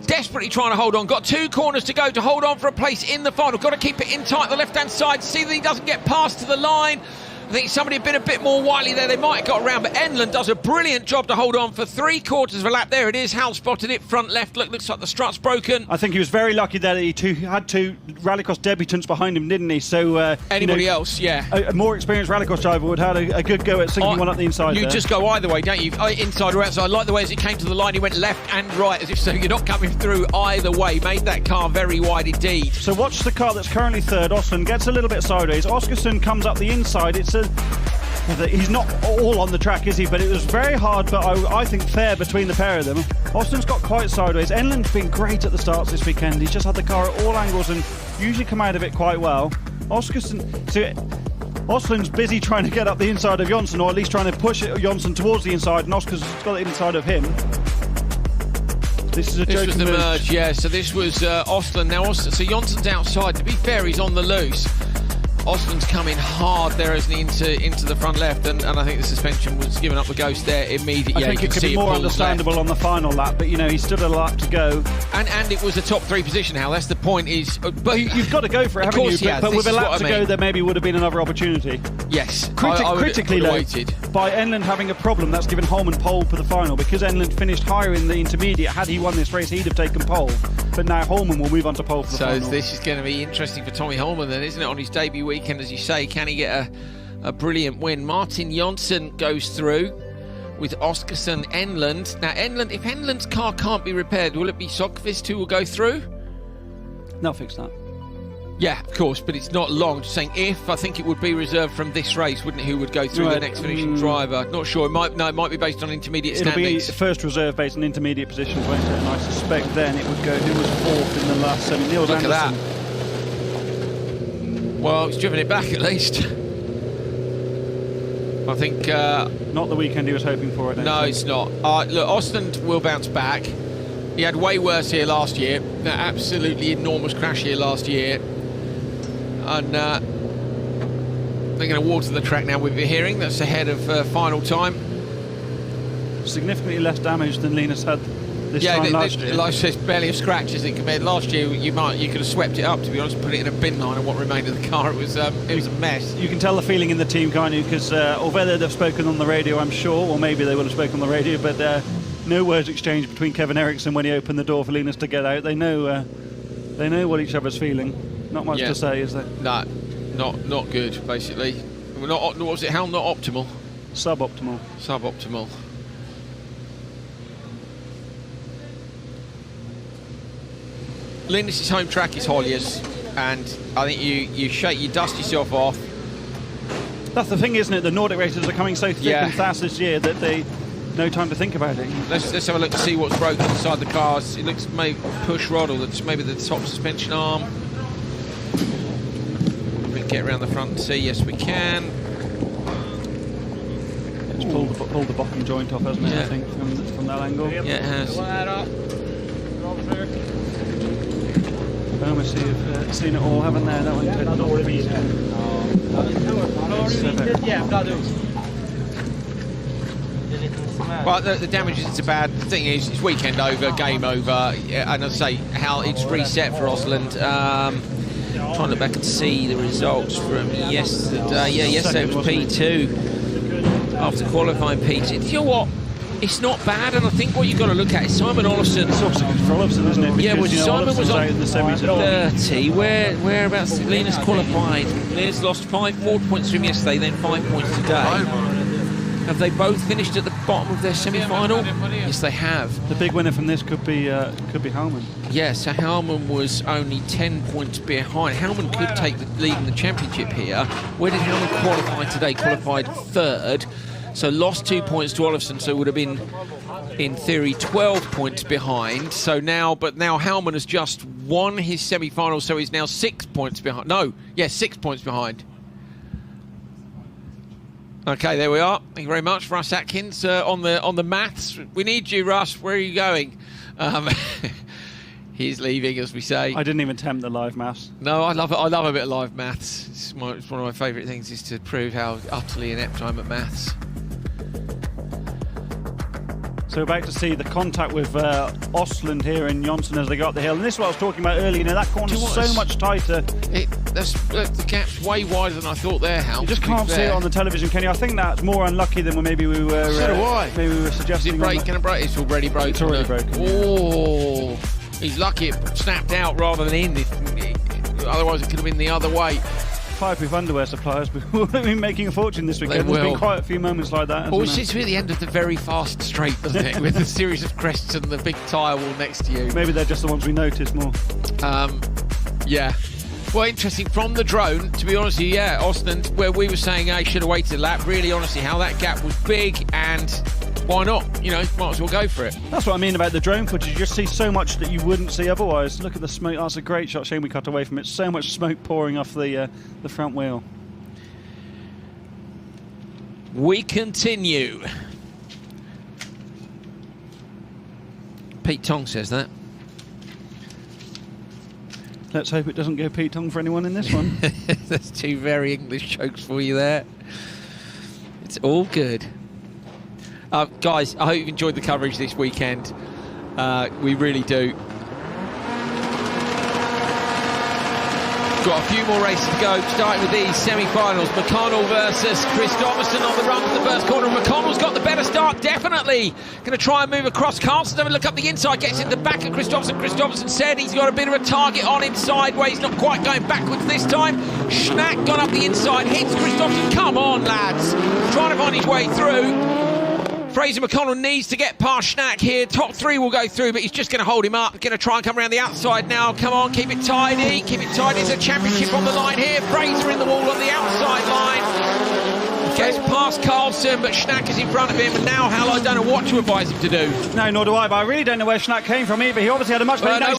Desperately trying to hold on. Got 2 corners to go to hold on for a place in the final. Got to keep it in tight on the left-hand side. See that he doesn't get past to the line. I think somebody had been a bit more wily there. They might have got around, but Enlund does a brilliant job to hold on for 3/4 of a lap. There it is. Hal spotted it. Front left. Looks like the strut's broken. I think he was very lucky there that he had 2 rallycross debutants behind him, didn't he? So anybody else, yeah. A more experienced rallycross driver would have had a good go at sinking one up the inside. You there. just go either way, don't you? Inside or outside. I like the way as it came to the line, he went left and right, as if so you're not coming through either way. Made that car very wide indeed. So watch the car that's currently third. Osland gets a little bit sideways. Oscarson comes up the inside. He's not all on the track, is he? But it was very hard, but I think fair between the pair of them. Austin's got quite sideways. Enland's been great at the starts this weekend. He's just had the car at all angles and usually come out of it quite well. Osland's busy trying to get up the inside of Jonsson, or at least trying to push Jonsson towards the inside, and Oscar's got it inside of him. This was the merge, yeah. So this was Osland. Now, so Jonsson's outside. To be fair, he's on the loose. Osland's coming hard there, isn't he, into the front left, and I think the suspension was giving up the ghost there immediately. I think it could be more understandable on the final lap, but he stood a lap to go. And it was a top 3 position, Hal. That's the point. But you've got to go for it, haven't you? But with a lap to go, there maybe would have been another opportunity. Yes. Critically, though, by Enland having a problem, that's given Holman pole for the final, because Enland finished higher in the intermediate. Had he won this race, he'd have taken pole. But now Holman will move on to pole for the final. So this is going to be interesting for Tommy Holman then, isn't it, on his debut weekend, as you say? Can he get a brilliant win? Martin Jonsson goes through with Oscarson, Enland. Now, if Enland's car can't be repaired, will it be Sogqvist who will go through? They'll fix that. Yeah, of course, but it's not long. Just saying, I think it would be reserved from this race, wouldn't it? Who would go through the next finishing driver? Not sure. It might be based on intermediate standings. It'll be first reserve based on intermediate positions, won't it? And I suspect then it would go. Who was 4th in the last semi? Niels Anderson. Look at that. Well, he's driven it back at least. I think... not the weekend he was hoping for, I don't think. It's not. Look, Ostland will bounce back. He had way worse here last year. That absolutely enormous crash here last year. And they're going to water the track now, we've been hearing. That's ahead of final time. Significantly less damage than Linus had this time last year. Like there's barely a scratch, as it compared last year. You could have swept it up, to be honest, put it in a bin line, and what remained of the car, it was a mess. You can tell the feeling in the team, can't you? Because although they've spoken on the radio, I'm sure, or maybe they would have spoken on the radio, but no words exchanged between Kevin Eriksson when he opened the door for Linus to get out. They know what each other's feeling. Not much to say, is there? No, not good, basically. What was it, Hal? Not optimal? Suboptimal. Suboptimal. Linus' home track is Holliers, and I think you dust yourself off. That's the thing, isn't it? The Nordic races are coming so thick and fast this year that they no time to think about it. Let's have a look to see what's broken inside the cars. It looks maybe push rod, or that's maybe the top suspension arm. We can get around the front and see. Yes, we can. It's pulled the bottom joint off, hasn't it? I think from that angle. Yeah, it has. Obviously, you've seen it all, haven't they? That one turned off the beat. Well, the damage isn't so bad. The thing is, it's weekend over, game over, and I say how it's reset for Osland. Trying to look back and see the results from yesterday. Yeah, yesterday it was P2 after qualifying P2. You know what? It's not bad, and I think what you've got to look at is Simon Olofsson. It's also good for Olofsson, isn't it? Because, yeah, well, Simon was on in the semis 30. Whereabouts Linus qualified? Linus lost 4 points from yesterday, then 5 points today. Have they both finished at the bottom of their semi-final? Yes, they have. The big winner from this could be Hellman. Yeah, so Hellman was only 10 points behind. Hellman could take the lead in the championship here. Where did Hellman qualify today? Qualified 3rd. So lost 2 points to Olofsson, so would have been, in theory, 12 points behind. So now Hellman has just won his semi-final, so he's now 6 points behind. 6 points behind. Okay, there we are. Thank you very much, Russ Atkins, on the maths. We need you, Russ. Where are you going? He's leaving, as we say. I didn't even attempt the live maths. No, I love it. I love a bit of live maths. It's one of my favourite things, is to prove how utterly inept I am at maths. So we're about to see the contact with Osland here and Jonsson as they go up the hill. And this is what I was talking about earlier. You know, that corner's so much tighter. The gap's way wider than I thought there, Hal. You just can't see it on the television, can you? I think that's more unlucky than maybe we were. So do I. Maybe we were suggesting. Is it break? Can it break? It's already broken. It's already broken. Oh, he's lucky it snapped out rather than in. Otherwise, it could have been the other way. Fireproof underwear suppliers will be making a fortune this weekend. There's been quite a few moments like that. Well, it's really the end of the very fast straight, doesn't it? With the series of crests and the big tyre wall next to you. Maybe they're just the ones we notice more. Yeah. Well, interesting. From the drone, to be honest with you, yeah, Osland, where we were saying I should have waited a lap, really honestly, how that gap was big, and why not? You know, might as well go for it. That's what I mean about the drone footage. You just see so much that you wouldn't see otherwise. Look at the smoke. That's a great shot. Shame we cut away from it. So much smoke pouring off the front wheel. We continue. Pete Tong says that. Let's hope it doesn't go Pete Tong for anyone in this one. There's two very English jokes for you there. It's all good. Guys, I hope you've enjoyed the coverage this weekend. We really do. Got a few more races to go, starting with these semi-finals. McConnell versus Kristoffersson on the run to the first corner. McConnell's got the better start, definitely. Going to try and move across. Carlson's having a look up the inside, gets in the back of Kristoffersson. Kristoffersson said he's got a bit of a target on him sideways, not quite going backwards this time. Schnack got up the inside, hits Kristoffersson. Come on, lads. Trying to find his way through. Fraser McConnell needs to get past Schnack here. Top three will go through, but he's just going to hold him up. Going to try and come around the outside now. Come on, keep it tidy. Keep it tidy. There's a championship on the line here. Fraser in the wall on the outside line. Gets past Carlson, but Schnack is in front of him. And now, Hal, I don't know what to advise him to do. No, nor do I, but I really don't know where Schnack came from either. He obviously had a much better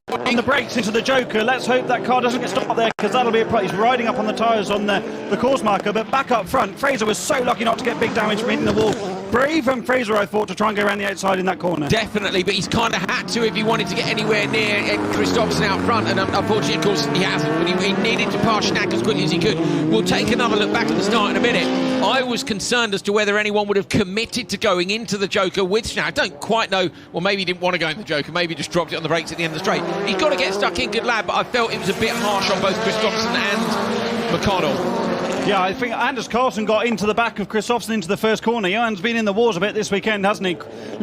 on the brakes into the Joker. Let's hope that car doesn't get stopped there, because that'll be a price. He's riding up on the tyres on the course marker, but back up front, Fraser was so lucky not to get big damage from hitting the wall. Brave from Fraser, I thought, to try and go around the outside in that corner. Definitely, but he's kind of had to if he wanted to get anywhere near Kristoffersson out front, and unfortunately, of course, he hasn't, but he needed to pass Schnack as quickly as he could. We'll take another look back at the start in a minute. I was concerned as to whether anyone would have committed to going into the Joker with Schnack. I don't quite know. Well, maybe he didn't want to go in the Joker, maybe just dropped it on the brakes at the end of the straight. He's got to get stuck in, good lad, but I felt it was a bit harsh on both Kristoffersson and McConnell. Yeah, I think Anders Carlson got into the back of Kristoffersson into the first corner. Johan's been in the wars a bit this weekend, hasn't he?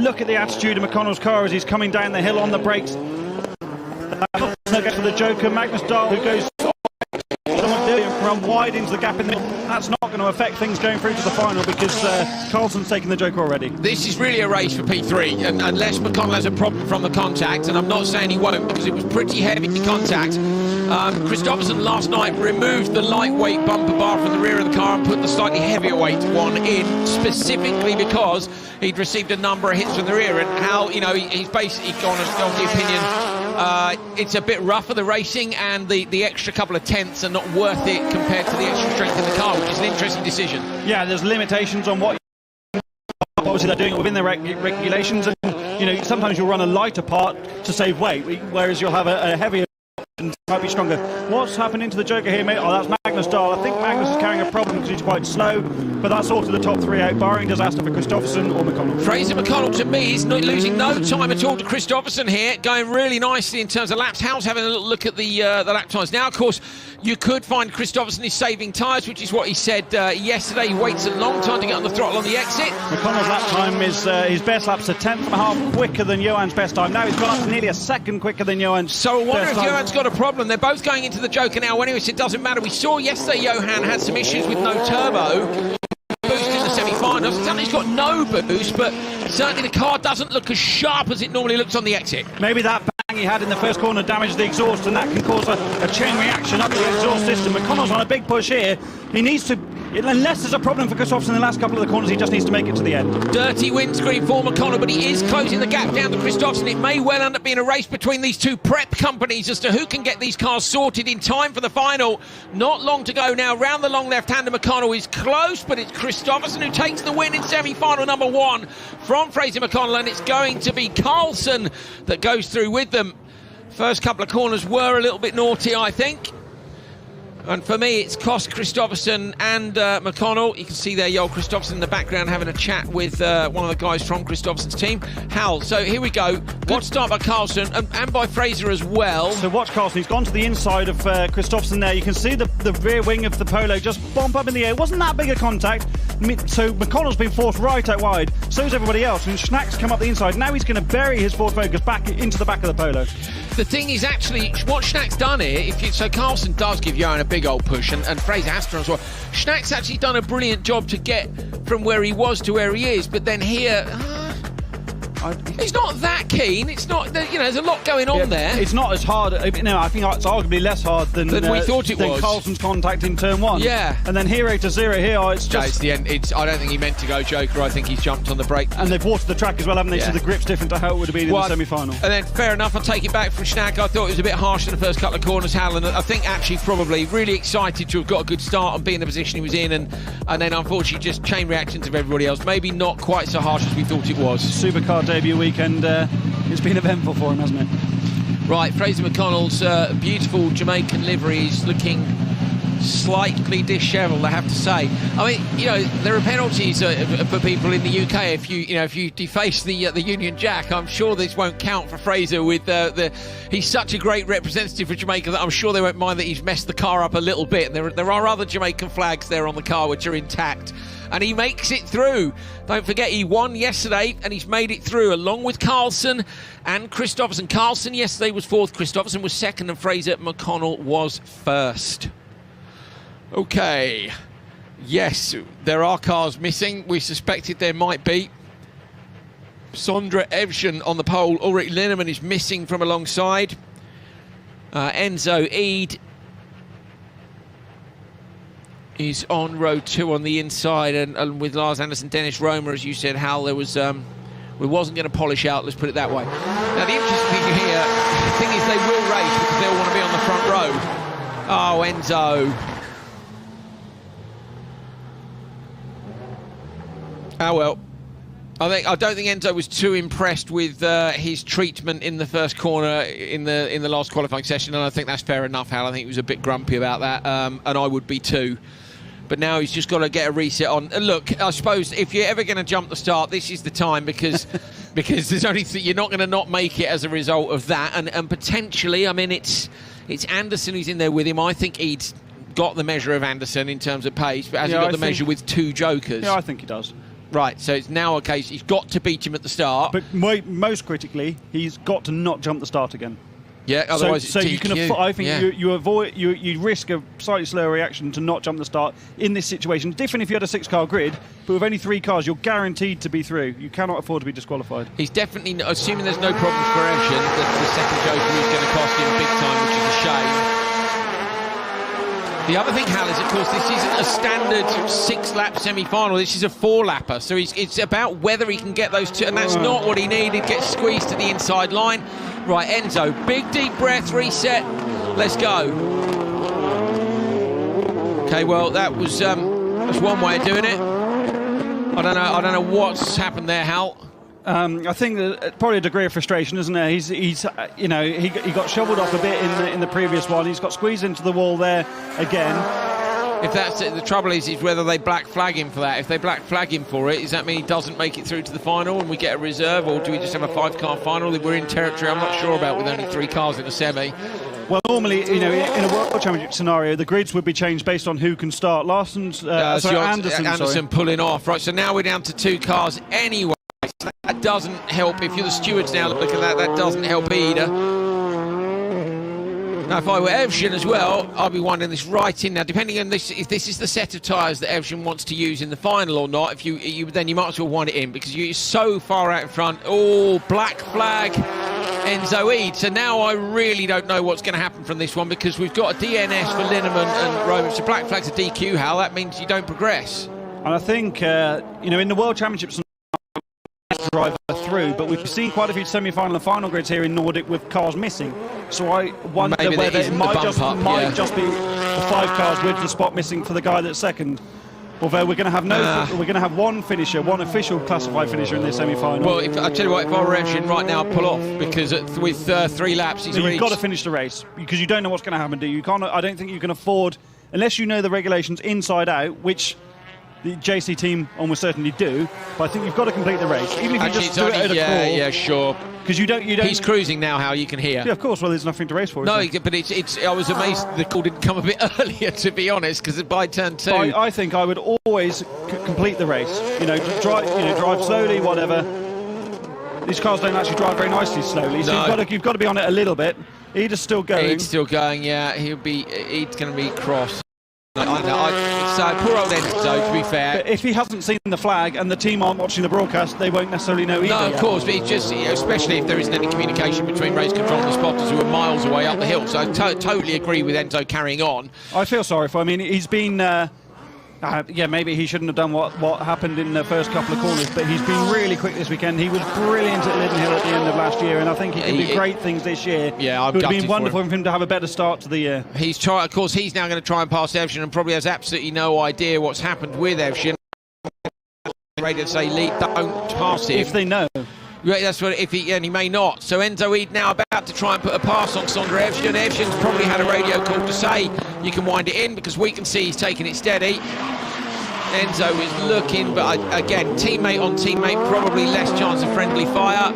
Look at the attitude of McConnell's car as he's coming down the hill on the brakes. Gets for the Joker, Magnus Dahl, who goes from wide into the gap in the middle. That's not going to affect things going through to the final, because Carlson's taken the Joker already. This is really a race for P3, and unless McConnell has a problem from the contact, and I'm not saying he won't, because it was pretty heavy contact. Kristoffersson last night removed the lightweight bumper bar from the rear of the car and put the slightly heavier weight one in, specifically because he'd received a number of hits from the rear, and how, you know, he's basically gone the opinion it's a bit rougher, the racing, and the extra couple of tenths are not worth it compared to the extra strength in the car, which is an interesting decision. Yeah, there's limitations on what obviously they're doing it within their regulations, and you know, sometimes you'll run a lighter part to save weight, whereas you'll have a heavier and might be stronger. What's happening to the Joker here, mate? Oh, that's Magnus Dahl. I think Magnus is carrying a problem because he's quite slow, but that's sorted the top three out, barring disaster for Kristoffersson or McConnell. Fraser McConnell, to me, is not losing no time at all to Kristoffersson here, going really nicely in terms of laps. Hal's having a little look at the lap times now. Of course, you could find Kristoffersson is saving tyres, which is what he said yesterday. He waits a long time to get on the throttle on the exit. McConnell's lap time is his best lap's a tenth and a half quicker than Johan's best time. Now he's gone up to nearly a second quicker than Johan's. So I wonder if Johan's got a problem. They're both going into the Joker now. Anyway, so it doesn't matter. We saw yesterday Johan had some issues with no turbo boost in the semi-finals. Certainly he's got no boost, but certainly the car doesn't look as sharp as it normally looks on the exit. Maybe that bang he had in the first corner damaged the exhaust, and that can cause a chain reaction up the exhaust system. McConnell's on a big push here. He needs to, unless there's a problem for Kristoffersson in the last couple of the corners, he just needs to make it to the end. Dirty windscreen for McConnell, but he is closing the gap down to Kristoffersson. It may well end up being a race between these two prep companies as to who can get these cars sorted in time for the final. Not long to go now. Round the long left-hander, McConnell is close, but it's Kristoffersson who takes the win in semi-final number one from Fraser McConnell, and it's going to be Carlson that goes through with them. First couple of corners were a little bit naughty, I think. And for me, it's cost Kristoffersson and McConnell. You can see there Joel Kristoffersson in the background having a chat with one of the guys from Kristoffersson's team. Hal, so here we go. Good start by Carlson and by Fraser as well. So watch Carlson. He's gone to the inside of Kristoffersson there. You can see the rear wing of the Polo just bump up in the air. It wasn't that big a contact. So McConnell's been forced right out wide. So is everybody else. And Schnack's come up the inside. Now he's going to bury his Ford Focus back into the back of the Polo. The thing is actually, what Schnack's done here, so Carlson does give Johan a big old push, and Fraser has to as well. Schnack's actually done a brilliant job to get from where he was to where he is, but then here... he's not that keen. It's not, there's a lot going on there. It's not as hard. I think it's arguably less hard than we thought it was. Carlson's contact in turn one. Yeah. And then hero to zero here. It's just. It's the end. I don't think he meant to go Joker. I think he's jumped on the brake. And they've watered the track as well, haven't they? Yeah. So the grip's different to how it would have been in the semi-final. And then fair enough. I'll take it back from Schnack. I thought it was a bit harsh in the first couple of corners, Hal, and I think actually probably really excited to have got a good start and be in the position he was in, and then unfortunately just chain reactions of everybody else. Maybe not quite so harsh as we thought it was. Supercar debut weekend. It's been eventful for him, hasn't it? Right, Fraser McConnell's beautiful Jamaican livery is looking slightly dishevelled, I have to say. I mean, there are penalties for people in the UK if you deface the Union Jack. I'm sure this won't count for Fraser. With he's such a great representative for Jamaica that I'm sure they won't mind that he's messed the car up a little bit. And there are other Jamaican flags there on the car which are intact. And he makes it through. Don't forget, he won yesterday and he's made it through along with Carlson and Kristoffersson. Carlson yesterday was fourth, Kristoffersson was second, and Fraser McConnell was first. Okay. Yes, there are cars missing. We suspected there might be. Sondre Evjen on the pole. Ulrich Linnemann is missing from alongside. Enzo Eid is on row 2 on the inside, and with Lars Anderson, Dennis Romer, as you said, Hal, there was we wasn't going to polish out, let's put it that way. Now the interesting thing here, the thing is they will race because they'll want to be on the front row. Oh, Enzo. Oh well. I don't think Enzo was too impressed with his treatment in the first corner in the last qualifying session, and I think that's fair enough, Hal. I think he was a bit grumpy about that, and I would be too. But now he's just got to get a reset on. And look, I suppose if you're ever going to jump the start, this is the time, because there's only you're not going to not make it as a result of that, and potentially, I mean, it's Anderson who's in there with him. I think he's got the measure of Anderson in terms of pace, but has he got the measure with 2 jokers? Yeah, I think he does. Right, so it's now a case he's got to beat him at the start. But most critically, he's got to not jump the start again. Yeah, otherwise so it's you DQ. can. I think you risk a slightly slower reaction to not jump the start in this situation. Different if you had a 6-car grid, but with only 3 cars, you're guaranteed to be through. You cannot afford to be disqualified. He's definitely, assuming there's no problems for Evjen, the second joker is going to cost him big time, which is a shame. The other thing, Hal, is of course this isn't a standard 6-lap semi-final. This is a 4-lapper, so it's about whether he can get those 2, and that's not what he needed. Gets squeezed to the inside line. Right, Enzo, big deep breath, reset. Let's go. Okay, well that's one way of doing it. I don't know what's happened there, Hal. I think that probably a degree of frustration, isn't there? He got shoveled off a bit in the previous one. He's got squeezed into the wall there again. If that's it, the trouble is whether they black flag him for that. If they black flag him for it, does that mean he doesn't make it through to the final and we get a reserve, or do we just have a 5-car final that we're in territory I'm not sure about with only 3 cars in a semi? Well, normally, in a World Championship scenario, the grids would be changed based on who can start. Anderson pulling off. Right, so now we're down to 2 cars anyway. That doesn't help. If you're the stewards now, look at that. That doesn't help either. Now, if I were Evjen as well, I'd be winding this right in now. Depending on this, if this is the set of tyres that Evjen wants to use in the final or not, then you might as well wind it in because you're so far out in front. Oh, black flag, Enzo Eid. So now I really don't know what's going to happen from this one because we've got a DNS for Linnemann and Roman. So black flag's a DQ, Hal. That means you don't progress. And I think, in the World Championships, driver through, but we've seen quite a few semi-final and final grids here in Nordic with cars missing. So I wonder whether it might just be the 5 cars with the spot missing for the guy that's second. Although we're going to have one finisher, one official classified finisher in this semi-final. Well, I tell you what, if I were Evgen right now, I'd pull off, because with 3 laps he's reached. You've got to finish the race, because you don't know what's going to happen, do you? I don't think you can afford, unless you know the regulations inside out, which the JC team almost certainly do. But I think you've got to complete the race, even if you just do it at a crawl. Yeah, sure. Because you don't. He's cruising now. How you can hear? Yeah, of course. Well, there's nothing to race for. No, but it's. I was amazed the call didn't come a bit earlier, to be honest, because by turn 2. I think I would always complete the race. Drive slowly, whatever. These cars don't actually drive very nicely slowly, so you've got to be on it a little bit. Eid's still going. Eid's still going. Yeah, Eid's going to be cross. I know. So poor old Enzo, to be fair. But if he hasn't seen the flag and the team aren't watching the broadcast, they won't necessarily know either. No, of course, but it's just, especially if there isn't any communication between race control and the spotters who are miles away up the hill. So I totally agree with Enzo carrying on. I feel sorry for him. I mean, he's been... maybe he shouldn't have done what happened in the first couple of corners, but he's been really quick this weekend. He was brilliant at Linden Hill at the end of last year, and I think he can do great things this year. Yeah, it would have been wonderful for him to have a better start to the year. He's of course, he's now going to try and pass Evgen, and probably has absolutely no idea what's happened with Evgen. Ready to say, don't pass him. If they know. Right, that's what. And he may not. So Enzo Eid now about to try and put a pass on Sondra Evgen. Evgen's probably had a radio call to say you can wind it in, because we can see he's taking it steady. Enzo is looking, but again, teammate on teammate, probably less chance of friendly fire.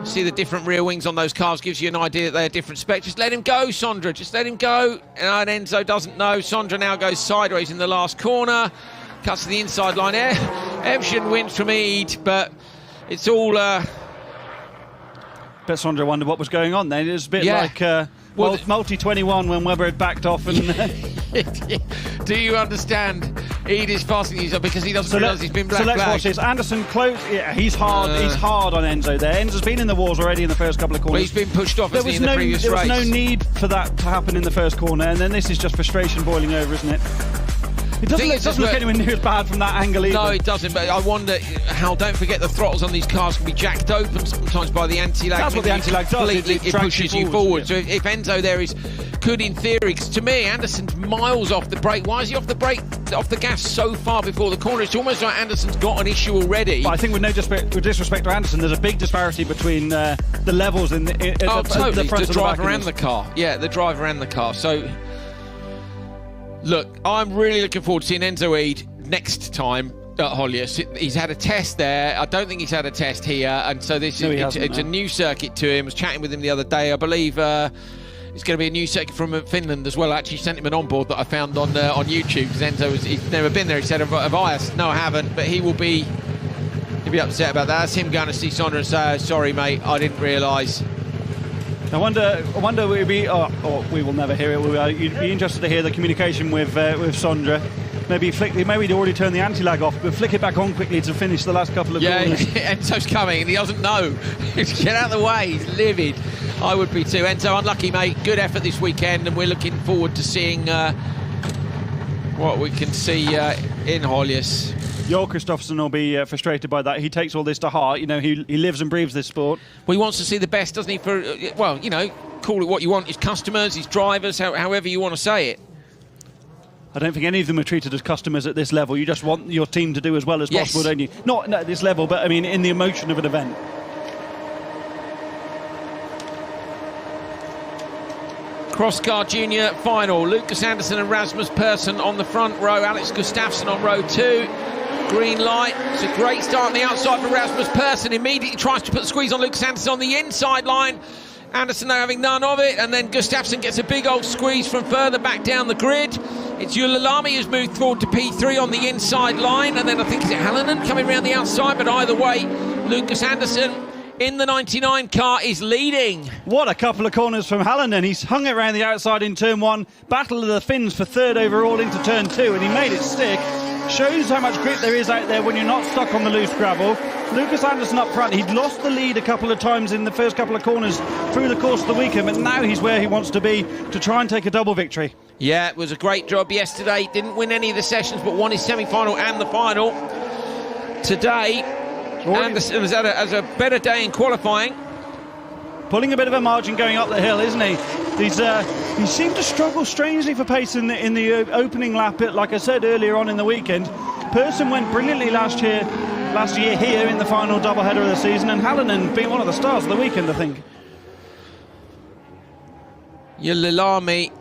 See the different rear wings on those cars gives you an idea that they're different specs. Just let him go, Sondra. Just let him go. And Enzo doesn't know. Sondra now goes sideways in the last corner. Cuts to the inside line. Evgen wins from Eid, but it's all... Bet Sondra wondered what was going on then. It was a bit like multi-21 when Webber had backed off. And do you understand? Eid is passing these up because he doesn't realise he's been black. So let's watch this. Anderson close. Yeah, he's hard. He's hard on Enzo there. Enzo's been in the wars already in the first couple of corners. Well, he's been pushed off in the previous race. There was no need for that to happen in the first corner, and then this is just frustration boiling over, isn't it? It doesn't look anywhere near as bad from that angle either. No, it doesn't, but I wonder how, don't forget the throttles on these cars can be jacked open sometimes by the anti-lag. That's what the anti-lag does. It pushes you forward. So if Enzo there could in theory, because to me, Anderson's miles off the brake. Why is he off the gas so far before the corner? It's almost like Anderson's got an issue already. But I think with disrespect to Anderson, there's a big disparity between the levels in the totally. The front the driver and the car. Yeah, the driver and the car. So... Look, I'm really looking forward to seeing Enzo Eid next time at Hollius. He's had a test there. I don't think he's had a test here, and so it's a new circuit to him. I was chatting with him the other day. I believe it's going to be a new circuit from Finland as well. I actually sent him an onboard that I found on YouTube, because Enzo he's never been there. He said, have I? No, I haven't, but he'll be upset about that. That's him going to see Sondra and say, sorry, mate, I didn't realise. I wonder we'll be, we will never hear it. You'd be interested to hear the communication with Sondra. Maybe they'd already turned the anti-lag off, but flick it back on quickly to finish the last couple of corners. Yeah, Enzo's coming and he doesn't know. Get out of the way, he's livid. I would be too. Enzo, unlucky, mate. Good effort this weekend, and we're looking forward to seeing what we can see in Hollius. Joel Kristoffersson will be frustrated by that. He takes all this to heart. You know, he lives and breathes this sport. Well, he wants to see the best, doesn't he? For call it what you want. His customers, his drivers, however you want to say it. I don't think any of them are treated as customers at this level. You just want your team to do as well as possible, don't you? Not at this level, but I mean in the emotion of an event. Crosscar Junior final. Lucas Anderson and Rasmus Persson on the front row. Alex Gustafsson on row 2. Green light. It's a great start on the outside for Rasmus Persson. Immediately tries to put the squeeze on Lucas Anderson on the inside line. Anderson now having none of it, and then Gustafsson gets a big old squeeze from further back down the grid. It's Yulalami who's moved forward to P3 on the inside line, and then I think, is it Hallinan coming around the outside? But either way, Lucas Anderson in the 99 car is leading. What a couple of corners from Hallinan. He's hung it around the outside in turn 1, battle of the Finns for third overall into turn 2, and he made it stick. Shows how much grip there is out there when you're not stuck on the loose gravel. Lucas Anderson up front, he'd lost the lead a couple of times in the first couple of corners through the course of the weekend, but now he's where he wants to be to try and take a double victory. Yeah, it was a great job yesterday. Didn't win any of the sessions, but won his semi-final and the final. Today, Anderson has had a better day in qualifying. Pulling a bit of a margin going up the hill, isn't he? He seemed to struggle strangely for pace in the opening lap. Like I said earlier on in the weekend, Persson went brilliantly last year here in the final doubleheader of the season, and Hallinan being one of the stars of the weekend, I think. Ylilami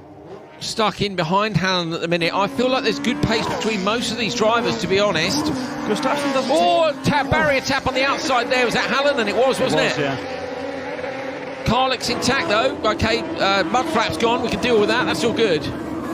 stuck in behind Hallinan at the minute. I feel like there's good pace between most of these drivers, to be honest. Gustafsson doesn't... Oh, barrier tap on the outside there. Was that Hallinan? It was, wasn't it? Yeah. Carlick's intact though. Okay, mudflap's gone. We can deal with that. That's all good.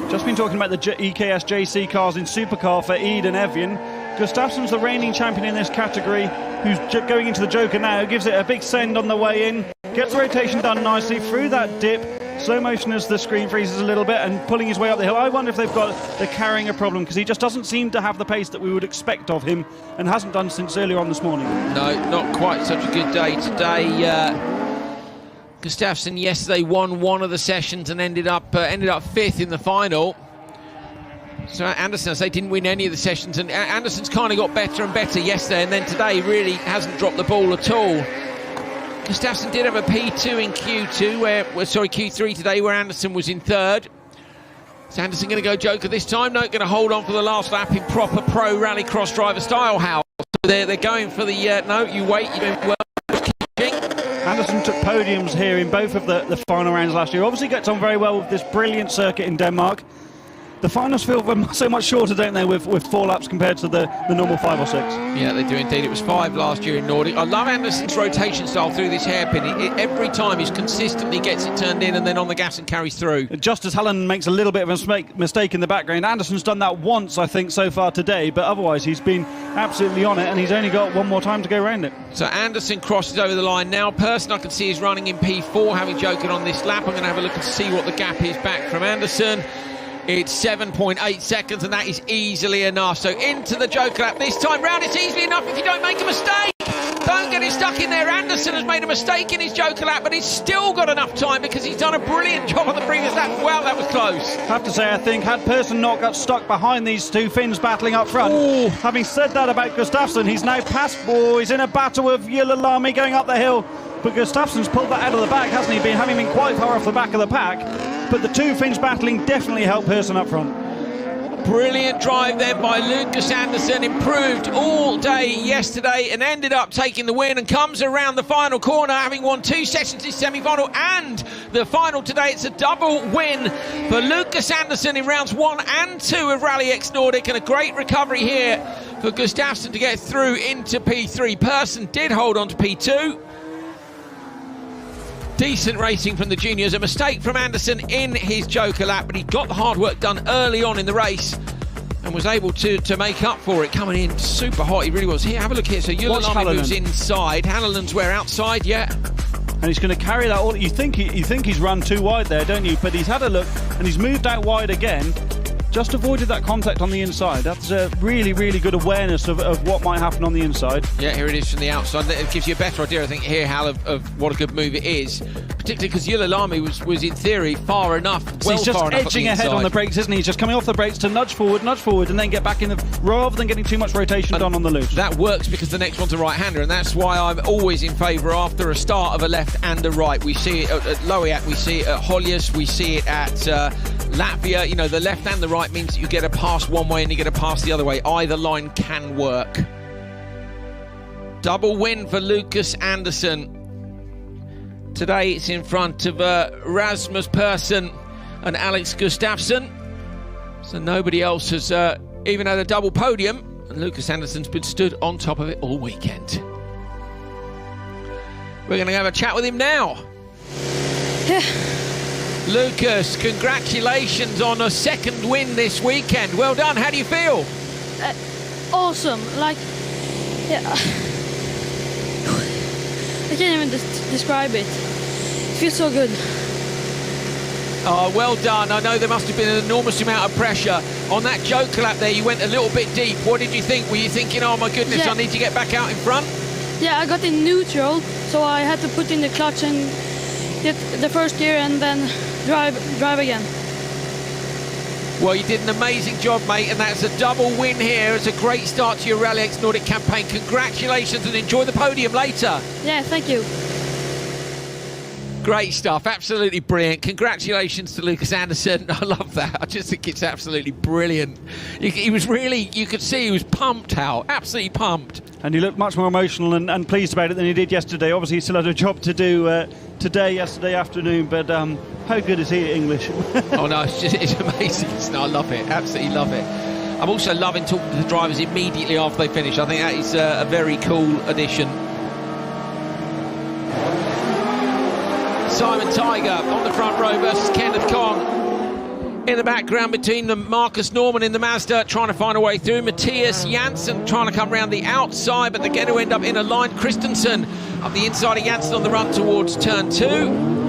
Just been talking about the EKS JC cars in Supercar for Ede and Evian. Gustafsson's the reigning champion in this category, who's going into the Joker now. Gives it a big send on the way in. Gets the rotation done nicely through that dip. Slow motion as the screen freezes a little bit and pulling his way up the hill. I wonder if they're carrying a problem, because he just doesn't seem to have the pace that we would expect of him, and hasn't done since earlier on this morning. No, not quite such a good day today. Gustafsson yesterday won one of the sessions and ended up fifth in the final. So Anderson, I say, didn't win any of the sessions, and Anderson's kind of got better and better yesterday, and then today really hasn't dropped the ball at all. Gustafsson did have a P2 in Q3 today, where Anderson was in third. Is Anderson going to go Joker this time? No, going to hold on for the last lap in proper pro rallycross driver style, Hal. So they're going for the, no, you wait, you're doing well. Anderson took podiums here in both of the final rounds last year. Obviously gets on very well with this brilliant circuit in Denmark. The finals feel so much shorter, don't they, with 4 laps compared to the normal 5 or 6. Yeah, they do indeed. It was 5 last year in Nordic. I love Anderson's rotation style through this hairpin. Every time he consistently gets it turned in and then on the gas and carries through. Just as Hallinan makes a little bit of a mistake in the background, Anderson's done that once, I think, so far today, but otherwise he's been absolutely on it, and he's only got one more time to go around it. So Anderson crosses over the line now. Persson, I can see, is running in P4, having Joker on this lap. I'm going to have a look and see what the gap is back from Anderson. It's 7.8 seconds, and that is easily enough. So into the Joker lap this time round. It's easily enough if you don't make a mistake. Don't get it stuck in there. Anderson has made a mistake in his Joker lap, but he's still got enough time because he's done a brilliant job on the previous lap. Wow, that was close. I have to say, I think, had Persson not got stuck behind these two Finns battling up front. Ooh. Having said that about Gustafsson, he's now past, he's in a battle with Ylilami going up the hill. But Gustafsson's pulled that out of the back, hasn't he? Having been quite far off the back of the pack. But the two Finns battling definitely helped Persson up front. Brilliant drive there by Lucas Andersson. Improved all day yesterday and ended up taking the win, and comes around the final corner, having won 2 sessions in semi-final and the final today. It's a double win for Lucas Andersson in rounds 1 and 2 of RallyX Nordic, and a great recovery here for Gustafsson to get through into P3. Persson did hold on to P2. Decent racing from the juniors. A mistake from Anderson in his Joker lap, but he got the hard work done early on in the race and was able to make up for it. Coming in super hot, he really was. Here, have a look here. So Ylilami moves inside. Hallinan's where outside, yeah. And he's going to carry that all. You think he's run too wide there, don't you? But he's had a look and he's moved out wide again. Just avoided that contact on the inside. That's a really, really good awareness of what might happen on the inside. Yeah, here it is from the outside. It gives you a better idea, I think, here, Hal, of what a good move it is. Particularly because Ylilami was in theory far enough. So he's just edging ahead on the brakes, isn't he? He's just coming off the brakes to nudge forward, and then get back in rather than getting too much rotation done on the loose. That works because the next one's a right-hander, and that's why I'm always in favour after a start of a left and a right. We see it at Loiat, we see it at Hollius, we see it at Latvia. You know, the left and the right means that you get a pass one way and you get a pass the other way. Either line can work. Double win for Lucas Andersson. Today it's in front of Rasmus Persson and Alex Gustafsson. So nobody else has even had a double podium. And Lucas Andersson's been stood on top of it all weekend. We're going to have a chat with him now. Yeah. Lucas, congratulations on a second win this weekend. Well done. How do you feel? Awesome. Like, yeah. I can't even describe it. It feels so good. Oh, well done. I know there must have been an enormous amount of pressure. On that Joker lap there, you went a little bit deep. What did you think? Were you thinking, oh my goodness, yeah. I need to get back out in front? Yeah, I got in neutral, so I had to put in the clutch and hit the first gear and then drive again. Well, you did an amazing job, mate, and that's a double win here. It's a great start to your RallyX Nordic campaign. Congratulations, and enjoy the podium later. Yeah, thank you. Great stuff, absolutely brilliant. Congratulations to Lucas Anderson. I love that. I just think it's absolutely brilliant. He was really, you could see he was pumped, Hal, absolutely pumped. And he looked much more emotional and pleased about it than he did yesterday. Obviously, he still had a job to do yesterday afternoon, but how good is he at English? Oh no, it's amazing. I love it, absolutely love it. I'm also loving talking to the drivers immediately after they finish. I think that is a very cool addition. Simon Tiger on the front row versus Kenneth Kong. In the background between them, Marcus Norman in the Mazda trying to find a way through. Matthias Janssen trying to come around the outside, but they're going to end up in a line. Christensen up the inside of Janssen on the run towards turn 2.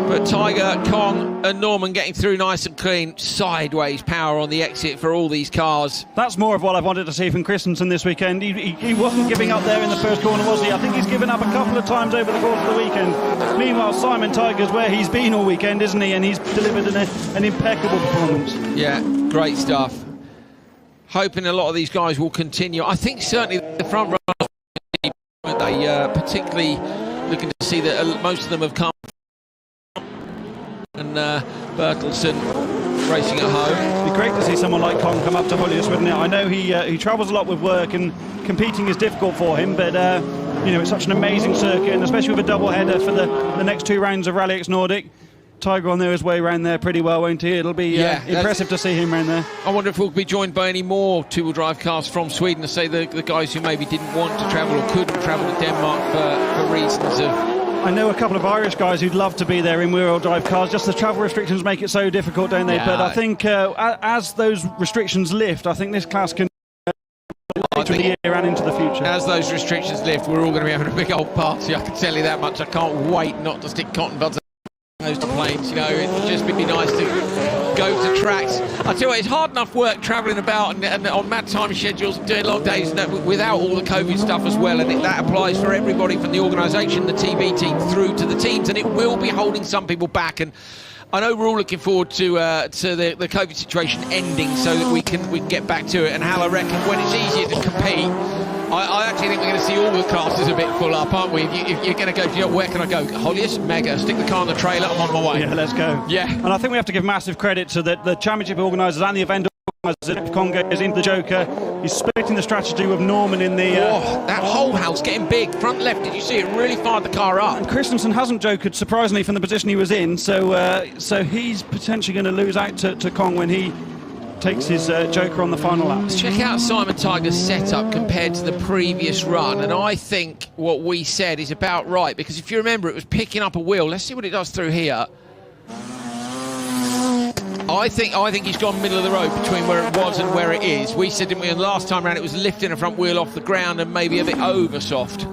But Tiger, Kong and Norman getting through nice and clean. Sideways power on the exit for all these cars. That's more of what I wanted to see from Christensen this weekend. He wasn't giving up there in the first corner, was he? I think he's given up a couple of times over the course of the weekend. Meanwhile, Simon Tiger's where he's been all weekend, isn't he? And he's delivered an impeccable performance. Yeah, great stuff. Hoping a lot of these guys will continue. I think certainly the front runners, they particularly looking to see that most of them have come. And Bertelsen racing at home. It'd be great to see someone like Kong come up to Julius, wouldn't it? I know he travels a lot with work and competing is difficult for him, but you know, it's such an amazing circuit, and especially with a double header for the next 2 rounds of RallyX Nordic. Tiger on there his way around there pretty well, won't he? It'll be impressive to see him around there. I wonder if we'll be joined by any more two-wheel drive cars from Sweden, to say the guys who maybe didn't want to travel or couldn't travel to Denmark for reasons of... I know a couple of Irish guys who'd love to be there in wheel drive cars. Just the travel restrictions make it so difficult, don't they? Yeah. But I think as those restrictions lift, I think this class can later in the year and into the future. As those restrictions lift, we're all going to be having a big old party. I can tell you that much. I can't wait not to stick cotton buds to planes. You know, it'd just be nice to go to tracks. I tell you what, it's hard enough work travelling about and on mad time schedules and doing long days without all the COVID stuff as well, and that applies for everybody from the organisation, the TV team, through to the teams, and it will be holding some people back. And I know we're all looking forward to the COVID situation ending so that we can get back to it. And Hal, I reckon when it's easier to compete, I actually think we're going to see all the classes a bit full up, aren't we? If you're going to go, you know, where can I go? Hollius, mega, stick the car on the trailer, I'm on my way. Yeah, let's go. Yeah. And I think we have to give massive credit to the championship organisers and the event organisers. Congo is into the Joker. He's splitting the strategy with Norman in the... that whole house getting big. Front left, did you see it? Really fired the car up. And Christensen hasn't jokered, surprisingly, from the position he was in, so he's potentially going to lose out to Kong when he takes his Joker on the final lap. Let's check out Simon Tiger's setup compared to the previous run, and I think what we said is about right, because if you remember, it was picking up a wheel. Let's see what it does through here. I think he's gone middle of the road between where it was and where it is. We said, didn't we, and last time around it was lifting a front wheel off the ground and maybe a bit over soft.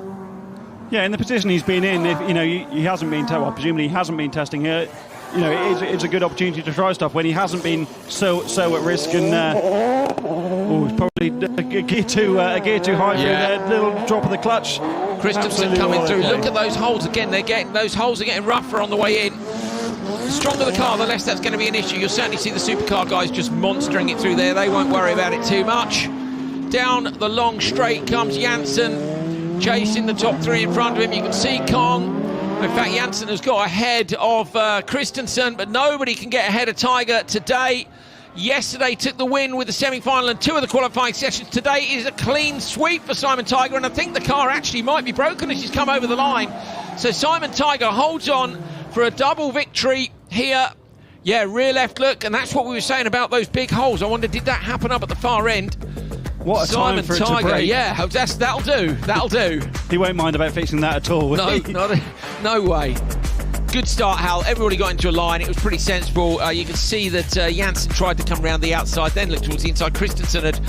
Yeah, in the position he's been in, if you know, he hasn't been, well, presumably he hasn't been testing here. You know, it's a good opportunity to try stuff when he hasn't been so at risk, and it's probably a gear too high for that little drop of the clutch. Christensen coming through. Look at those holes again. Those holes are getting rougher on the way in. The stronger the car, the less that's going to be an issue. You'll certainly see the supercar guys just monstering it through there. They won't worry about it too much. Down the long straight comes Janssen, chasing the top 3 in front of him. You can see Kong. In fact, Janssen has got ahead of Christensen, but nobody can get ahead of Tiger today. Yesterday took the win with the semi-final and 2 of the qualifying sessions. Today is a clean sweep for Simon Tiger, and I think the car actually might be broken as she's come over the line. So Simon Tiger holds on for a double victory here. Yeah, rear left look, and that's what we were saying about those big holes. I wonder, did that happen up at the far end? What a Simon time for Tiger, it to break. yeah, that'll do. That'll do. He won't mind about fixing that at all. No way. Good start, Hal. Everybody got into a line. It was pretty sensible. You can see that Janssen tried to come around the outside, then looked towards the inside. Christensen had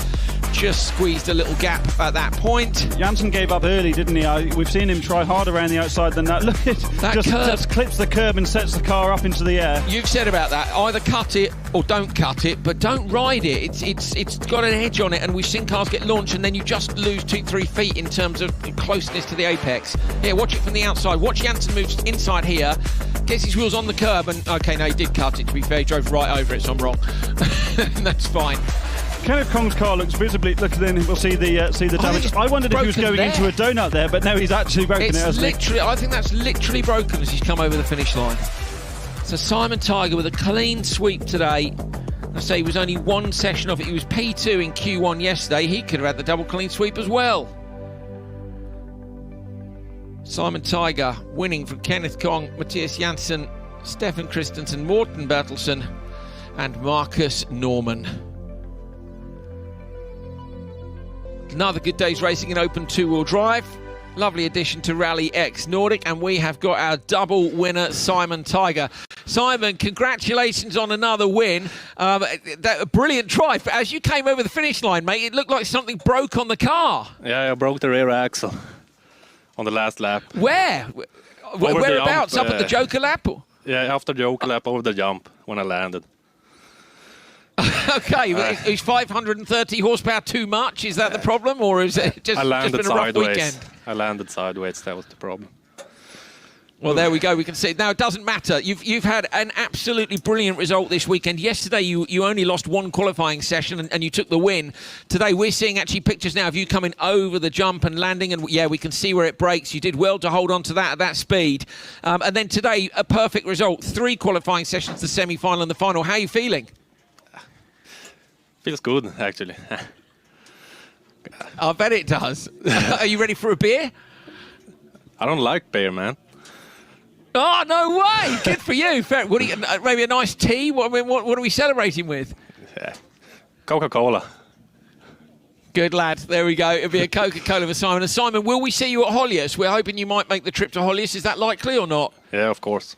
just squeezed a little gap at that point. Janssen gave up early, didn't he? We've seen him try harder around the outside than that. Look at that just curve. Clips the curb and sets the car up into the air. You've said about that, either cut it or don't cut it, but don't ride it. It's got an edge on it, and we've seen cars get launched and then you just lose 2-3 feet in terms of closeness to the apex. Here, watch it from the outside. Watch Janssen move inside here, gets his wheels on the curb, and okay, no, he did cut it, to be fair. He drove right over it, so I'm wrong. That's fine. Kenneth Kong's car looks visibly. Look, then we'll see the damage. I wondered if he was going into a donut there, but no, he's actually broken it. Literally, I think that's literally broken as he's come over the finish line. So Simon Tiger with a clean sweep today. I say he was only one session off it. He was P2 in Q1 yesterday. He could have had the double clean sweep as well. Simon Tiger winning from Kenneth Kong, Matthias Janssen, Stefan Christensen, Morten Bertelsen and Marcus Norman. Another good day's racing in open two-wheel drive. Lovely addition to RallyX Nordic, and we have got our double winner, Simon Tiger. Simon, congratulations on another win. A brilliant try. As you came over the finish line, mate, it looked like something broke on the car. Yeah, I broke the rear axle on the last lap. Where? Whereabouts? Up at the Joker lap? Yeah, after the Joker lap over the jump when I landed. Okay, is 530 horsepower too much? Is that the problem, or is it just been a rough weekend? I landed sideways. That was the problem. Well, there we go. We can see. Now, it doesn't matter. You've had an absolutely brilliant result this weekend. Yesterday, you only lost one qualifying session and you took the win. Today, we're seeing actually pictures now of you coming over the jump and landing. And, yeah, we can see where it breaks. You did well to hold on to that at that speed. And then today, a perfect result. 3 qualifying sessions, the semi-final and the final. How are you feeling? Feels good, actually. I bet it does. Are you ready for a beer? I don't like beer, man. Oh, no way! Good for you. Fair. What do you, maybe a nice tea? What are we celebrating with? Yeah. Coca-Cola. Good lad. There we go. It'll be a Coca-Cola for Simon. And Simon, will we see you at Hollius? We're hoping you might make the trip to Hollius. Is that likely or not? Yeah, of course.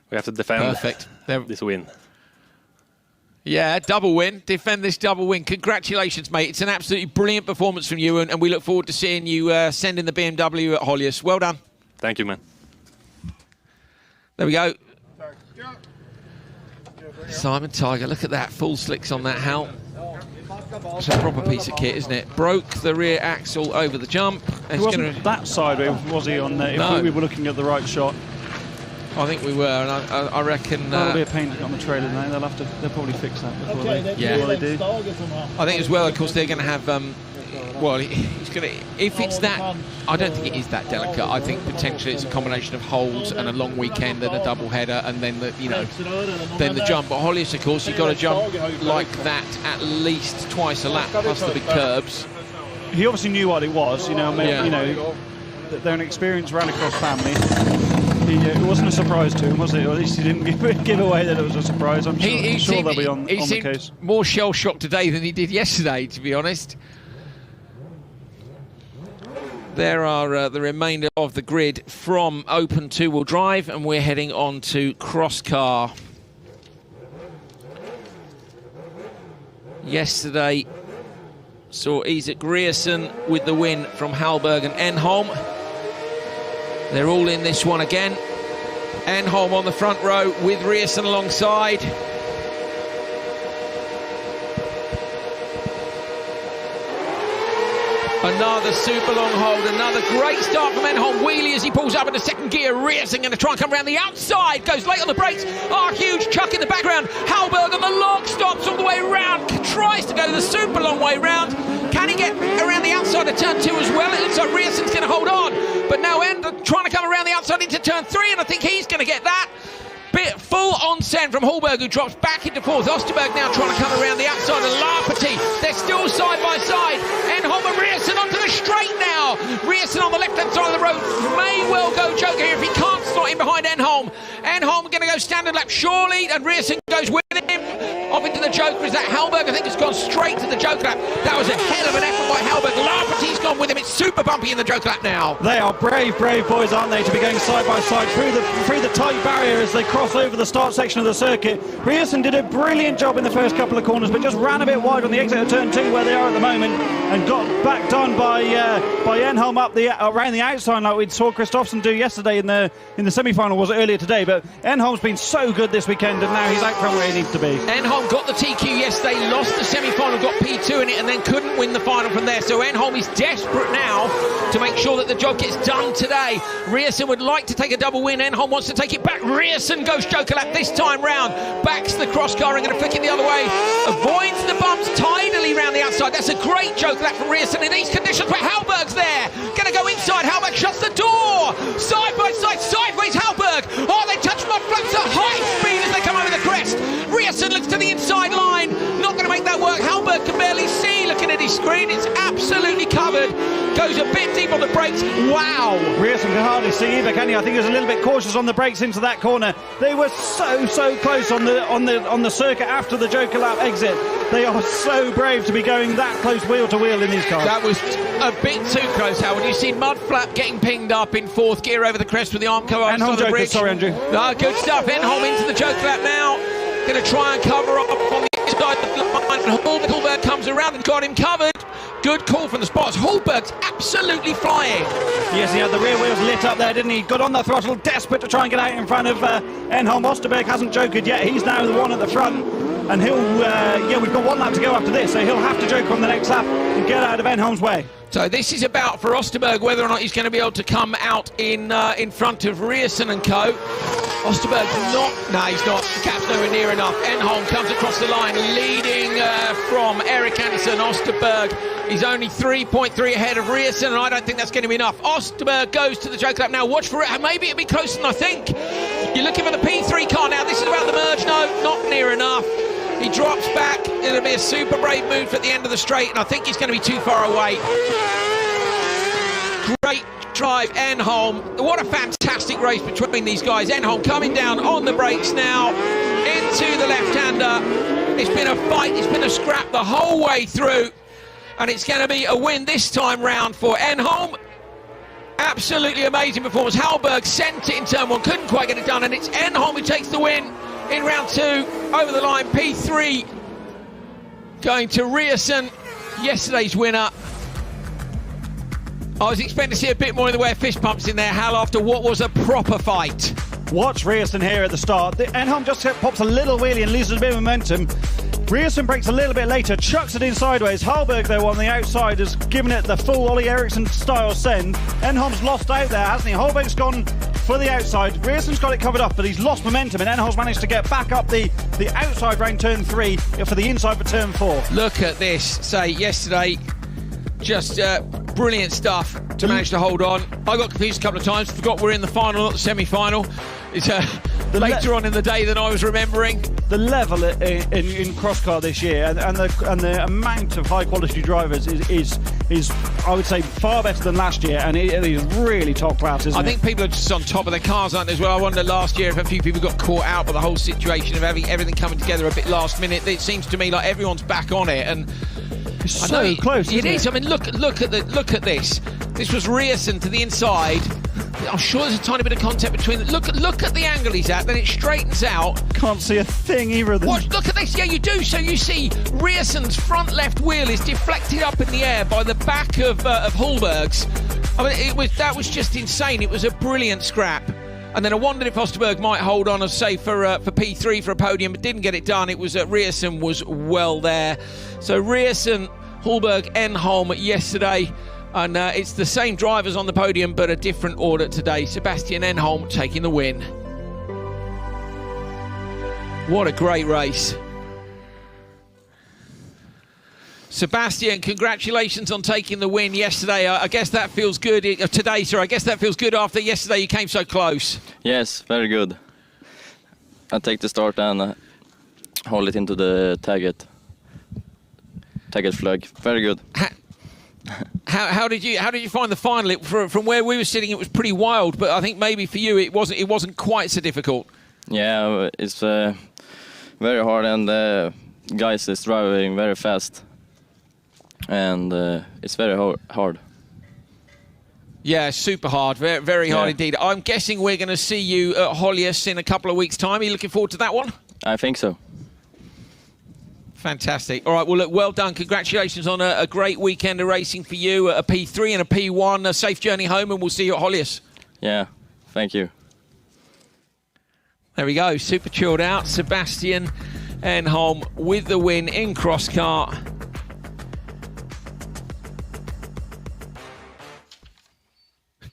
We have to defend this win. Yeah, double win. Defend this double win. Congratulations, mate. It's an absolutely brilliant performance from you, and we look forward to seeing you send in the BMW at Hollius. Well done. Thank you, man. There we go. Simon Tiger, look at that. Full slicks on that helm. It's a proper piece of kit, isn't it? Broke the rear axle over the jump. He wasn't that sideways, was he, on there? No. If we were looking at the right shot. I think we were, and I reckon... That'll be a pain on the trailer now. They'll probably fix that before they do. I think as well, of course, they're going to have... well, he's going to... If it's that... I don't think it is that delicate. I think potentially it's a combination of holds and a long weekend and a double header and then the jump. But Hollius, of course, you've got to jump like that at least twice a lap, plus the big curbs. He obviously knew what it was, you know. They're an experienced rallycross family. It wasn't a surprise to him, was it? Or at least he didn't give away that it was a surprise. I'm sure they'll be on the case. More shell-shocked today than he did yesterday, to be honest. There are the remainder of the grid from open two-wheel drive, and we're heading on to cross car. Yesterday saw Isak Grierson with the win from Hallberg and Enholm. They're all in this one again. Enholm on the front row with Grierson alongside. Another super long hold, another great start from Enholm. Wheelie as he pulls up into second gear. Grierson going to try and come around the outside. Goes late on the brakes. Huge chuck in the background. Hallberg on the long stops all the way round. Tries to go the super long way round. Can he get around the outside of turn 2 as well? It looks like Grierson's going to hold on. But now trying to come around the outside into turn 3, and I think he's going to get that. Full onsen from Hallberg, who drops back into 4th. Osterberg now trying to come around the outside of Larpety. They're still side by side. Enholm and Grierson onto the straight now. Grierson on the left-hand side of the road may well go Joker here if he can't slot in behind Enholm. Enholm going to go standard lap surely, and Grierson goes with him. Off into the Joker. Is that Hallberg? I think it's gone straight to the Joker lap. That was a hell of an effort by Hallberg. Larpety's gone with him. It's super bumpy in the Joker lap now. They are brave boys, aren't they, to be going side by side through the tight barrier as they cross over the start section of the circuit. Grierson did a brilliant job in the first couple of corners, but just ran a bit wide on the exit of turn 2 where they are at the moment, and got backed on by Enholm up around the outside like we saw Kristoffersen do yesterday in the semi-final, was it earlier today? But Enholm's been so good this weekend, and now he's out from where he needs to be. Enholm got the TQ yesterday, lost the semi-final, got P2 in it, and then couldn't win the final from there. So Enholm is desperate now to make sure that the job gets done today. Grierson would like to take a double win. Enholm wants to take it back. Grierson goes Joker lap this time round. Backs the cross car and going to flick it the other way. Avoids the bumps inside. That's a great joke lap from Rierson in these conditions where Hallberg's there. Going to go inside. Hallberg shuts the door. Side by side, sideways Hallberg. Oh, they touch mud flaps at high speed as they come over the crest. Rierson looks to the inside line. Not going to make that work. Hallberg can barely see. Looking at his screen, it's absolutely covered. Goes a bit deep on the brakes. Wow. Rierson can hardly see either, can you? I think he was a little bit cautious on the brakes into that corner. They were so close on the circuit after the Joker lap exit. They are so brave to be going that close wheel to wheel in these cars. That was a bit too close, Howard. You see Mudflap getting pinged up in fourth gear over the crest with the Armco on the bridge. Sorry, Andrew. Good stuff. Enholm into the Joker lap now. Going to try and cover up on the inside of the line. Hallberg comes around and got him covered. Good call from the spots. Hallberg's absolutely flying. Yes, he had the rear wheels lit up there, didn't he? Got on the throttle, desperate to try and get out in front of Enholm. Osterberg hasn't jokered yet. He's now the one at the front. And he'll, we've got one lap to go after this, so he'll have to joker on the next lap and get out of Enholm's way. So this is about for Osterberg whether or not he's going to be able to come out in front of Rierson and co. Osterberg's he's not. The cap's nowhere near enough. Enholm comes across the line, leading from Eric Anderson. Osterberg is only 3.3 ahead of Rierson, and I don't think that's going to be enough. Osterberg goes to the joker lap now. Watch for it. Maybe it'll be closer than I think. You're looking for the P3 car now. This is about the merge. No, not near enough. He drops back. It'll be a super brave move at the end of the straight, and I think he's going to be too far away. Great drive, Enholm. What a fantastic race between these guys. Enholm coming down on the brakes now into the left-hander. It's been a fight, it's been a scrap the whole way through, and it's going to be a win this time round for Enholm. Absolutely amazing performance. Hallberg sent it in turn one, couldn't quite get it done, and it's Enholm who takes the win in round two. Over the line, P3 going to Rierson, yesterday's winner. I was expecting to see a bit more in the way of fist pumps in there, Hal, after what was a proper fight. Watch Rierson here at the start. Enholm just pops a little wheelie and loses a bit of momentum. Rierson breaks a little bit later, chucks it in sideways. Hallberg, though, on the outside has given it the full Ollie Eriksson style send. Enholm's lost out there, hasn't he? Hallberg's gone for the outside. Rierson's got it covered up, but he's lost momentum, and Enholm's managed to get back up the outside round turn 3 for the inside for turn 4. Look at this. Yesterday, just brilliant stuff to manage to hold on. I got confused a couple of times, forgot we're in the final, not the semi-final. It's later on in the day than I was remembering. The level in crosscar this year and the amount of high quality drivers is I would say far better than last year, and it is really top class, isn't it? I think people are just on top of their cars, aren't they, as well? I wonder last year if a few people got caught out by the whole situation of having everything coming together a bit last minute. It seems to me like everyone's back on it, and it's so close. It is. I mean, look at this. This was Rierson to the inside. I'm sure there's a tiny bit of contact between them. Look at the angle he's at, then it straightens out. Can't see a thing either of them. Look at this. Yeah, you do. So you see Rierson's front left wheel is deflected up in the air by the back of Hallberg's. I mean, that was just insane. It was a brilliant scrap. And then I wondered if Osterberg might hold on, as say, for P3 for a podium, but didn't get it done. It was Rierson was well there. So Rierson, Hallberg, Enholm yesterday. And it's the same drivers on the podium, but a different order today. Sebastian Enholm taking the win. What a great race. Sebastian, congratulations on taking the win yesterday. I guess that feels good. Today, sir, I guess that feels good after yesterday you came so close. Yes, very good. I take the start and hold it into the target flag. Very good. How did you find the final? From where we were sitting, it was pretty wild, but I think maybe for you it wasn't quite so difficult. Yeah, it's very hard, and guys is driving very fast, and it's very hard. Yeah, super hard, very hard indeed. I'm guessing we're going to see you at Hollius in a couple of weeks' time. Are you looking forward to that one? I think so. Fantastic. All right, well, look, well done. Congratulations on a great weekend of racing for you, a P3 and a P1. A safe journey home, and we'll see you at Hollius. Yeah, thank you. There we go, super chilled out. Sebastian Enholm with the win in cross car.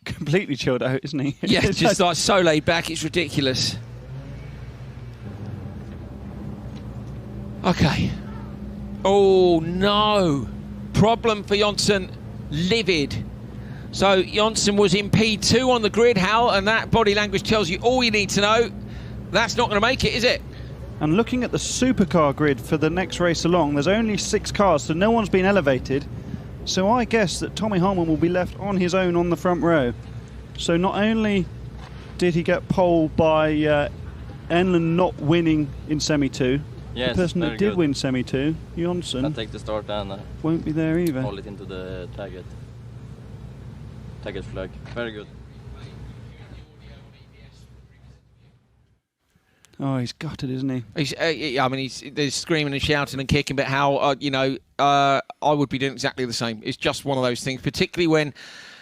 Completely chilled out, isn't he? Yeah, just like so laid back, it's ridiculous. Okay. Oh, no. problem for Jonsson, livid. So Jonsson was in P2 on the grid, Hal, and that body language tells you all you need to know. That's not going to make it, is it? And looking at the supercar grid for the next race along, there's only 6 cars, so no one's been elevated. So I guess that Tommy Holman will be left on his own on the front row. So not only did he get pole by Enlund not winning in Semi-2, yes, the person that did win Semi-2, Jonsson, I'll take the start and won't be there either. Hold it into the target flag. Very good. Oh, he's gutted, isn't he? He's, I mean, he's screaming and shouting and kicking, but how, you know, I would be doing exactly the same. It's just one of those things, particularly when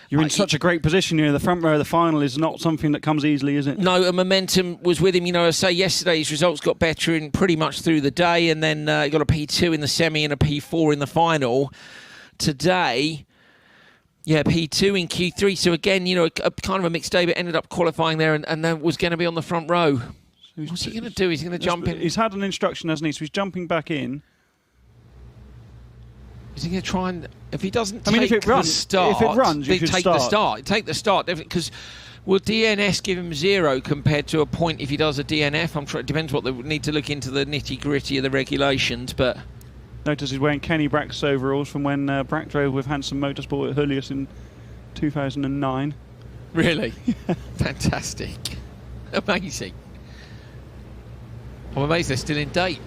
you're in such a great position here. The front row of the final is not something that comes easily, is it? No, and momentum was with him. You know, I say yesterday his results got better in pretty much through the day, and then he got a P2 in the semi and a P4 in the final. Today, yeah, P2 in Q3. So again, you know, a kind of a mixed day, but ended up qualifying there and then was going to be on the front row. What's he going to do? He's going to jump in. He's had an instruction, hasn't he? So he's jumping back in. Is he going to try and... If he doesn't take the start... If it runs, you take the start. Take the start, because will DNS give him 0 compared to a point if he does a DNF? I'm sure it depends what they need to look into the nitty-gritty of the regulations, but... Notice he's wearing Kenny Brack's overalls from when Brack drove with Hanson Motorsport at Julius in 2009. Really? Fantastic. Amazing. I'm amazed they're still in date.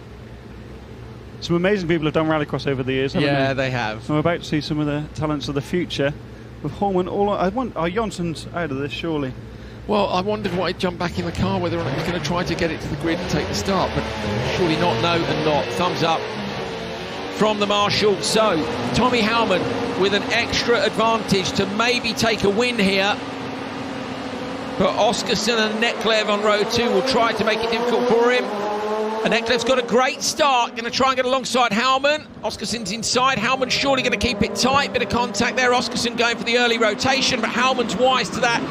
Some amazing people have done rallycross over the years, haven't they? Yeah, they have. I'm about to see some of the talents of the future. With Holman, Jonsson's out of this, surely. Well, I wondered why he jumped back in the car, whether or not he's going to try to get it to the grid and take the start, but surely not, no, and not. Thumbs up from the marshal. So, Tommy Howman with an extra advantage to maybe take a win here. But Oskarsson and Neklev on row 2 will try to make it difficult for him. And Neklev's got a great start, going to try and get alongside Howman. Oskarsson's inside, Howman's surely going to keep it tight, bit of contact there. Oskarsson going for the early rotation, but Howman's wise to that,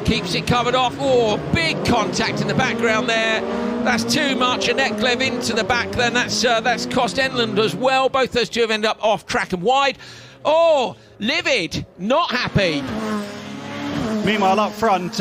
keeps it covered off. Oh, big contact in the background there. That's too much, and Neklev into the back then. That's cost Enlund as well. Both those two have ended up off track and wide. Oh, livid, not happy. Meanwhile, up front,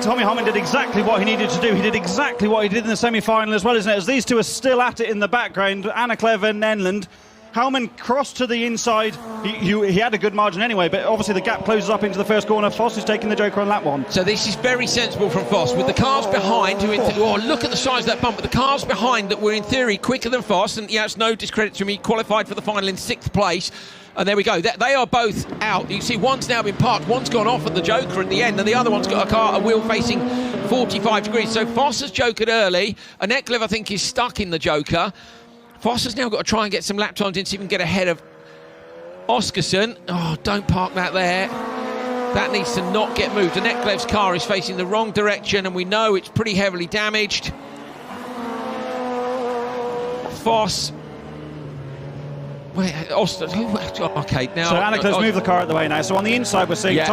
Tommy Holman did exactly what he needed to do. He did exactly what he did in the semi-final as well, isn't it? As these two are still at it in the background, Neklev and Enlund. Howman crossed to the inside. He had a good margin anyway, but obviously the gap closes up into the first corner. Foss is taking the joker on lap 1. So this is very sensible from Foss, with the cars behind, who look at the size of that bump, but the cars behind that were in theory quicker than Foss, and yeah, it's no discredit to me, qualified for the final in 6th place. And there we go. They are both out. You see, one's now been parked. One's gone off at the joker at the end, and the other one's got a wheel facing 45 degrees. So Foss has jokered early. And Neklev, I think, is stuck in the joker. Foss has now got to try and get some lap times in to even get ahead of Oskarsson. Oh, don't park that there. That needs to not get moved. And Neklev's car is facing the wrong direction, and we know it's pretty heavily damaged. Foss... Okay, now... So Neklev's moved the car out of the way now. So on the inside we're seeing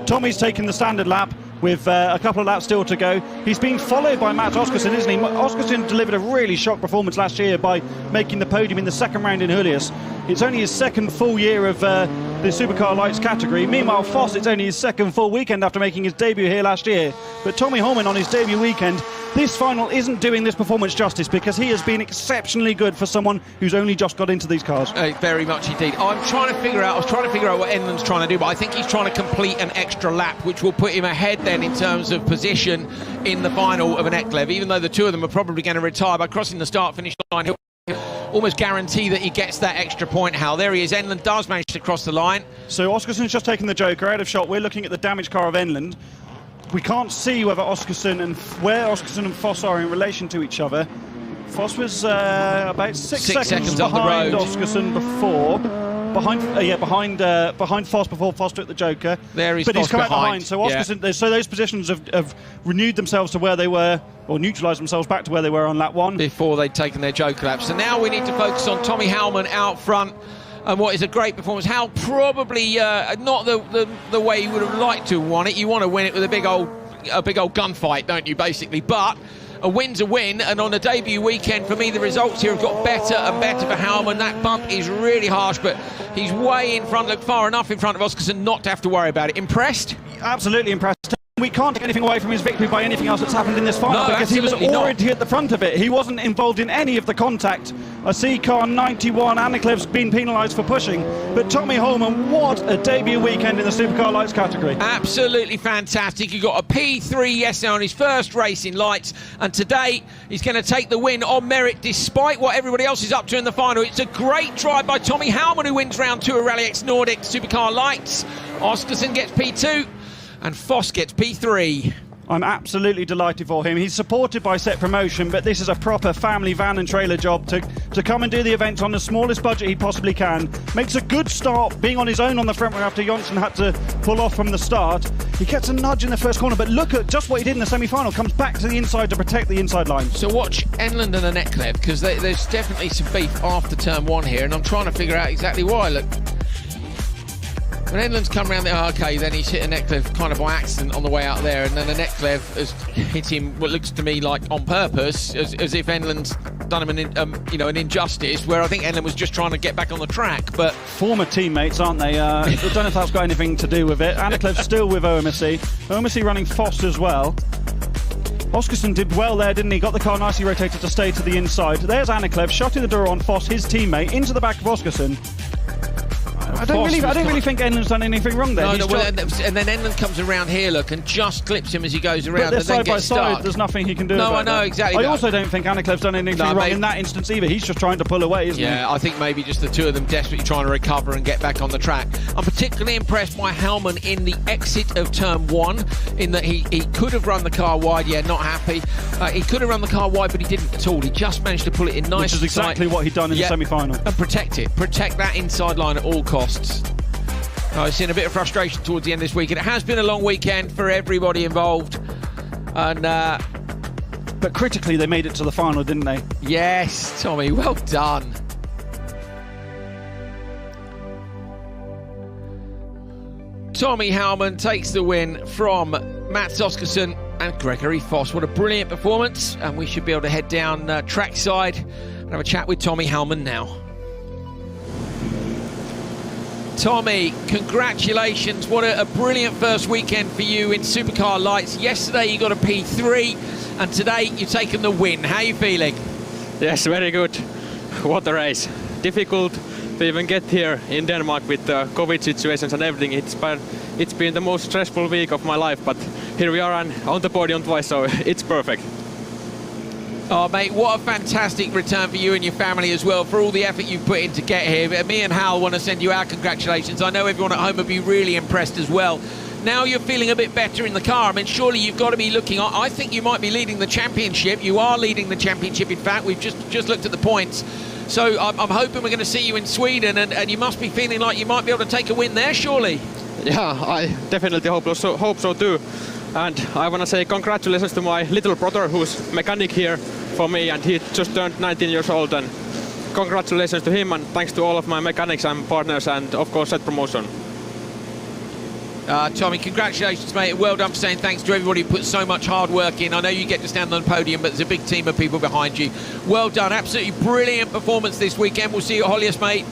Tommy's taking the standard lap with a couple of laps still to go. He's being followed by Matt Oskarsson, isn't he? Oskarsson delivered a really shock performance last year by making the podium in the 2nd round in Julius. It's only his 2nd full year of the Supercar Lights category. Meanwhile, Foss, it's only his 2nd full weekend after making his debut here last year. But Tommy Holman on his debut weekend, this final isn't doing this performance justice, because he has been exceptionally good for someone who's only just got into these cars. Very much indeed. I was trying to figure out what Enlund's trying to do, but I think he's trying to complete an extra lap, which will put him ahead then in terms of position in the final of an Neklev, even though the two of them are probably going to retire by crossing the start-finish line. He'll almost guarantee that he gets that extra point, Hal. There he is. Enlund does manage to cross the line. So Oskarsson's just taken the joker out of shot. We're looking at the damaged car of Enlund. We can't see where Oskarsson and Foss are in relation to each other. Foss was about 6 seconds behind Oskarsson before. Behind Foss before Foss took the joker. There he's But he's come out behind. So Oskarsson, so those positions have renewed themselves to where they were, or neutralised themselves back to where they were on lap 1. Before they'd taken their joker lap. So now we need to focus on Tommy Howman out front. And what is a great performance. Hal probably not the way you would have liked to have won it. You want to win it with a big old gunfight, don't you, basically? But a win's a win, and on a debut weekend, for me, the results here have got better and better for Hellman. That bump is really harsh, but he's way in front, look far enough in front of Oskarsson not to have to worry about it. Impressed? Absolutely impressed. We can't take anything away from his victory by anything else that's happened in this final, because he was already at the front of it. He wasn't involved in any of the contact. I see car 91, Aniklev's been penalised for pushing, but Tommy Holman, what a debut weekend in the Supercar Lights category. Absolutely fantastic. He got a P3 yesterday on his first race in Lights, and today he's going to take the win on merit despite what everybody else is up to in the final. It's a great drive by Tommy Hellman, who wins round 2 of RallyX Nordic Supercar Lights. Oskarsson gets P2 and Foss gets P3. I'm absolutely delighted for him. He's supported by Set Promotion, but this is a proper family van and trailer job to come and do the events on the smallest budget he possibly can. Makes a good start, being on his own on the front row after Jonsson had to pull off from the start. He gets a nudge in the first corner, but look at just what he did in the semi-final. Comes back to the inside to protect the inside line. So watch Enland and Aneklev, because there's definitely some beef after turn 1 here, and I'm trying to figure out exactly why. Look, when Enland's come around there, okay, then he's hit Aneklev kind of by accident on the way out there, and then Aneklev has hit him what looks to me like on purpose, as if Enland's done him an injustice, where I think Enland was just trying to get back on the track. But former teammates, aren't they? I don't know if that's got anything to do with it. Aniklev's still with OMSC. OMSC running Foss as well. Oskarsson did well there, didn't he? Got the car nicely rotated to stay to the inside. There's Aniklev shutting the door on Foss, his teammate, into the back of Oskarsson. I don't really think Enland's done anything wrong there. No, and then Enland comes around here, look, and just clips him as he goes around, but and then side by gets side, stuck. there's nothing he can do. No, about I know that. exactly. I also don't think Aniklev's done anything wrong in that instance either. He's just trying to pull away, isn't he? Yeah, I think maybe just the two of them desperately trying to recover and get back on the track. I'm particularly impressed by Hellman in the exit of turn 1, in that he could have run the car wide. Yeah, not happy. He could have run the car wide, but he didn't at all. He just managed to pull it in nice. Which is exactly what he'd done in the semi-final. And protect that inside line at all costs. I've seen a bit of frustration towards the end this weekend. It has been a long weekend for everybody involved, and but critically they made it to the final, didn't they? Yes, Tommy, well done. Tommy Hellman takes the win from Mats Oskarsson and Gregory Foss. What a brilliant performance, and we should be able to head down trackside and have a chat with Tommy Hellman now. Tommy, congratulations. What a brilliant first weekend for you in Supercar Lights. Yesterday you got a P3, and today you've taken the win. How are you feeling? Yes, very good. What a race. Difficult to even get here in Denmark with the COVID situations and everything. It's been the most stressful week of my life, but here we are on the podium twice, so it's perfect. Oh, mate, what a fantastic return for you and your family as well, for all the effort you've put in to get here. Me and Hal want to send you our congratulations. I know everyone at home will be really impressed as well. Now you're feeling a bit better in the car. I mean, surely you've got to be looking... I think you might be leading the championship. You are leading the championship, in fact. We've just looked at the points. So I'm hoping we're going to see you in Sweden, and you must be feeling like you might be able to take a win there, surely. Yeah, I definitely hope so too. And I want to say congratulations to my little brother, who's mechanic here for me, and he just turned 19 years old. And congratulations to him, and thanks to all of my mechanics and partners, and of course Set Promotion. Tommy, congratulations, mate. Well done for saying thanks to everybody who put so much hard work in. I know you get to stand on the podium, but there's a big team of people behind you. Well done. Absolutely brilliant performance this weekend. We'll see you at Hollius, mate.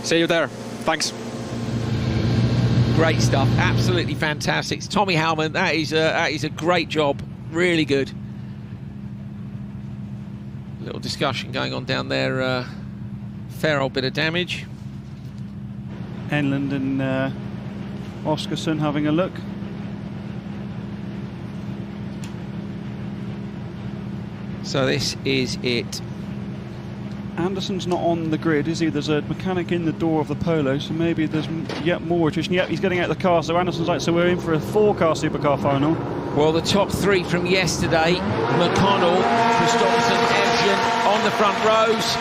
See you there. Thanks. Great stuff. Absolutely fantastic. It's Tommy Hellman. That is a great job. Really good. Little discussion going on down there. Fair old bit of damage. Enland and Oskarsson having a look. So this is it. Anderson's not on the grid, is he? There's a mechanic in the door of the Polo, so maybe there's yet more attrition. Yep, he's getting out of the car, so Anderson's like, so we're in for a 4-car supercar final. Well, the top 3 from yesterday, McConnell, Kristoffersen, Evgen on the front rows.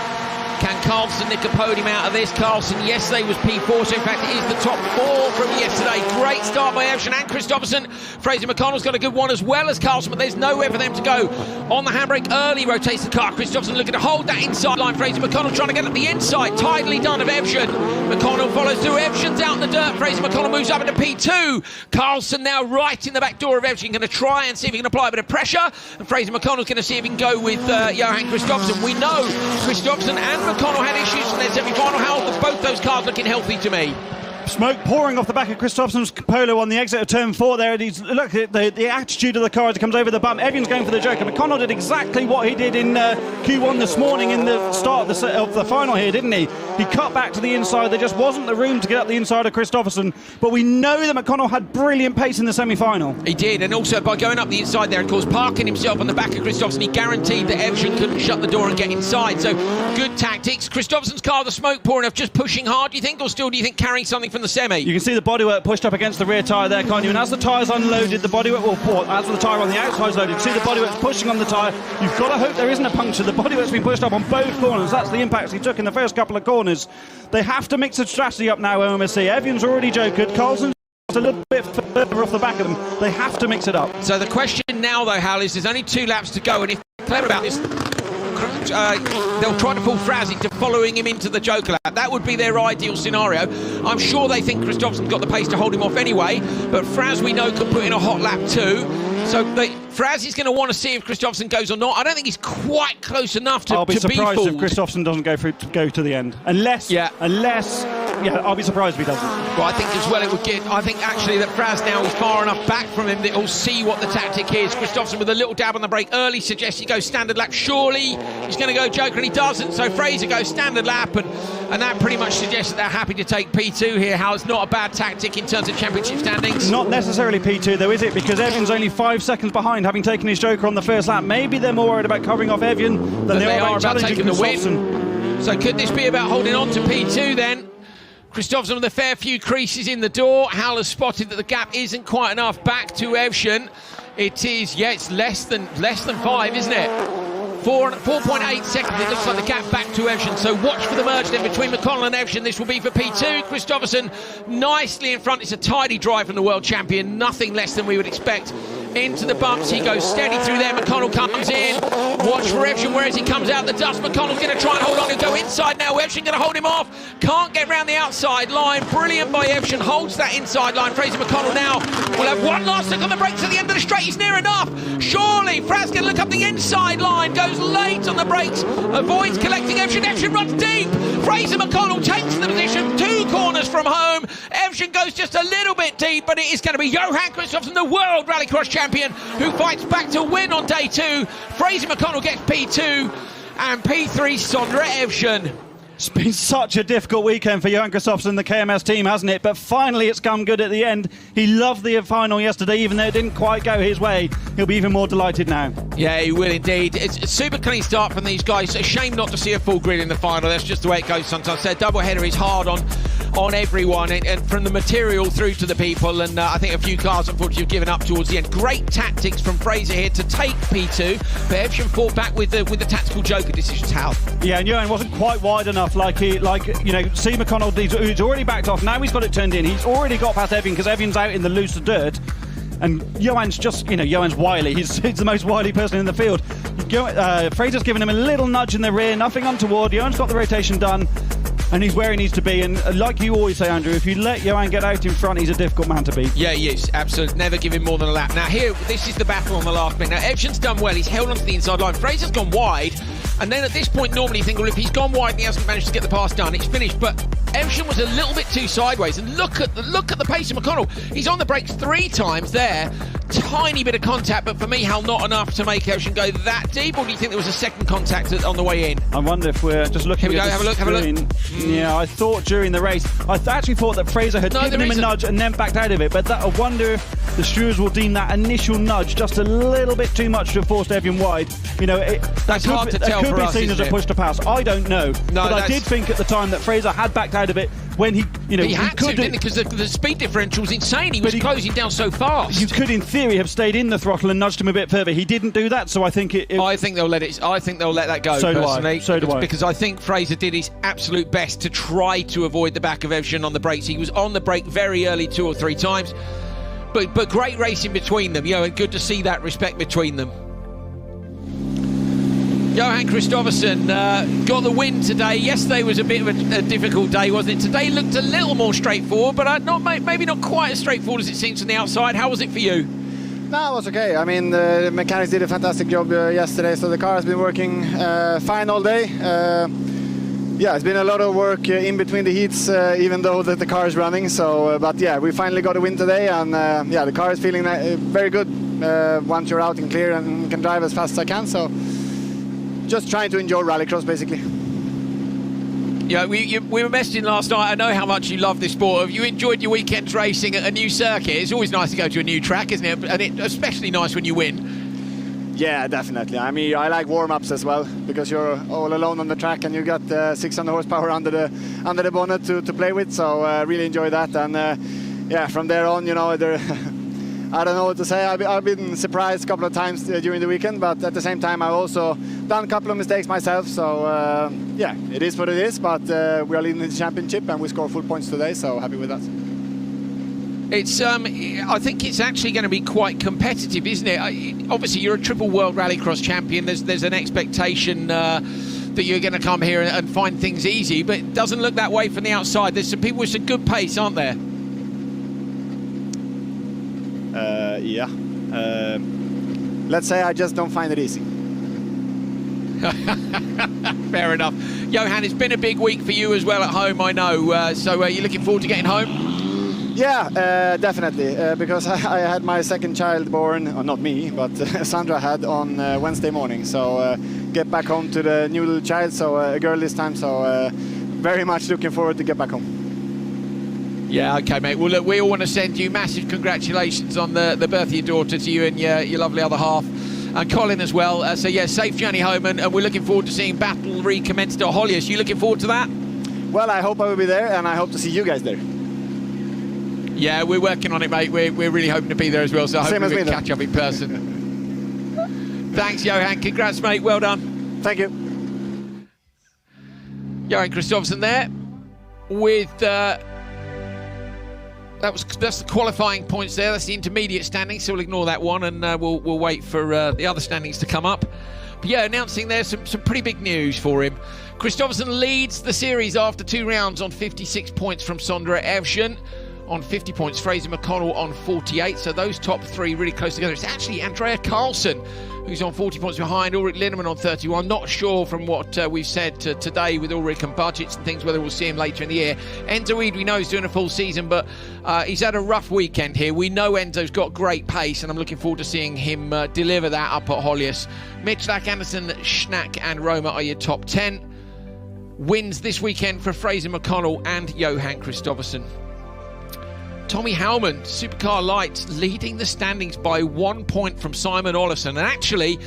Can Carlson nick a podium out of this? Carlson yesterday was P4, so in fact it is the top 4 from yesterday. Great start by Evjen and Kristoffersen. Fraser McConnell's got a good one as well as Carlson, but there's nowhere for them to go. On the handbrake early, rotates the car. Kristoffersen looking to hold that inside line. Fraser McConnell trying to get up the inside. Tidily done of Evjen. McConnell follows through. Evjen's out in the dirt. Fraser McConnell moves up into P2. Carlson now right in the back door of Evjen, going to try and see if he can apply a bit of pressure. And Fraser McConnell's going to see if he can go with Johan Kristoffersen. We know Kristoffersen and McConnell had issues in their semi-final. How are both those cars looking healthy to me? Smoke pouring off the back of Kristoffersen's Polo on the exit of turn 4 there. Look at the attitude of the car as it comes over the bump. Evjen's going for the Joker. McConnell did exactly what he did in Q1 this morning in the start of the final here, didn't he? He cut back to the inside. There just wasn't the room to get up the inside of Kristoffersen. But we know that McConnell had brilliant pace in the semi-final. He did, and also by going up the inside there, of course, parking himself on the back of Kristoffersen, he guaranteed that Evjen couldn't shut the door and get inside. So good tactics. Kristoffersen's car, the smoke pouring off, just pushing hard, do you think, or still do you think carrying something from the semi? You can see the bodywork pushed up against the rear tyre there, can't you? And as the tyre's unloaded, the bodywork as the tyre on the outside's loaded, see the bodywork's pushing on the tyre. You've got to hope there isn't a puncture. The bodywork's been pushed up on both corners. That's the impact he took in the first couple of corners. They have to mix a strategy up now, OMSC. Evjen's already jokered. Carlson's a little bit further off the back of them. They have to mix it up. So the question now, though, Hal, is there's only 2 laps to go, and if they're clever about this, they'll try to pull Fraz into following him into the Joker lap. That would be their ideal scenario. I'm sure they think Kristoffersen's got the pace to hold him off anyway, but Fraz, we know, can put in a hot lap too. So Fraz is going to want to see if Kristoffersen goes or not. I don't think he's quite close enough to be fooled. I'll be surprised if Kristoffersen doesn't go to the end. Unless I'll be surprised if he doesn't. Well, I think as well it would get. I think actually that Fraz now is far enough back from him that he'll see what the tactic is. Kristoffersen with a little dab on the brake early suggests he goes standard lap. Surely he's going to go Joker, and he doesn't. So Fraser goes standard lap, and that pretty much suggests that they're happy to take P2 here. How it's not a bad tactic in terms of championship standings. Not necessarily P2 though, is it? Because Evjen's only 5 seconds behind, having taken his Joker on the first lap. Maybe they're more worried about covering off Evjen than they are about taking the win. So could this be about holding on to P2 then? Kristoffersen with a fair few creases in the door. Hal has spotted that the gap isn't quite enough back to Evjen. It is, it's less than 5, isn't it? 4.8 seconds, it looks like the gap back to Evjen. So watch for the merge then between McConnell and Evjen. This will be for P2. Kristoffersen nicely in front. It's a tidy drive from the world champion. Nothing less than we would expect. Into the bumps, he goes steady through there. McConnell comes in. Watch for Evjen, whereas he comes out the dust. McConnell's going to try and hold on. He'll go inside now. Evjen going to hold him off. Can't get round the outside line. Brilliant by Evjen. Holds that inside line. Fraser McConnell now will have one last look on the brakes at the end of the straight. He's near enough. Surely Fraz can look up the inside line. Goes late on the brakes. Avoids collecting Evjen. Evjen runs deep. Fraser McConnell takes the position 2 corners from home. Evjen goes just a little bit deep, but it is going to be Johan Kristoffersen, the World Rallycross champion, who fights back to win on day 2. Fraser McConnell gets P2 and P3 Sondre Evjen. It's been such a difficult weekend for Johan Kristoffersen and the KMS team, hasn't it? But finally it's come good at the end. He loved the final yesterday, even though it didn't quite go his way. He'll be even more delighted now. Yeah, he will indeed. It's a super clean start from these guys. A shame not to see a full grid in the final. That's just the way it goes sometimes. Their doubleheader is hard on everyone, and from the material through to the people, and I think a few cars unfortunately have given up towards the end. Great tactics from Fraser here to take P2, but Evjen fought back with the tactical Joker decisions. How? Yeah, and Johan wasn't quite wide enough. See McConnell, he's already backed off. Now he's got it turned in. He's already got past Evjen because Evjen's out in the loose dirt. And Johan's just, Johan's wily. He's the most wily person in the field. Fraser's given him a little nudge in the rear, nothing untoward. Johan's got the rotation done, and he's where he needs to be. And like you always say, Andrew, if you let Johan get out in front, he's a difficult man to beat. Yeah, he is. Absolutely. Never give him more than a lap. Now here, this is the battle on the last bit. Now Evjen's done well. He's held onto the inside line. Fraser's gone wide. And then at this point, normally you think, well, if he's gone wide and he hasn't managed to get the pass done, it's finished. But Evjen was a little bit too sideways. And look at the pace of McConnell. He's on the brakes 3 times there. Tiny bit of contact, but for me, Hal, not enough to make Evjen go that deep. Or do you think there was a second contact on the way in? I wonder if we're just looking at the Have a look. Yeah, I thought during the race, I actually thought that Fraser had given him a nudge and then backed out of it. But I wonder if the stewards will deem that initial nudge just a little bit too much to have forced Evjen wide. That's hard to tell. Could be seen as a push to pass. I don't know. But I did think at the time that Fraser had backed out of it when he, you know, he had to, didn't he? Because the speed differential was insane. He was closing down so fast. You could, in theory, have stayed in the throttle and nudged him a bit further. He didn't do that, so I think I think they'll let it. I think they'll let that go. So personally. do I. So do I. Because I think Fraser did his absolute best to try to avoid the back of Evgen on the brakes. He was on the brake very early 2 or 3 times, but great racing between them. You know, and good to see that respect between them. Johan Kristoffersson got the win today. Yesterday was a bit of a difficult day, wasn't it? Today looked a little more straightforward, but maybe not quite as straightforward as it seems from the outside. How was it for you? No, it was okay. I mean, the mechanics did a fantastic job yesterday, so the car has been working fine all day. Yeah, it's been a lot of work in between the heats, even though the car is running. So, but yeah, we finally got a win today, and yeah, the car is feeling very good once you're out and clear and can drive as fast as I can. So, just trying to enjoy rallycross, basically. Yeah, we were messaging last night. I know how much you love this sport. Have you enjoyed your weekends racing at a new circuit? It's always nice to go to a new track, isn't it? And it's especially nice when you win. Yeah, definitely. I mean, I like warm-ups as well, because you're all alone on the track and you got 600 horsepower under the bonnet to play with. So really enjoy that. And yeah, from there on, you know, I don't know what to say. I've been surprised a couple of times during the weekend, but at the same time, I've also done a couple of mistakes myself. So yeah, it is what it is. But we are leading the championship and we score full points today, so happy with that. It's I think it's actually going to be quite competitive, isn't it? Obviously, you're a triple world rallycross champion. There's an expectation that you're going to come here and find things easy, but it doesn't look that way from the outside. There's some people with some good pace, aren't there? Yeah. Let's say I just don't find it easy. Fair enough. Johan, it's been a big week for you as well at home, I know. So you're looking forward to getting home? Yeah, definitely. Because I had my second child born, or not me, but Sandra had on Wednesday morning. So get back home to the new little child, so a girl this time. So very much looking forward to get back home. Yeah, okay, mate. Well, look, we all want to send you massive congratulations on the birth of your daughter, to you and your lovely other half, and Colin as well. So, yeah, safe journey home, and we're looking forward to seeing battle recommenced at Hollius. You looking forward to that? Well, I hope I will be there, and I hope to see you guys there. Yeah, we're working on it, mate. We're really hoping to be there as well, so I hope we can catch up in person. Thanks, Johan. Congrats, mate. Well done. Thank you. Johan Kristoffersson there with... That's the qualifying points there. That's the intermediate standings, so we'll ignore that one, and we'll wait for the other standings to come up. But yeah, announcing there some pretty big news for him. Kristoffersson leads the series after 2 rounds on 56 points from Sondre Evgen. On 50 points, Fraser McConnell on 48. So those top 3 really close together. It's actually Andrea Carlson who's on 40 points behind, Ulrich Linnemann on 31. Not sure from what we've said today with Ulrich and budgets and things whether we'll see him later in the year. Enzo Eid, we know he's doing a full season, but he's had a rough weekend here. We know Enzo's got great pace, and I'm looking forward to seeing him deliver that up at Hollius. Mitchell, Anderson, Schnack and Roma are your top 10. Wins this weekend for Fraser McConnell and Johan Kristoffersson. Tommy Howman, Supercar Lights, leading the standings by 1 point from Simon Olofsson. And actually,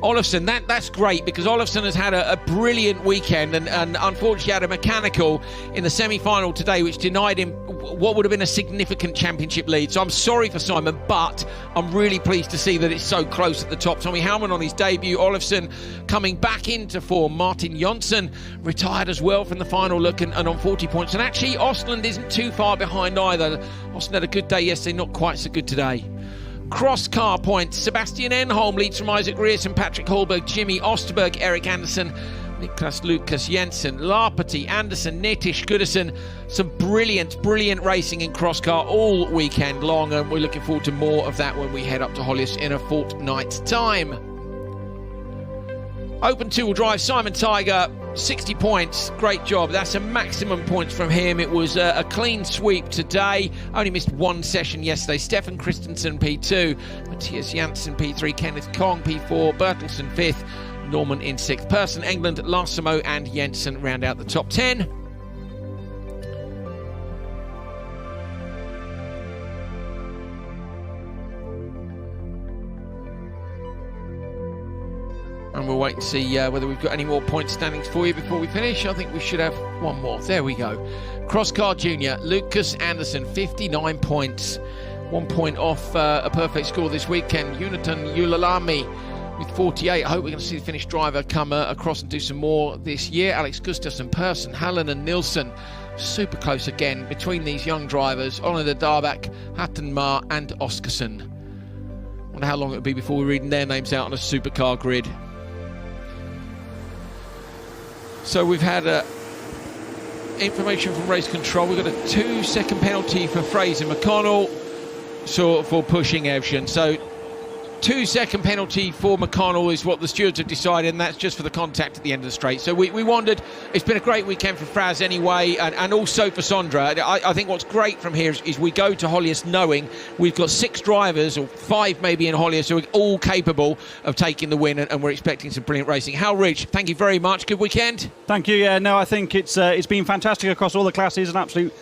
Olofsson, that's great, because Olofsson has had a brilliant weekend and unfortunately had a mechanical in the semi-final today which denied him what would have been a significant championship lead. So I'm sorry for Simon, but I'm really pleased to see that it's so close at the top. Tommy Howman on his debut, Olofsson coming back into form. Martin Jonsson retired as well from the final look and on 40 points. And actually, Ostland isn't too far behind either. Ostland had a good day yesterday, not quite so good today. Cross car points. Sebastian Enholm leads from Isaac Grierson, Patrick Holberg, Jimmy Osterberg, Eric Anderson, Niklas Lukas Jensen, Larpati, Anderson, Nitish Goodison. Some brilliant racing in cross car all weekend long, and we're looking forward to more of that when we head up to Hollius in a fortnight's time. Open two-wheel drive, Simon Tiger, 60 points. Great job. That's a maximum points from him. It was a clean sweep today. Only missed one session yesterday. Stefan Christensen, P2. Matthias Janssen, P3. Kenneth Kong, P4. Bertelsen, 5th. Norman in 6th. Persson, England, Larsamo and Jensen round out the top 10. and we'll wait and see whether we've got any more point standings for you before we finish. I think we should have one more. There we go. Crosscar Junior, Lucas Anderson, 59 points. 1 point off a perfect score this weekend. Uniton Yulalami with 48. I hope we're going to see the Finnish driver come across and do some more this year. Alex Gustafsson, Persson, Hallen and Nilsson. Super close again between these young drivers. Olander Darbach, Hattenmar and Oskarsson. Wonder how long it will be before we're reading their names out on a supercar grid. So we've had information from race control. We've got a 2-second penalty for Fraser McConnell for pushing Evgen. So 2-second penalty for McConnell is what the stewards have decided, and that's just for the contact at the end of the straight. So we wondered, it's been a great weekend for Fraz anyway, and also for Sondra. I think what's great from here is we go to Hollius knowing we've got 6 drivers, or 5 maybe in Hollius, who are all capable of taking the win, and we're expecting some brilliant racing. Hal Ridge, thank you very much. Good weekend. Thank you. Yeah, no, I think it's been fantastic across all the classes, an absolute